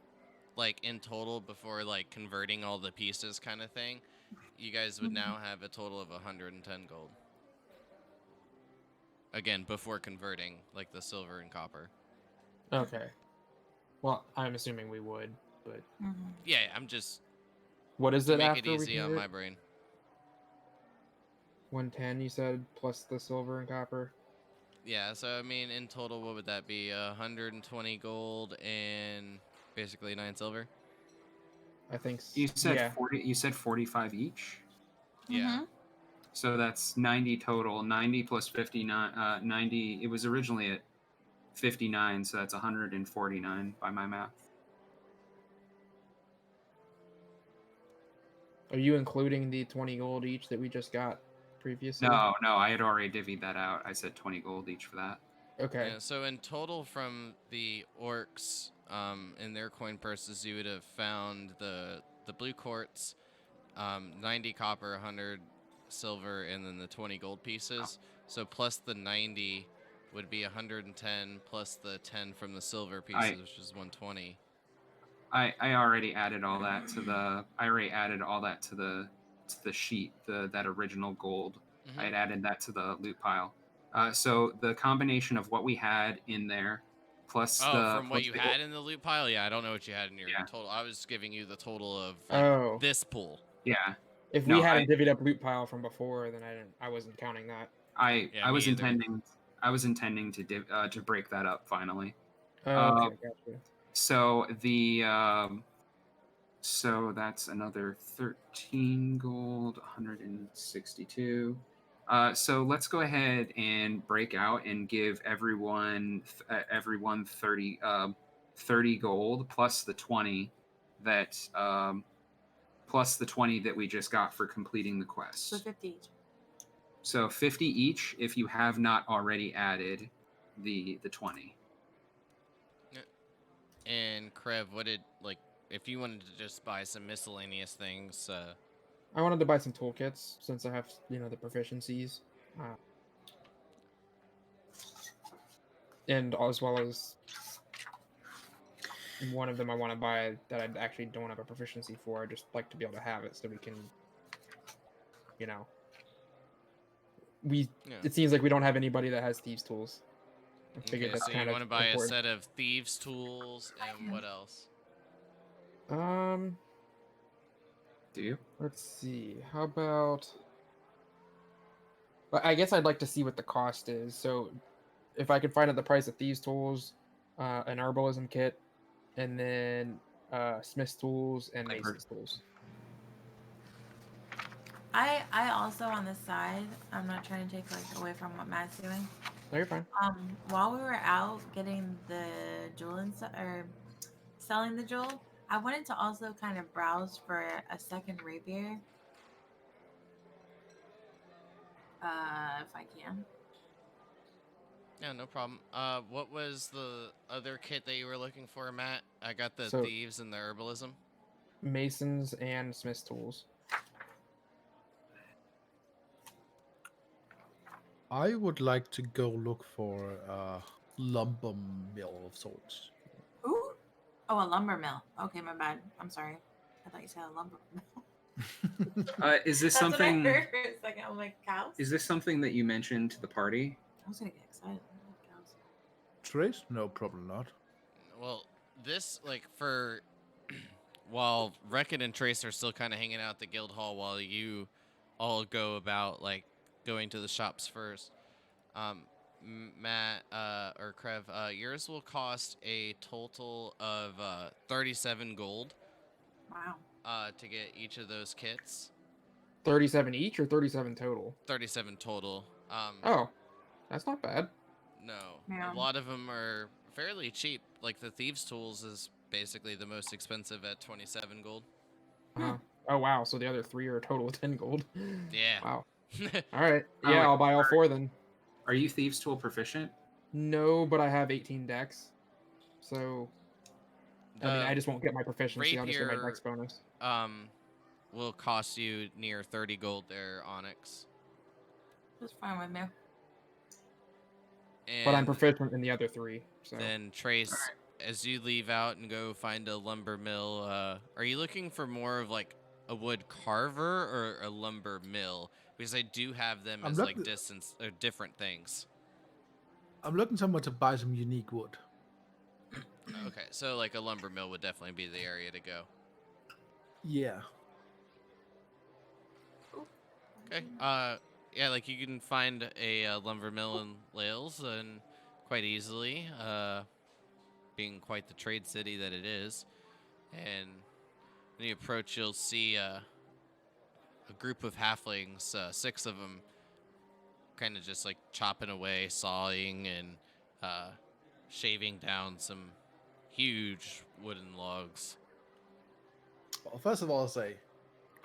like in total before like converting all the pieces, kind of thing, you guys would now have a total of 110 gold. Again, before converting like the silver and copper. Okay. Well, I'm assuming we would, but Yeah, I'm just what is to it make after it we easy on convert? my brain. 110, you said, plus the silver and copper. Yeah, so I mean, in total, what would that be? 120 gold and basically 9 silver. I think. You said Yeah. 40. You said 45 each. Yeah. So that's 90 total. 90 plus 59. 90. It was originally at 59, so that's 149 by my math. Are you including the 20 gold each that we just got previously? No, I had already divvied that out. I said 20 gold each for that. Okay. Yeah, so in total from the orcs, in their coin purses, you would have found the blue quartz, 90 copper, 100 silver, and then the 20 gold pieces. So plus the 90 would be 110 plus the 10 from the silver pieces, which is 120. I already added all that to the. I already added all that to the sheet. That original gold. I had added that to the loot pile. So the combination of what we had in there, plus from what you had in the loot pile. Yeah, I don't know what you had in your total. I was giving you the total of like, this pool. Yeah. If we had a divvied up loot pile from before, then I wasn't counting that. I was intending to break that up finally. Oh, okay, gotcha. So the so that's another 13 gold, 162. So let's go ahead and break out and give everyone 30 gold plus the 20 that plus the 20 that we just got for completing the quest. So 50 each. So 50 each if you have not already added the 20. And Krev, what did if you wanted to just buy some miscellaneous things? I wanted to buy some toolkits since I have the proficiencies, and as well as one of them I want to buy that I actually don't have a proficiency for. I just like to be able to have it so we can, It seems like we don't have anybody that has thieves tools. I figured that's so kind you of want to buy important. a set of thieves tools and what else? Do you? Let's see. How about? Well, I guess I'd like to see what the cost is. So, if I could find out the price of thieves tools, an herbalism kit, and then smith's tools and mason's tools. I also on the side, I'm not trying to take away from what Matt's doing. No, you're fine. While we were out getting the jewel or selling the jewel, I wanted to also kind of browse for a second rapier. If I can. Yeah, no problem. What was the other kit that you were looking for, Matt? I got the thieves and the herbalism. Masons and smith's tools. I would like to go look for a lumber mill of sorts. Ooh. Oh, a lumber mill. Okay, my bad. I'm sorry. I thought you said a lumber mill. Is this That's what I something? heard for a second. I'm like, cows? Is this something that you mentioned to the party? I was gonna get excited. Cows. Trace? No problem, not. Well, this like for while Reckon and Trace are still kind of hanging out at the guild hall while you all go about like going to the shops first. Matt or Krev, yours will cost a total of 37 gold Wow. to get each of those kits. 37 each or 37 total? 37 total. Oh, that's not bad. No, Yeah. a lot of them are fairly cheap. Like the Thieves' Tools is basically the most expensive at 27 gold. Uh, oh wow, so the other 3 are a total of 10 gold. Yeah. Wow. All right. Oh, Yeah, wait, I'll buy all 4 then. Are you Thieves' Tool proficient? No, but I have 18 dex. So I mean, The I just won't get my proficiency. I'll just get my rapier- dex bonus. will cost you near 30 gold there, Onyx. That's fine with me. And But I'm proficient in the other 3. So then Trace, as you leave out and go find a lumber mill, are you looking for more of like a wood carver or a lumber mill? Because I do have them I'm as like looking- distance or different things. I'm looking somewhere to buy some unique wood. Okay, so like a lumber mill would definitely be the area to go. Yeah. Okay. Yeah, like you can find a lumber mill in Lahles and quite easily, being quite the trade city that it is. And when you approach, you'll see a group of halflings, 6 of them, kind of just like chopping away, sawing, and shaving down some huge wooden logs. Well, first of all, I'll say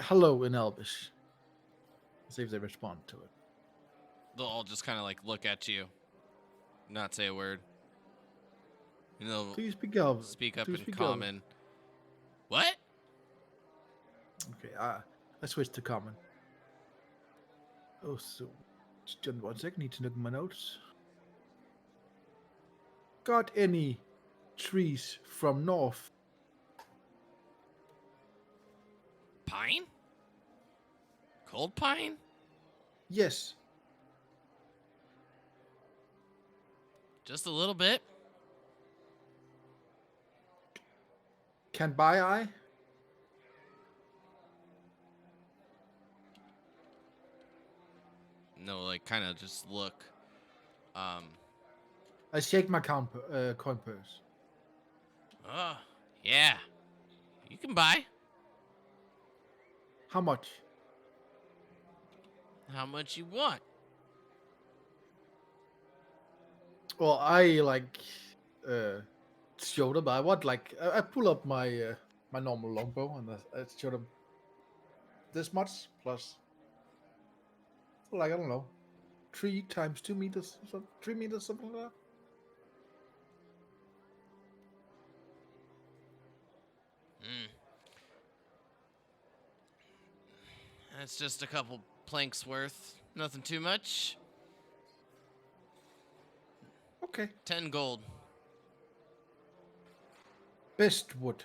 hello in Elvish. See if they respond to it. They'll all just kind of like look at you, not say a word. And they'll Do you speak Elvish? speak up Do you in speak common. What? Okay, I switched to common. Oh, so just 1 second. Need to look at my notes. Got any trees from north? Pine? Cold pine? Yes. Just a little bit. Can buy I? No, like kind of just look. I shake my coin purse. Oh, yeah. You can buy. How much? How much you want? Well, I like show them. I want like I pull up my my normal longbow and I show them this much plus like I don't know 3 times 2 meters, 3 meters, something like that. Mm. That's just a couple planks worth. Nothing too much. Okay. 10 gold. Best wood.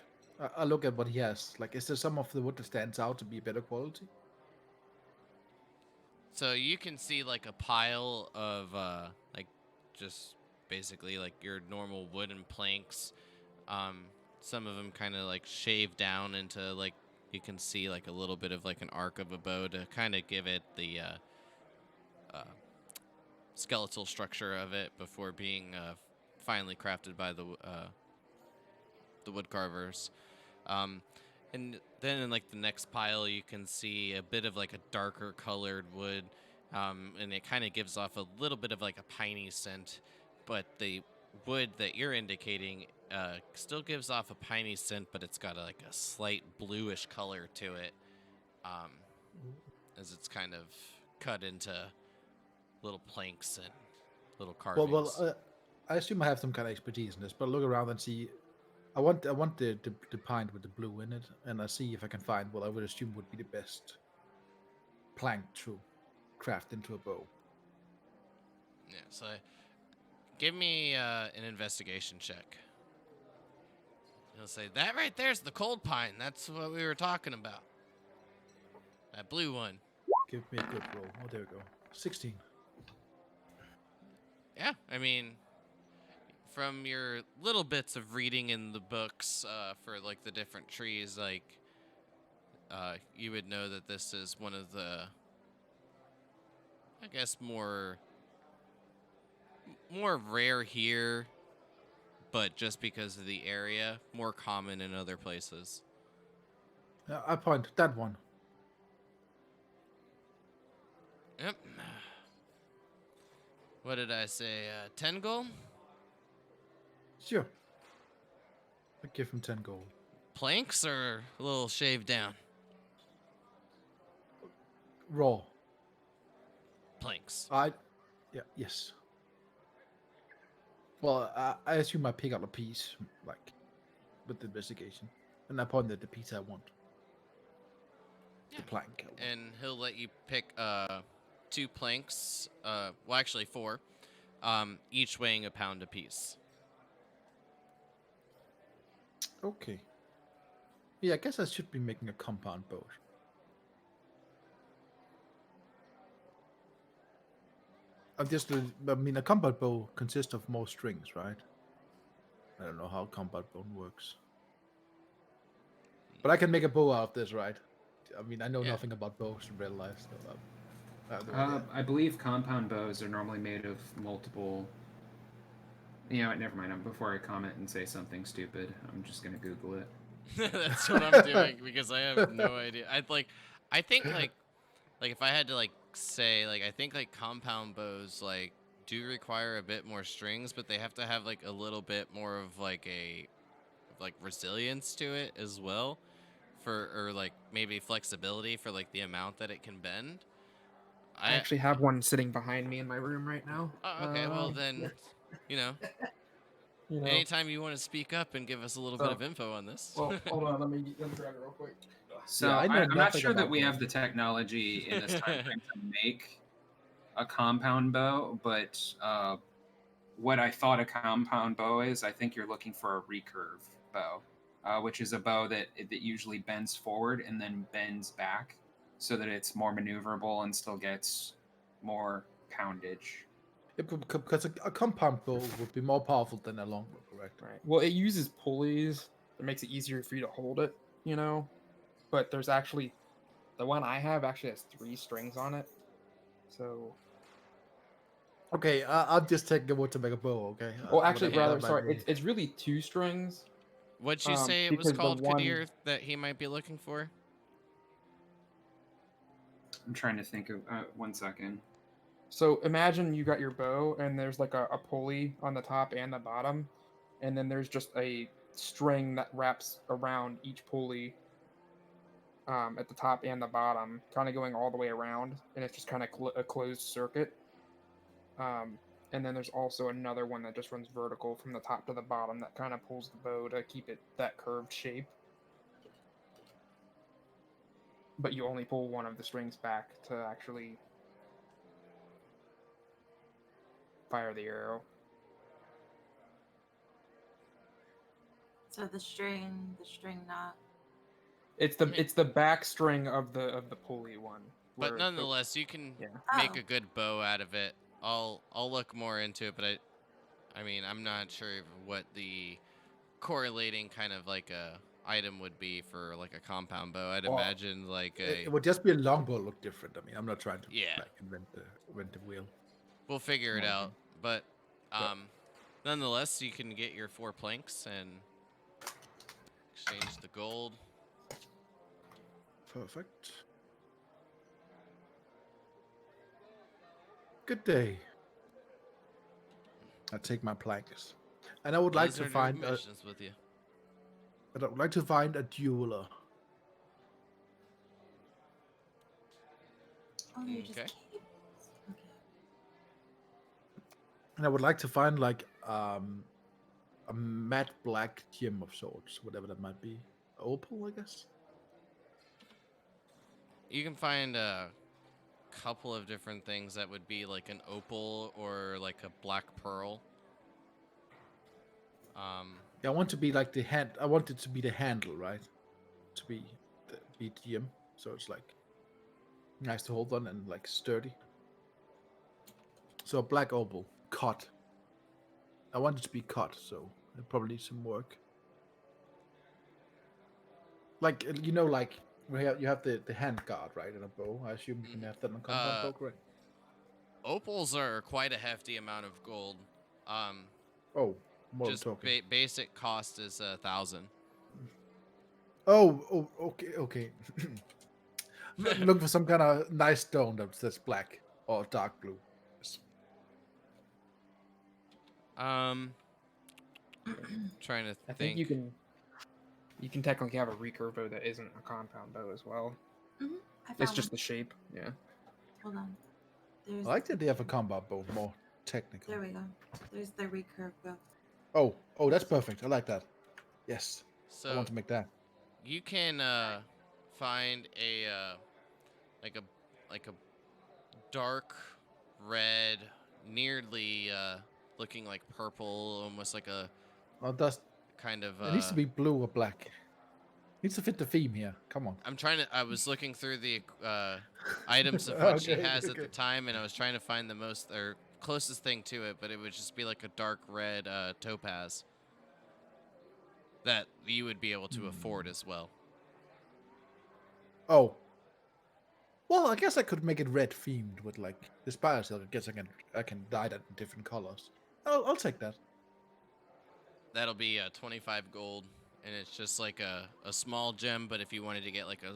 I look at what he has. Like, is there some of the wood that stands out to be better quality? So you can see like a pile of like just basically like your normal wooden planks. Some of them kind of like shaved down into like you can see like a little bit of like an arc of a bow to kind of give it the skeletal structure of it before being finally crafted by the wood carvers. And then in like the next pile, you can see a bit of like a darker colored wood, and it kind of gives off a little bit of like a piney scent. But the wood that you're indicating still gives off a piney scent, but it's got like a slight bluish color to it, as it's kind of cut into little planks and little carvings. Well, I assume I have some kind of expertise in this, but look around and see. I want the pine with the blue in it, and I see if I can find what I would assume would be the best plank to craft into a bow. Yeah. So, give me an investigation check. He'll say that right there's the cold pine. That's what we were talking about. That blue one. Give me a good roll. Oh, there we go. 16. Yeah, I mean, from your little bits of reading in the books for like the different trees, like you would know that this is one of the, I guess, more rare here, but just because of the area, more common in other places. I point that one. Yep. What did I say? 10 gold? Sure. I give him 10 gold. Planks or a little shaved down? Raw. Planks. Yes. Well, I assume I pick out a piece, like, with the investigation. And I point at the piece I want. Yeah. The plank. And he'll let you pick 2 planks, well, actually 4, each weighing a pound apiece. Okay. Yeah, I guess I should be making a compound boat. I mean, a compound bow consists of more strings, right? I don't know how compound bow works. But I can make a bow out of this, right? I mean, I know Yeah. nothing about bows in real life, so I have no idea. I believe compound bows are normally made of multiple. You know what? Never mind. Before I comment and say something stupid, I'm just gonna Google it. That's what I'm doing because I have no idea. I think like if I had to like say like I think like compound bows like do require a bit more strings, but they have to have like a little bit more of like a like resilience to it as well, or like maybe flexibility for like the amount that it can bend. I actually have one sitting behind me in my room right now. Oh, okay, well then, you know, You know. anytime you want to speak up and give us a little bit So- of info on this. Well, hold on. Let me grab it real quick. So Yeah, I know I'm not nothing sure that about we have bows. the technology in this time frame to make a compound bow, but what I thought a compound bow is, I think you're looking for a recurve bow, which is a bow that usually bends forward and then bends back, so that it's more maneuverable and still gets more poundage. Because a compound bow would be more powerful than a longbow, correct? Right. Well, it uses pulleys. It makes it easier for you to hold it. You know, but there's actually the one I have actually has 3 strings on it. So, Okay, I'll just take the wood to make a bow, okay? well, actually, Whatever rather, that might sorry, be. it's really 2 strings. What'd you say it was because the called, one- Kadir, that he might be looking for? I'm trying to think of 1 second. So imagine you got your bow, and there's like a pulley on the top and the bottom, and then there's just a string that wraps around each pulley at the top and the bottom, kind of going all the way around, and it's just kind of a closed circuit. And then there's also another one that just runs vertical from the top to the bottom that kind of pulls the bow to keep it that curved shape. But you only pull one of the strings back to actually fire the arrow. So the string knot. It's the back string of the pulley one. But where nonetheless, you can Yeah. make Oh. a good bow out of it. I'll look more into it, but I mean, I'm not sure what the correlating kind of like a item would be for like a compound bow. I'd Well, imagine like a. It would just be a longbow look different. I mean, I'm not trying to Yeah. like invent the wheel. We'll figure it Okay. out, but nonetheless, you can get your 4 planks and exchange the gold. Perfect. Good day. I take my planks, and I would like to Blizzard find a, missions with you. and I would like to find a jeweler. Oh, you just Okay. keep. Okay. And I would like to find like a matte black gem of sorts, whatever that might be. Opal, I guess. You can find couple of different things that would be like an opal or like a black pearl. Yeah, I want to be like the hand. I want it to be the handle, right? To be the BTM, so it's like nice to hold on and like sturdy. So a black opal cut. I want it to be cut, so it probably needs some work. Like like you have the hand guard, right, in a bow. I assume you can have that on a combat bow, correct? Opals are quite a hefty amount of gold. Oh, more Just talking. basic cost is 1,000. Oh, okay. Look for some kind of nice stone that's black or dark blue. Trying to I think. think you can technically have a recurve bow that isn't a compound bow as well. I found It's just one. the shape. Yeah. Hold on. I There's like that they have a combat bow, more technical. there we go. There's the recurve bow. Oh, that's perfect. I like that. Yes, I So want to make that. you can find a like a dark red, nearly looking like purple, almost like a Oh, does kind of. it needs to be blue or black? Needs to fit the theme here. Come on. I'm trying to. I was looking through the items of what she Okay, has at okay. the time, and I was trying to find the most or closest thing to it, but it would just be like a dark red topaz that you would be able to afford as well. Oh. Well, I guess I could make it red themed with like the spire silk. I guess I can dye that in different colors. I'll take that. That'll be 25 gold, and it's just like a small gem. But if you wanted to get like a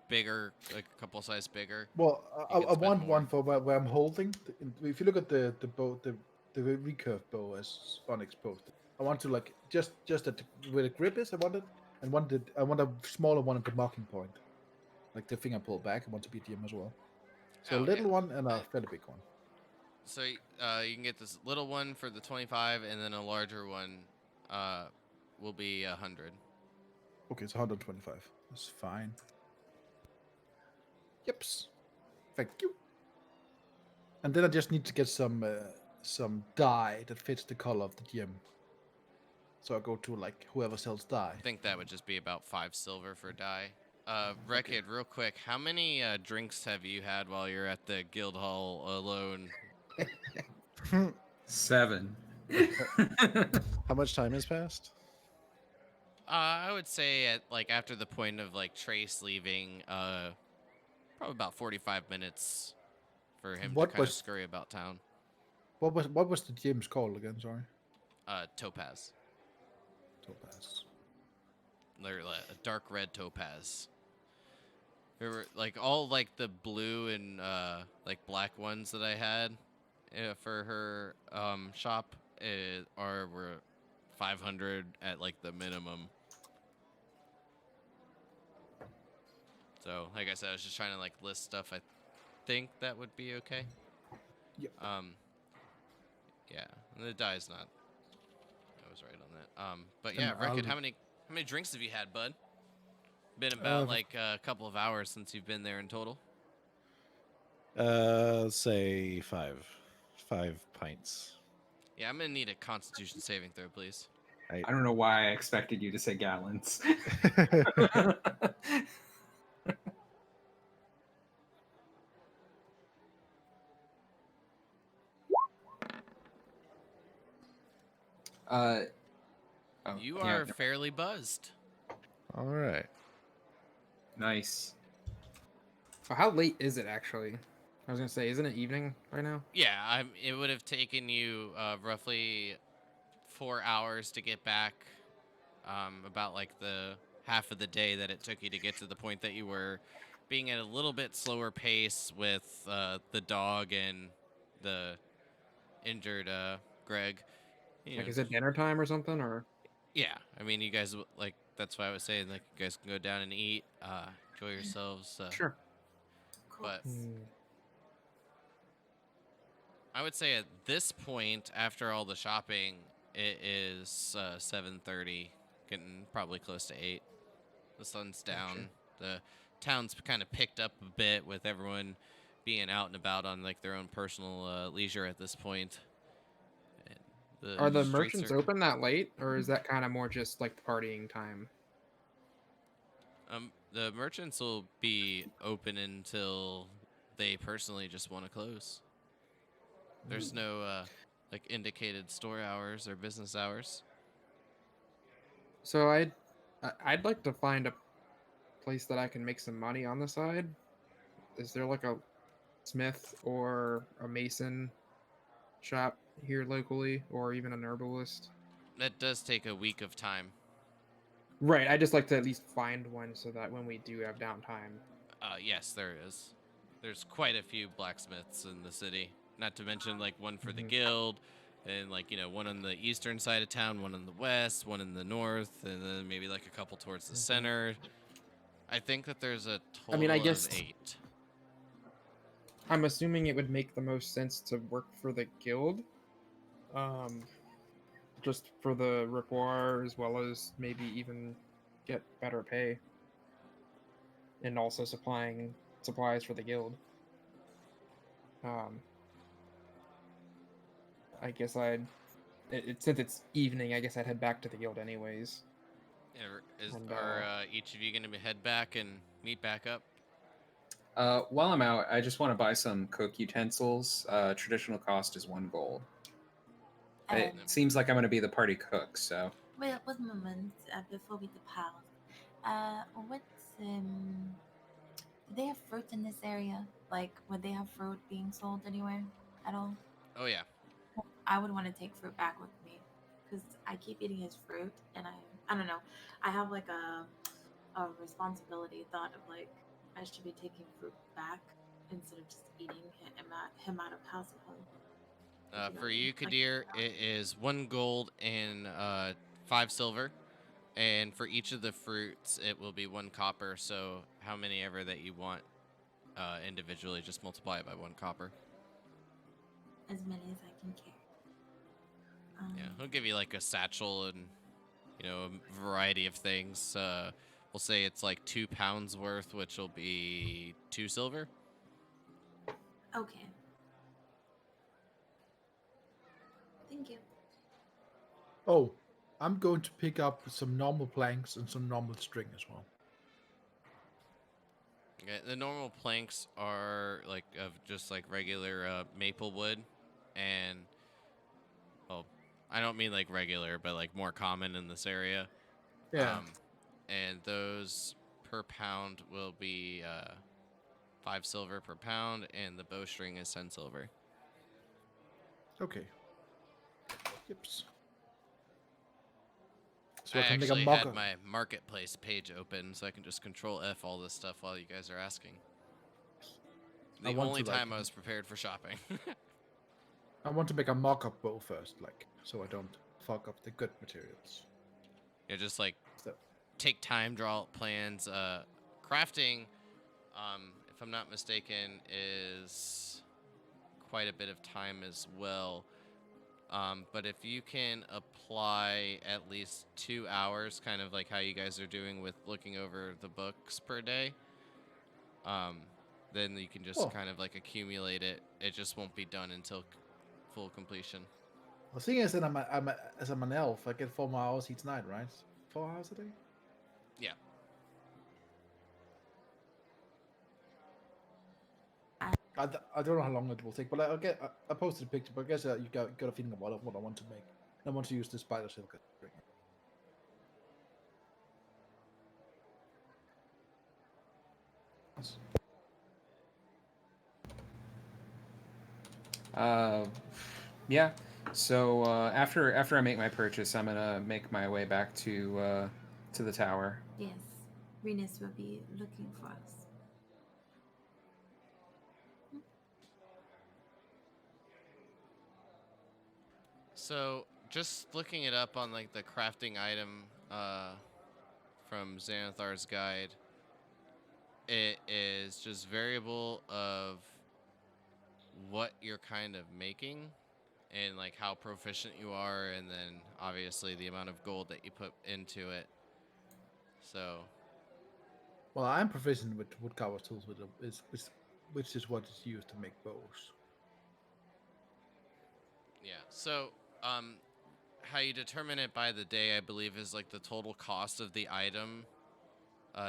bigger, like a couple size bigger, Well, You can I spend want more. one for where I'm holding. If you look at the bow, the recurve bow as unexposed, I want to like just at where the grip is. I want it, and I want a smaller one at the marking point, like the finger pull back. I want to be DM as well. So a Oh, little yeah. one and a fairly big one. So you can get this little one for the 25, and then a larger one will be 100. Okay, it's 125. That's fine. Yeps. Thank you. And then I just need to get some dye that fits the color of the gem. So I go to like whoever sells dye. I think that would just be about 5 silver for dye. Rekid, real quick, how many drinks have you had while you're at the guild hall alone? 7. How much time has passed? I would say at like after the point of like Trace leaving, probably about 45 minutes for him What to kind of was- scurry about town. What was the gem's called again? Sorry. Topaz. Topaz. They're a dark red topaz. There were like all like the blue and like black ones that I had for her shop were 500 at like the minimum. So like I said, I was just trying to like list stuff I think that would be okay. Yep. Yeah, and the dye's not. I was right on that. But yeah, And Rekid, I'll- how many drinks have you had, bud? Been about Uh, like a couple of hours since you've been there in total. Let's say 5 pints. Yeah, I'm gonna need a Constitution saving throw, please. I don't know why I expected you to say gallons. Oh, You yeah, are fairly buzzed. All right. nice. So how late is it actually? I was gonna say, isn't it evening right now? Yeah, it would have taken you roughly 4 hours to get back. About like the half of the day that it took you to get to the point that you were being at a little bit slower pace with the dog and the injured Greg. You Like, know, is it dinner time or something? Or yeah, I mean, you guys like that's why I was saying like you guys can go down and eat, enjoy yourselves. sure. Cool. But Hmm. I would say at this point, after all the shopping, it is 7:30, getting probably close to 8. The sun's down. The town's kind of picked up a bit with everyone being out and about on like their own personal leisure at this point. And Are the streets merchants are open that late, or is that kind of more just like the partying time? the merchants will be open until they personally just want to close. There's no like indicated store hours or business hours. So I'd like to find a place that I can make some money on the side. Is there like a smith or a mason shop here locally, or even an herbalist? That does take a week of time. Right. I just like to at least find one so that when we do have downtime. Yes, there is. There's quite a few blacksmiths in the city. Not to mention like one for the Mhm. guild, and like one on the eastern side of town, one in the west, one in the north, and then maybe like a couple towards the center. I think that there's a I mean, I total guess of 8. I'm assuming it would make the most sense to work for the guild. Um, just for the rapport as well as maybe even get better pay. And also supplying supplies for the guild. I guess since it's evening, I guess I'd head back to the guild anyways. Are each of you going to head back and meet back up? While I'm out, I just want to buy some cook utensils. Traditional cost is 1 gold. It seems like I'm going to be the party cook, so. Wait, one moment before we depart. Do they have fruit in this area? Like, would they have fruit being sold anywhere at all? Oh yeah. I would want to take fruit back with me because I keep eating his fruit, and I don't know. I have like a responsibility thought of like I should be taking fruit back instead of just eating him out of house and home. For you, Kadir, it is 1 gold and 5 silver. And for each of the fruits, it will be 1 copper. So how many ever that you want individually, just multiply it by 1 copper. As many as I can carry. Yeah, he'll give you like a satchel and a variety of things. We'll say it's like 2 pounds worth, which will be 2 silver. Okay. Thank you. Oh, I'm going to pick up some normal planks and some normal string as well. Okay, the normal planks are like of just like regular maple wood, and I don't mean like regular, but like more common in this area. Yeah. And those per pound will be 5 silver per pound, and the bowstring is 10 silver. Okay. Yips. So I I can make a actually mock had my marketplace page open, so I can just control F all this stuff while you guys are asking. The I want only to, like- time I was prepared for shopping. I want to make a mock-up bow first, like, so I don't fuck up the good materials. Yeah, just like So, take time, draw out plans. Crafting, if I'm not mistaken, is quite a bit of time as well. But if you can apply at least 2 hours, kind of like how you guys are doing with looking over the books per day, then you can just kind of like accumulate it. It just won't be done until full completion. the thing is that as I'm an elf, I get 4 more hours each night, right? 4 hours a day? Yeah. I don't know how long it will take, but I posted a picture. But I guess you got a feeling about what I want to make. I want to use the spider silk. Yeah. So after I make my purchase, I'm gonna make my way back to the tower. Yes, Renus will be looking for us. So just looking it up on like the crafting item from Xanathar's guide, it is just variable of what you're kind of making and like how proficient you are, and then obviously the amount of gold that you put into it. So Well, I'm proficient with woodcarver tools, which which is what is used to make bows. Yeah. So, how you determine it by the day, I believe, is like the total cost of the item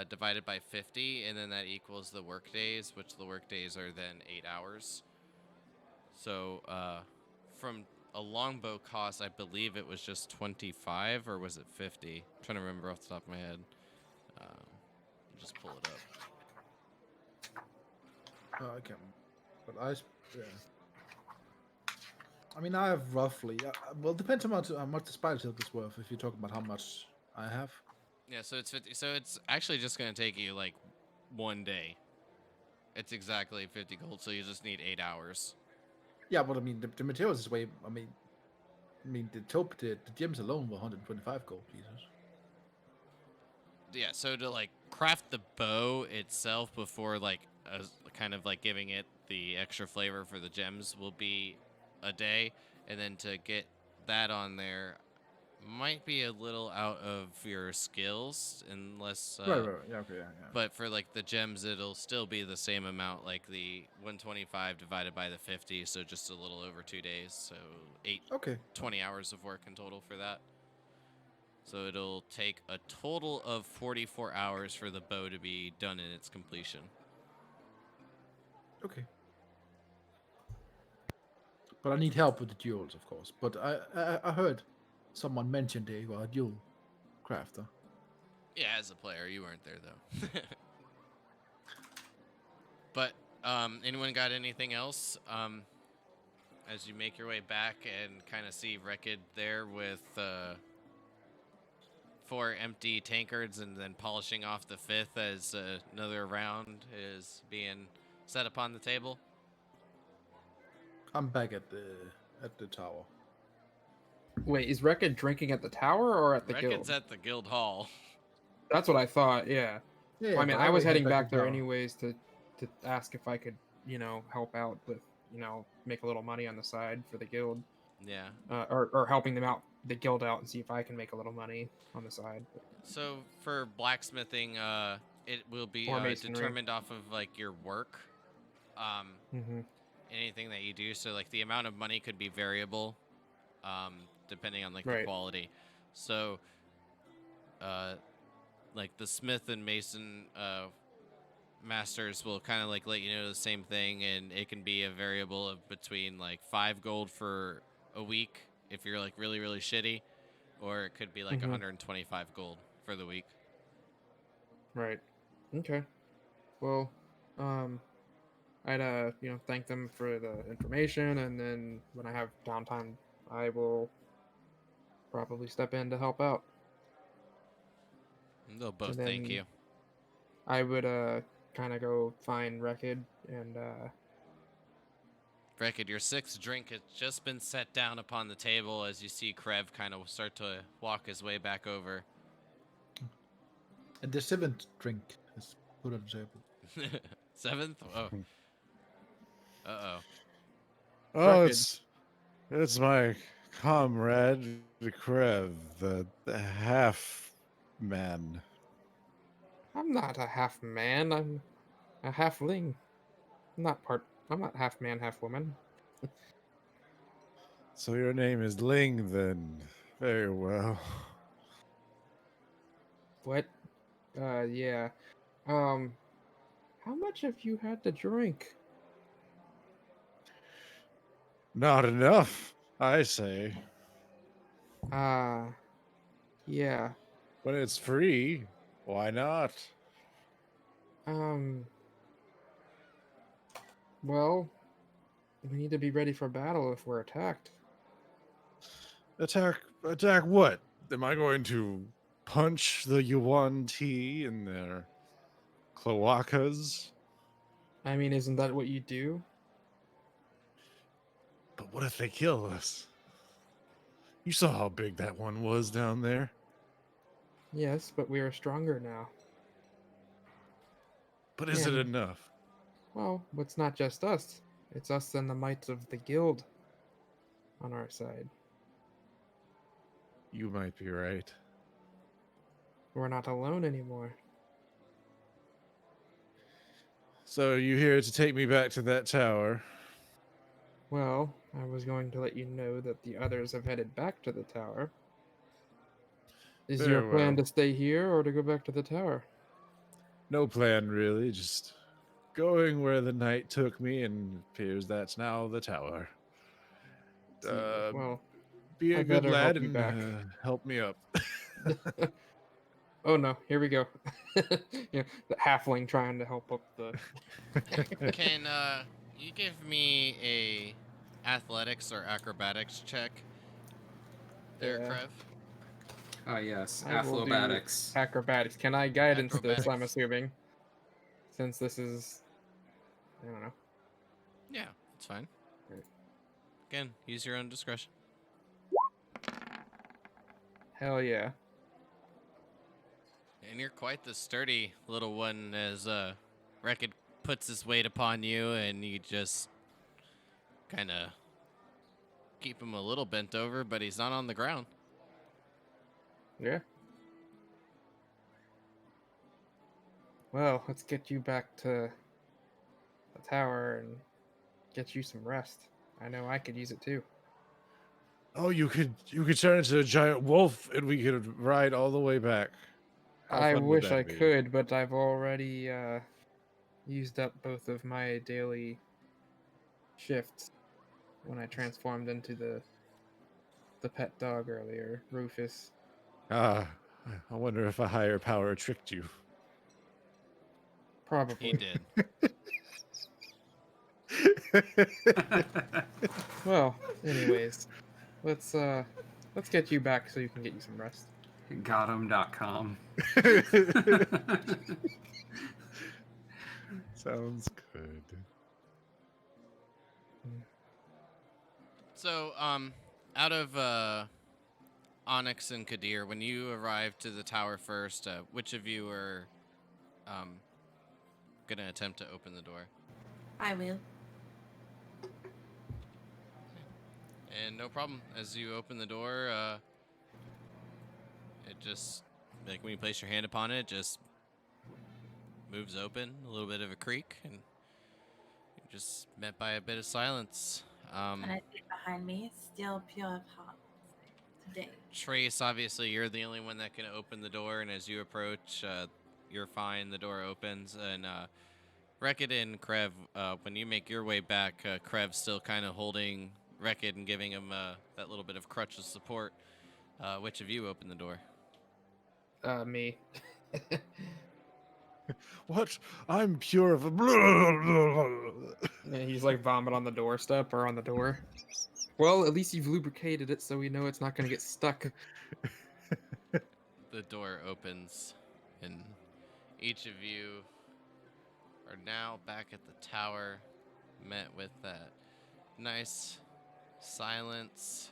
divided by 50, and then that equals the work days, which the work days are then 8 hours. So, from a longbow cost, I believe it was just 25, or was it 50? I'm trying to remember off the top of my head. Just pull it up. I can't. But yeah. I mean, I have roughly. Well, depends how much the spider silk is worth. If you're talking about how much I have. Yeah, so it's 50. So it's actually just gonna take you like 1 day. It's exactly 50 gold. So you just need 8 hours. Yeah, but I mean, the materials is way. I mean, the gems alone were 125 gold pieces. Yeah, so to like craft the bow itself before like kind of like giving it the extra flavor for the gems will be a day, and then to get that on there might be a little out of your skills unless Right. Yeah. Okay. Yeah. but for like the gems it'll still be the same amount, like the 125 divided by the 50, so just a little over 2 days, so Okay. 20 hours of work in total for that. So it'll take a total of 44 hours for the bow to be done in its completion. Okay. But I need help with the duels, of course. But I heard someone mention they were a duel crafter. Yeah, as a player, you weren't there though. But anyone got anything else? As you make your way back and kind of see Rekid there with 4 empty tankards, and then polishing off the 5th as another round is being set upon the table. I'm back at the tower. Wait, is Rekka drinking at the tower or at the Rekid's guild? at the guild hall. That's what I thought. Yeah. Yeah. Well, I mean, but I was already head heading to back there tower. anyways to ask if I could, help out with, make a little money on the side for the guild, Yeah. or helping them out, the guild out, and see if I can make a little money on the side. So for blacksmithing, it will be Or masonry. determined off of like your work. Mm-hmm. Anything that you do, so like the amount of money could be variable, depending on like the Right. quality. So, like the smith and mason masters will kind of like let you know the same thing, and it can be a variable of between like 5 gold for a week if you're like really really shitty, or it could be like Mhm. 125 gold for the week. Right. Okay. Well, I'd thank them for the information, and then when I have downtime, I will probably step in to help out. They'll both And thank then you. I would kind of go find Rekid and Rekid, your 6th drink has just been set down upon the table as you see Krev kind of start to walk his way back over. And the 7th drink is put on the table. 7th? Oh. Uh-oh. Oh, Rekid. it's my comrade Krev, the half man. I'm not a half man. I'm a halfling. I'm not half man, half woman. So your name is Ling, then. Very well. What? Yeah. How much have you had to drink? Not enough, I say. Yeah. When it's free, why not? Well, we need to be ready for battle if we're attacked. Attack what? Am I going to punch the Yuan Ti in their cloacas? I mean, isn't that what you do? But what if they kill us? You saw how big that one was down there. Yes, but we are stronger now. But is it And- enough? Well, it's not just us. It's us and the might of the guild on our side. You might be right. We're not alone anymore. So you here to take me back to that tower? Well, I was going to let you know that the others have headed back to the tower. Is your Very plan well. to stay here or to go back to the tower? No plan really, just going where the night took me, and appears that's now the tower. Well, Be I a good better lad help you and back. help me up. Oh no, here we go. Yeah, the halfling trying to help up the. Can you give me a athletics or acrobatics check there, Yeah, Krev? Yes, I will do athletics. acrobatics. Can I guidance this? I'm Acrobatics. assuming, since this is, I don't know. Yeah, that's fine. Right. Again, use your own discretion. Hell yeah. And you're quite the sturdy little one as Rekid puts his weight upon you, and you just kind of keep him a little bent over, but he's not on the ground. Yeah. Well, let's get you back to the tower and get you some rest. I know I could use it too. Oh, you could turn into a giant wolf, and we could ride all the way back. How I fun would wish I that be? could, but I've already used up both of my daily shifts when I transformed into the pet dog earlier, Rufus. Ah, I wonder if a higher power tricked you. Probably. He did. Well, anyways, let's get you back so you can get you some rest. Gotham.com. Sounds good. So, out of Onyx and Kadir, when you arrived to the tower first, which of you are gonna attempt to open the door? I will. And no problem. As you open the door, it just, like when you place your hand upon it, just moves open, a little bit of a creak, and you're just met by a bit of silence. And I see behind me, still pure of heart today. Trace, obviously, you're the only one that can open the door, and as you approach, you're fine. The door opens, and Rekid and Krev, when you make your way back, Krev's still kind of holding Rekid and giving him that little bit of crutch of support. Which of you open the door? Me. What? I'm pure of a. And he's like vomit on the doorstep or on the door. Well, at least you've lubricated it so we know it's not going to get stuck. The door opens, and each of you are now back at the tower, met with that nice silence,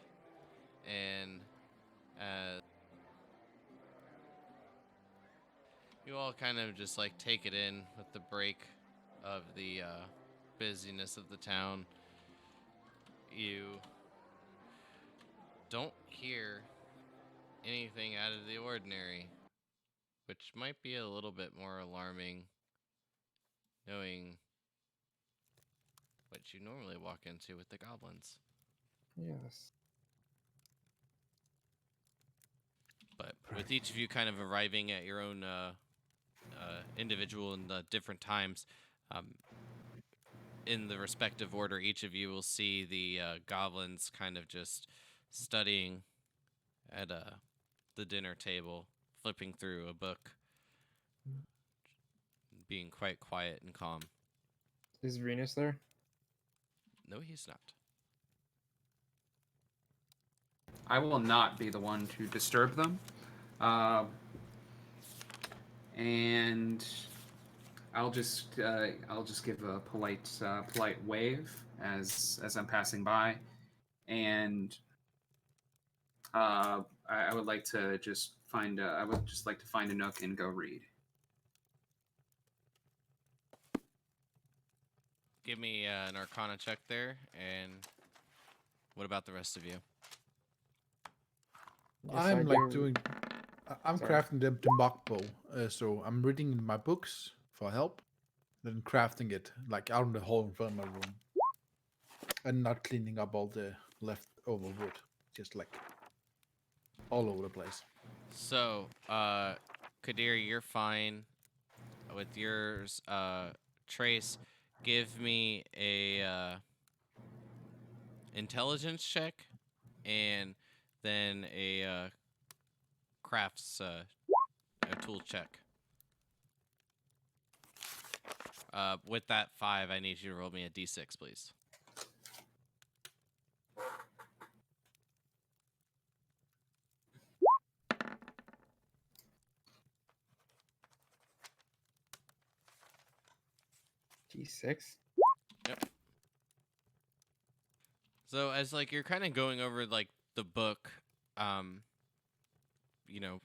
and as you all kind of just like take it in with the break of the busyness of the town, you don't hear anything out of the ordinary, which might be a little bit more alarming knowing what you normally walk into with the goblins. Yes. But with each of you kind of arriving at your own individual and different times, in the respective order, each of you will see the goblins kind of just studying at the dinner table, flipping through a book, being quite quiet and calm. Is Venus there? No, he's not. I will not be the one to disturb them. And I'll just give a polite wave as I'm passing by, and I would like to just find I would just like to find a nook and go read. Give me an Arcana check there, and what about the rest of you? Yes, I'm I like go- doing. I'm Sorry. crafting the mock bow, so I'm reading my books for help, then crafting it like out in the hall in front of my room, and not cleaning up all the leftover wood, just like all over the place. So, Kadir, you're fine with yours. Trace, give me a intelligence check, and then a crafts a tool check. With that 5, I need you to roll me a d6, please. G6. Yep. So as like you're kind of going over like the book, you know,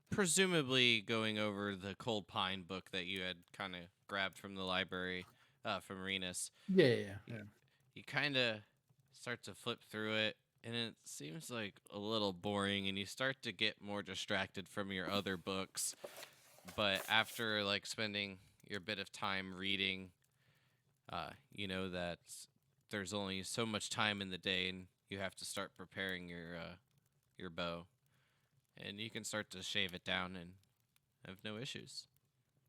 presumably going over the Cold Pine book that you had kind of grabbed from the library, from Renus. Yeah. You kind of start to flip through it, and it seems like a little boring, and you start to get more distracted from your other books. But after like spending your bit of time reading, you know that there's only so much time in the day, and you have to start preparing your bow, and you can start to shave it down and have no issues.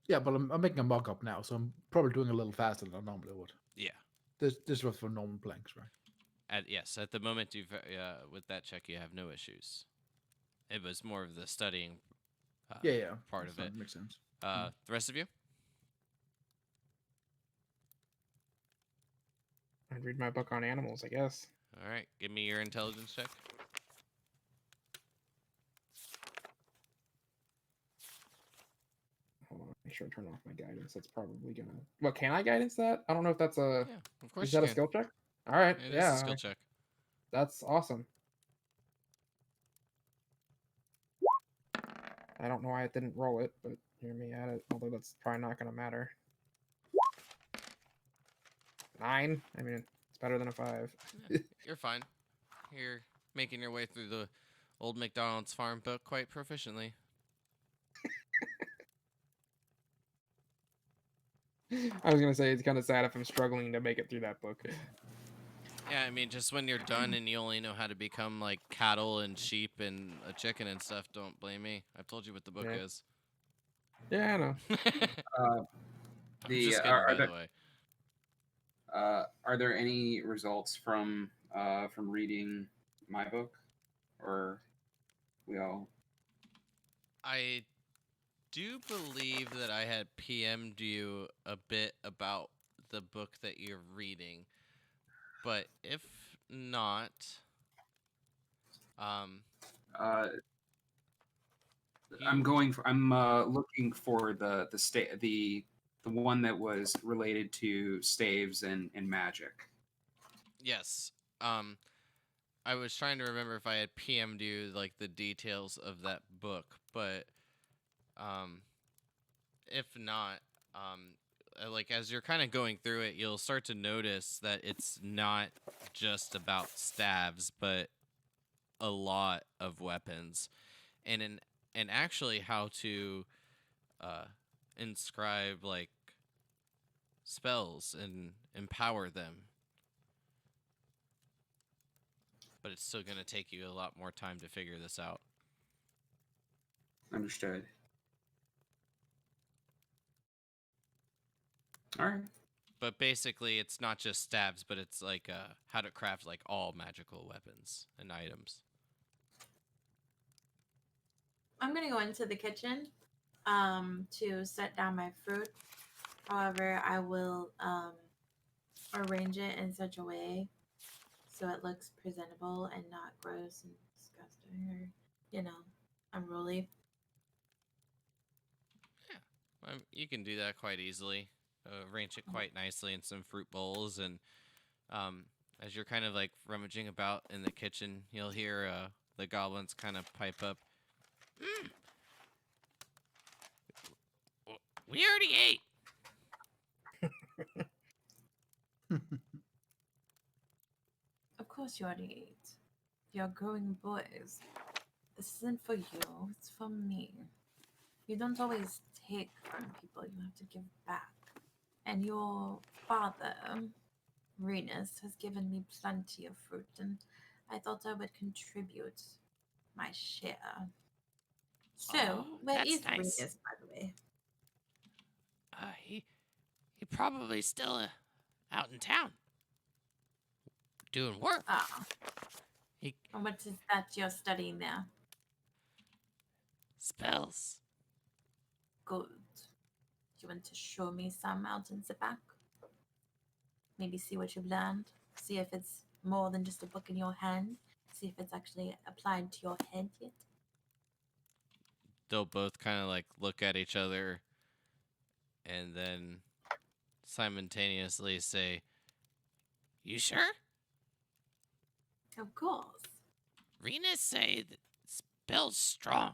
Yeah, but I'm making a mock-up now, so I'm probably doing a little faster than I normally would. Yeah. This was for normal planks, right? At the moment you've with that check you have no issues. It was more of the studying Yeah. part of it. Makes sense. The rest of you? I'd read my book on animals, I guess. All right, give me your intelligence check. Hold on, make sure I turn off my guidance. That's probably gonna. What can I guidance that? I don't know if that's a. Yeah, of course Is you that a can. skill check? All right. It is Yeah. a skill check. That's awesome. I don't know why it didn't roll it, but hear me at it. Although that's probably not gonna matter. 9. I mean, it's better than a 5. Yeah, you're fine. You're making your way through the old McDonald's farm book quite proficiently. I was gonna say it's kind of sad if I'm struggling to make it through that book. Yeah, I mean, just when you're done and you only know how to become like cattle and sheep and a chicken and stuff, don't blame me. I've told you what the book Yeah. is. Yeah, I know. I'm just kidding, by the way. Are there any results from reading my book, or we all? I do believe that I had PM'd you a bit about the book that you're reading, but if not, I'm looking for the one that was related to staves and magic. yes. I was trying to remember if I had PM'd you like the details of that book, but if not, like as you're kind of going through it, you'll start to notice that it's not just about staves, but a lot of weapons, and actually how to inscribe like spells and empower them. But it's still going to take you a lot more time to figure this out. Understood. All right. But basically, it's not just stabs, but it's like how to craft like all magical weapons and items. I'm gonna go into the kitchen to set down my fruit. However, I will arrange it in such a way so it looks presentable and not gross and disgusting or, unruly. Yeah, you can do that quite easily. Arrange it quite nicely in some fruit bowls, and as you're kind of like rummaging about in the kitchen, you'll hear the goblins kind of pipe up. We already ate. Of course you already ate. You're growing boys. This isn't for you, it's for me. You don't always take from people, you have to give back. And your father, Renus, has given me plenty of fruit, and I thought I would contribute my share. So, Oh, where that's is nice. Renus, by the way? He probably still out in town doing work. Ah, He and what is that you're studying there? spells. Good. Do you want to show me some out in the back? Maybe see what you've learned. See if it's more than just a book in your hand. See if it's actually applied to your head yet. They'll both kind of like look at each other and then simultaneously say, You sure? Of course. Rena say that spells strong.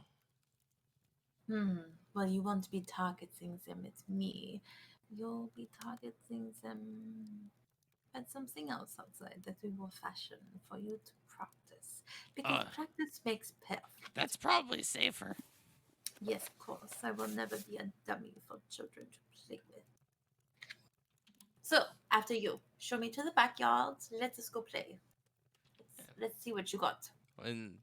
Well, you won't be targeting them at me. You'll be targeting them at something else outside that we will fashion for you to practice. Because practice makes perfect. That's probably safer. Yes, of course. I will never be a dummy for children to play with. So, after you, show me to the backyard. Let us go play. Let's see what you got. when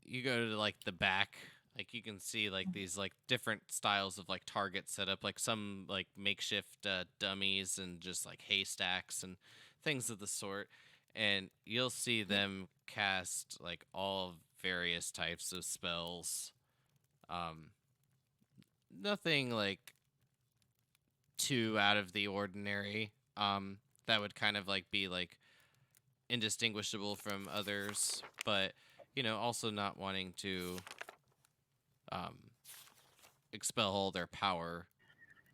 you go to like the back, like you can see like these like different styles of like targets set up, like some like makeshift dummies and just like haystacks and things of the sort. And you'll see them cast like all various types of spells. Nothing like too out of the ordinary. That would kind of like be like indistinguishable from others, but also not wanting to expel all their power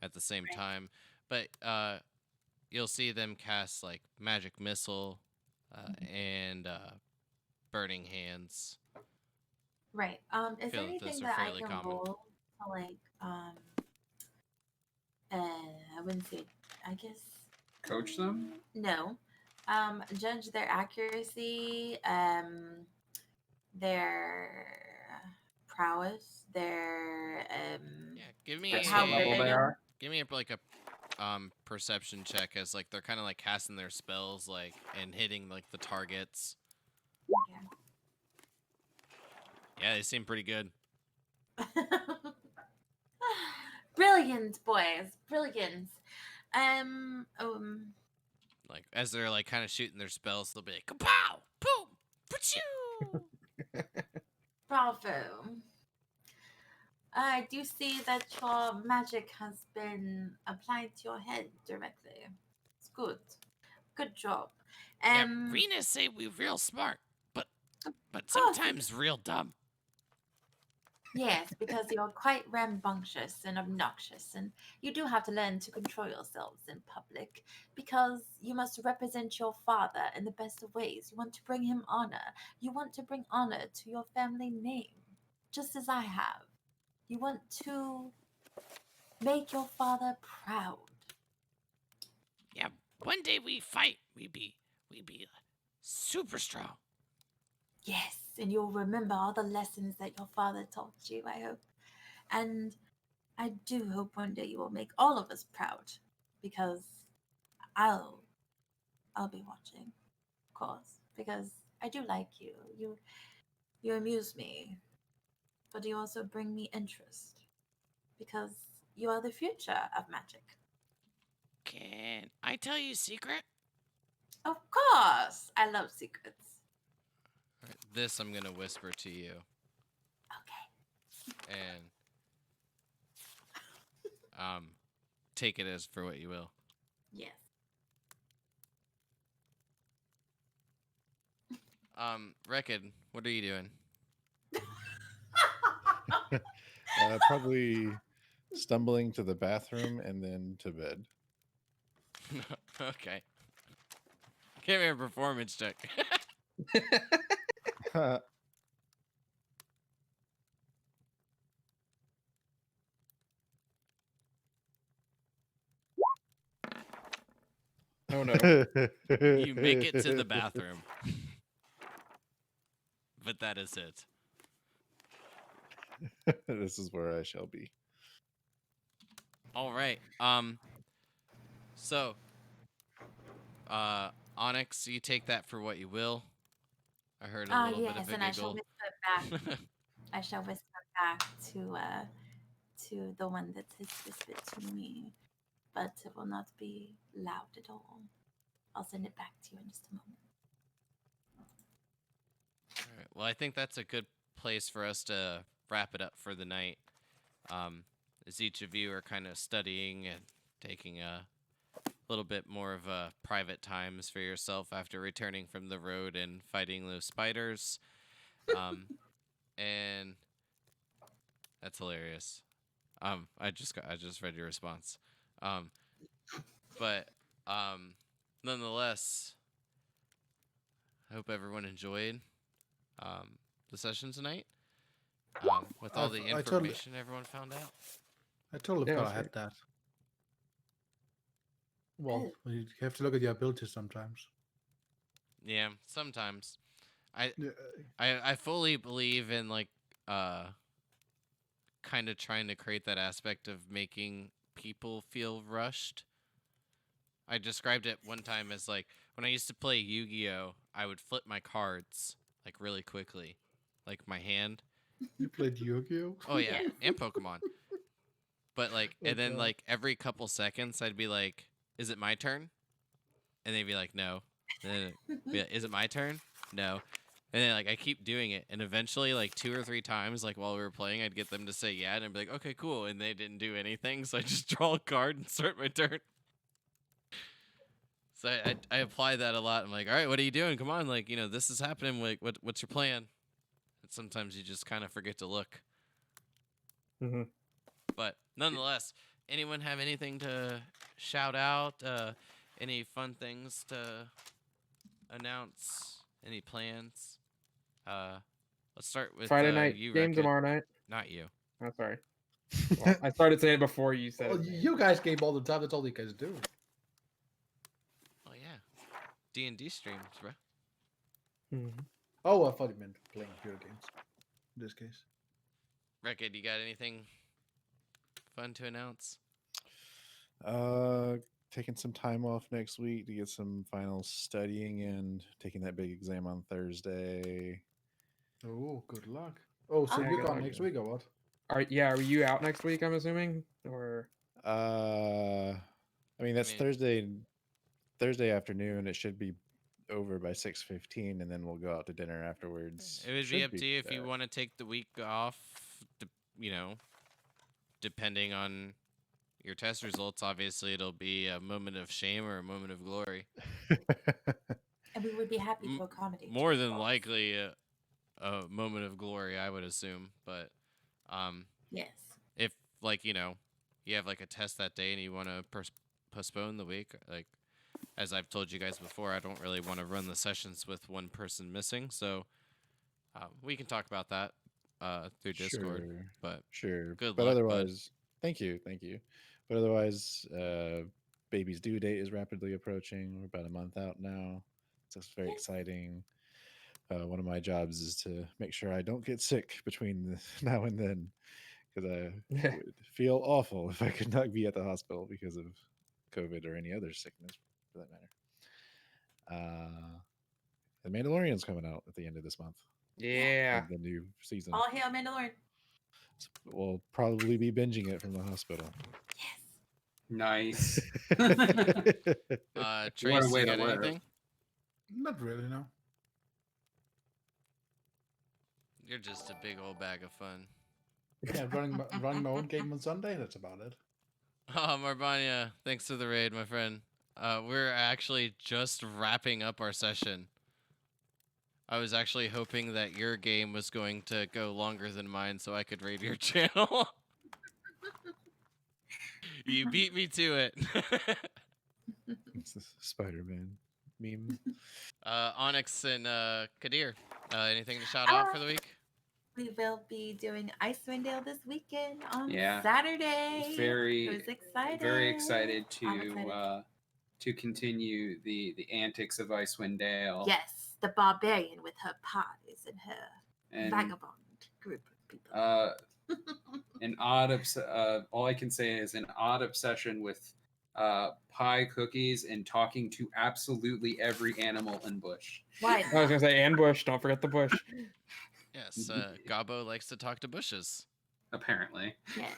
at the same time. But you'll see them cast like magic missile and burning hands. Right. Is there Feel that those anything are that I fairly can common. roll to like I wouldn't say, I guess, Coach them? no. Judge their accuracy, their prowess, their Yeah, give me Guess how what level good they they are? give me like a perception check as like they're kind of like casting their spells like and hitting like the targets. Yeah. Yeah, they seem pretty good. Brilliant, boys, brilliant. Like as they're like kind of shooting their spells, they'll be like kapow, boom, pachoo. Bravo. I do see that your magic has been applied to your head directly. It's good. Good job. Yeah, Rena say we real smart, but sometimes real dumb. Yes, because you're quite rambunctious and obnoxious, and you do have to learn to control yourselves in public because you must represent your father in the best of ways. You want to bring him honor. You want to bring honor to your family name, just as I have. You want to make your father proud. Yeah, one day we fight, we be super strong. Yes, and you'll remember all the lessons that your father taught you, I hope. And I do hope one day you will make all of us proud because I'll be watching, of course, because I do like you. You amuse me, but you also bring me interest because you are the future of magic. Can I tell you a secret? Of course, I love secrets. Alright, this I'm gonna whisper to you, Okay. and take it as for what you will. Yes. Reckon, what are you doing? Probably stumbling to the bathroom and then to bed. Okay. Give me a performance check. Oh no. You make it to the bathroom. But that is it. This is where I shall be. All right. So, Onyx, you take that for what you will. I heard a little bit Yes, of a and I shall giggle. whisper back. I shall whisper back to the one that has whispered to me, but it will not be loud at all. I'll send it back to you in just a moment. All right. Well, I think that's a good place for us to wrap it up for the night. As each of you are kind of studying and taking a little bit more of a private times for yourself after returning from the road and fighting those spiders. And that's hilarious. I just read your response. But nonetheless, I hope everyone enjoyed the session tonight. With all the I totally, information everyone found out. I totally Yeah, forgot that's I had great. that. Well, you have to look at your abilities sometimes. Yeah, sometimes. I Yeah, I fully believe in like kind of trying to create that aspect of making people feel rushed. I described it one time as like when I used to play Yu-Gi-Oh, I would flip my cards like really quickly, like my hand. you played Yu-Gi-Oh? Oh yeah, Yes. and Pokemon. But like, Oh, and then God. like every couple seconds, I'd be like, "Is it my turn?" And they'd be like, "No." And then it'd be like, "Is it my turn?" No. And then like I keep doing it, and eventually like 2 or 3 times, like while we were playing, I'd get them to say yeah, and I'd be like, "Okay, cool," and they didn't do anything, so I just draw a card and start my turn. So I apply that a lot. I'm like, "All right, what are you doing? Come on, like this is happening. Like, what's your plan?" And sometimes you just kind of forget to look. Mm-hmm. But nonetheless, anyone have anything to shout out? Any fun things to announce? Any plans? Let's start with Friday night you, game Wreck-It. tomorrow night. Not you. Oh, sorry. Well, I started saying it before you said Well, it. you guys game all the time. That's all you guys do. Oh yeah, D&D streams, bro. Mhm. Oh, I thought you meant playing video games. In this case. Wreck-It, you got anything fun to announce? Taking some time off next week to get some final studying and taking that big exam on Thursday. Oh, good luck. Oh, so Oh, you're good gone luck. next week or what? Are you out next week? I'm assuming, or I mean that's mean- Thursday afternoon. It should be over by 6:15, and then we'll go out to dinner afterwards. It would be Should up to you if you back. want to take the week off. Depending on your test results, obviously it'll be a moment of shame or a moment of glory. and we would be happy to accommodate. More you, than boss. likely a moment of glory, I would assume. But Yes. if like you have like a test that day and you want to postpone the week, like as I've told you guys before, I don't really want to run the sessions with one person missing, so we can talk about that through Discord. Sure. But Sure. good But luck, bud. otherwise, thank you. But otherwise, baby's due date is rapidly approaching. We're about a month out now. So it's very Yes. exciting. One of my jobs is to make sure I don't get sick between now and then, because I would feel awful if I could not be at the hospital because of COVID or any other sickness for that matter. The Mandalorian's coming out at the end of this month. yeah. The new season. All hail Mandalorian. We'll probably be binging it from the hospital. Yes. Nice. Trace, way you to got live. anything? Not really, no. You're just a big old bag of fun. Yeah, running my own game on Sunday. That's about it. Oh, Marbanya, thanks for the raid, my friend. We're actually just wrapping up our session. I was actually hoping that your game was going to go longer than mine so I could raid your channel. You beat me to it. It's the Spider-Man meme. Onyx and Kadir, anything to shout out for the week? We will be doing Icewind Dale this weekend on Yeah. Saturday. Very, Who's excited? very excited I'm excited. to continue the antics of Icewind Dale. Yes, the barbarian with her parties and her And vagabond group of people. an all I can say is an odd obsession with pie, cookies, and talking to absolutely every animal in bush. What? I was gonna say and bush. Don't forget the bush. Yes, Gabo likes to talk to bushes. Apparently, Yes.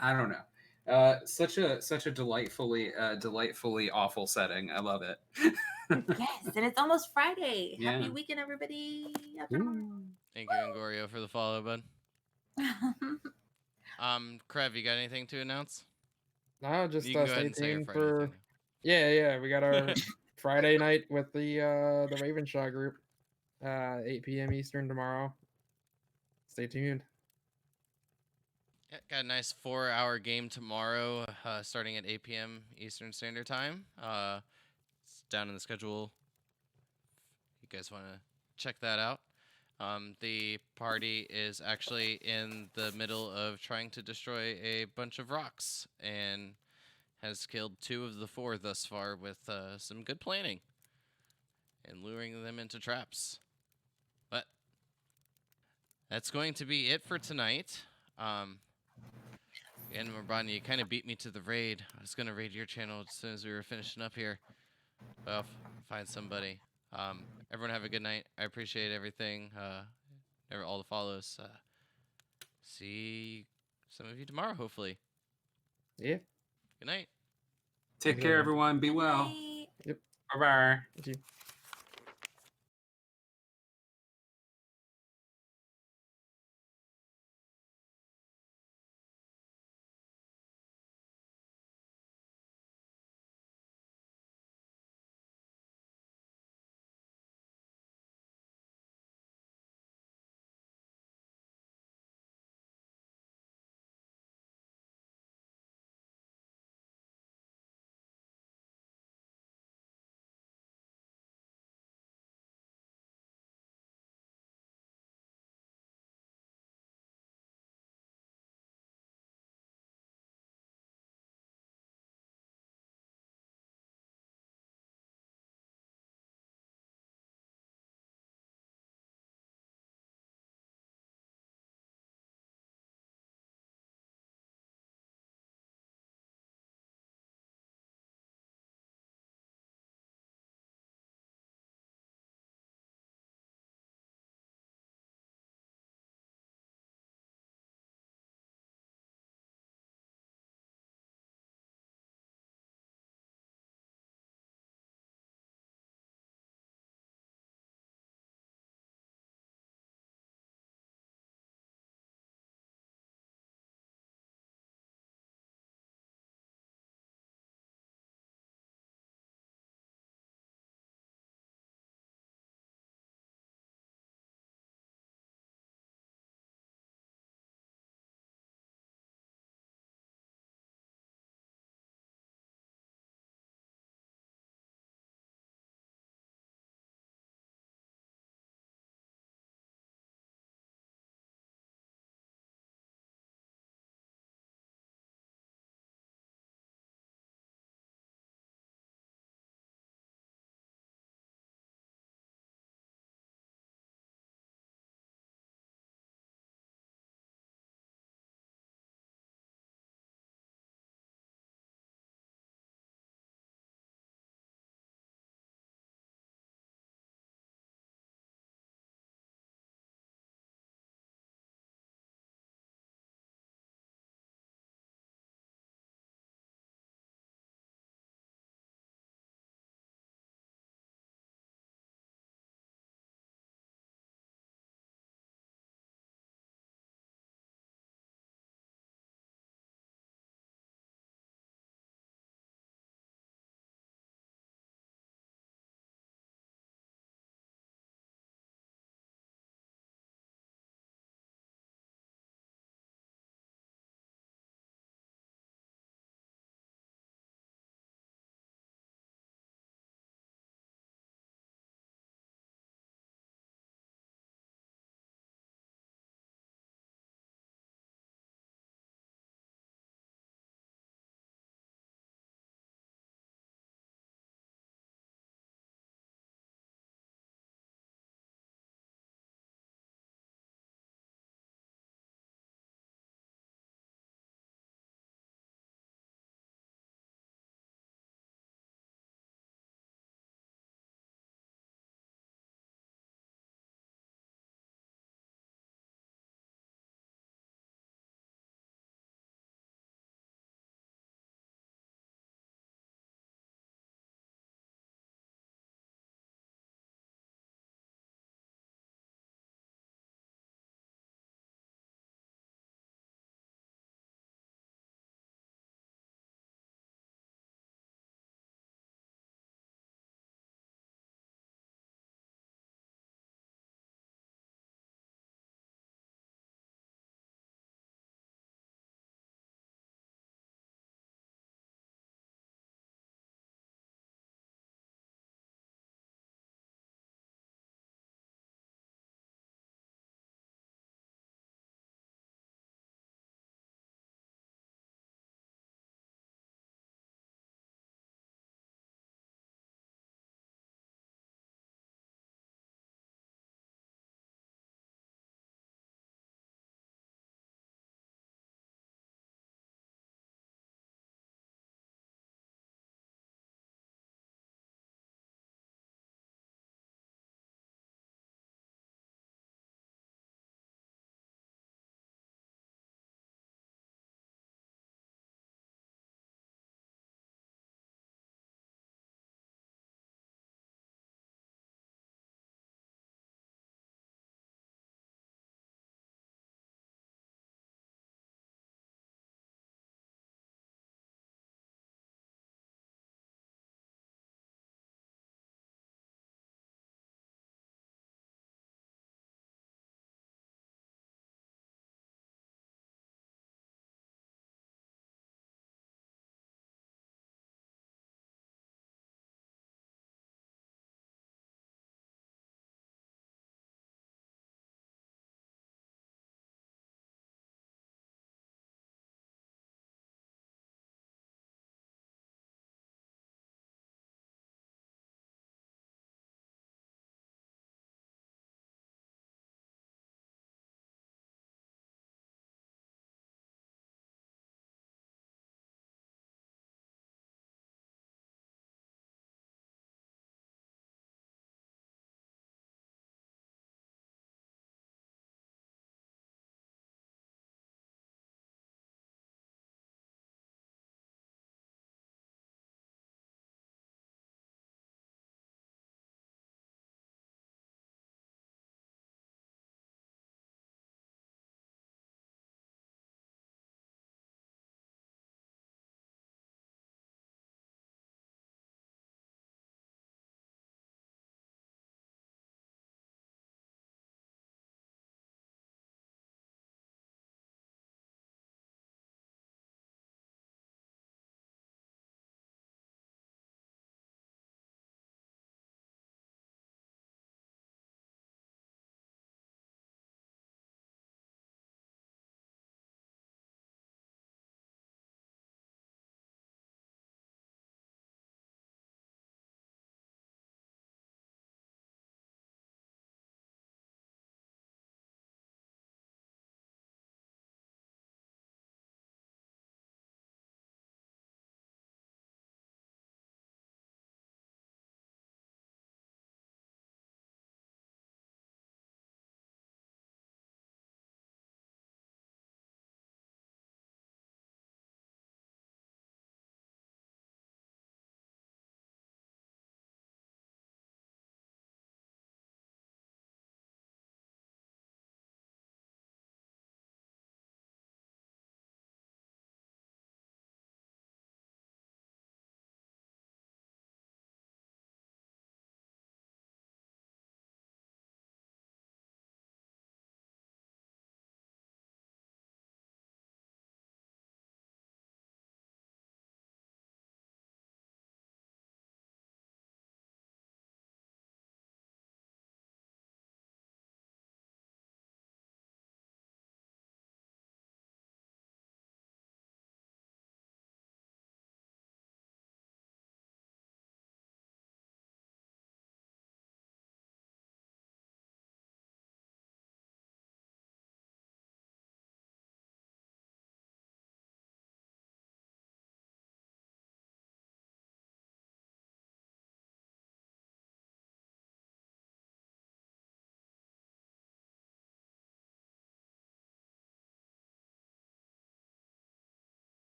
I don't know. Such a delightfully awful setting. I love it. Yes, and it's almost Friday. Happy Yeah. weekend, everybody. After tomorrow. Thank you, Angorio, for the follow, bud. Krev, you got anything to announce? No, just You can go ahead stay and say your tuned Friday for. thing. Yeah, we got our Friday night with the Ravenshaw group, 8 p.m. Eastern tomorrow. Stay tuned. Yeah, got a nice 4-hour game tomorrow, starting at 8 p.m. Eastern Standard Time. It's down in the schedule. You guys want to check that out? The party is actually in the middle of trying to destroy a bunch of rocks and has killed 2 of the 4 thus far with some good planning and luring them into traps. But that's going to be it for tonight. And Marbani, you kind of beat me to the raid. I was going to raid your channel as soon as we were finishing up here. But I'll find somebody. Everyone have a good night. I appreciate everything. All the follows. See some of you tomorrow, hopefully. Yeah. Good night. Take Good care, night. everyone. Be well. Bye. Bye bye. Thank you.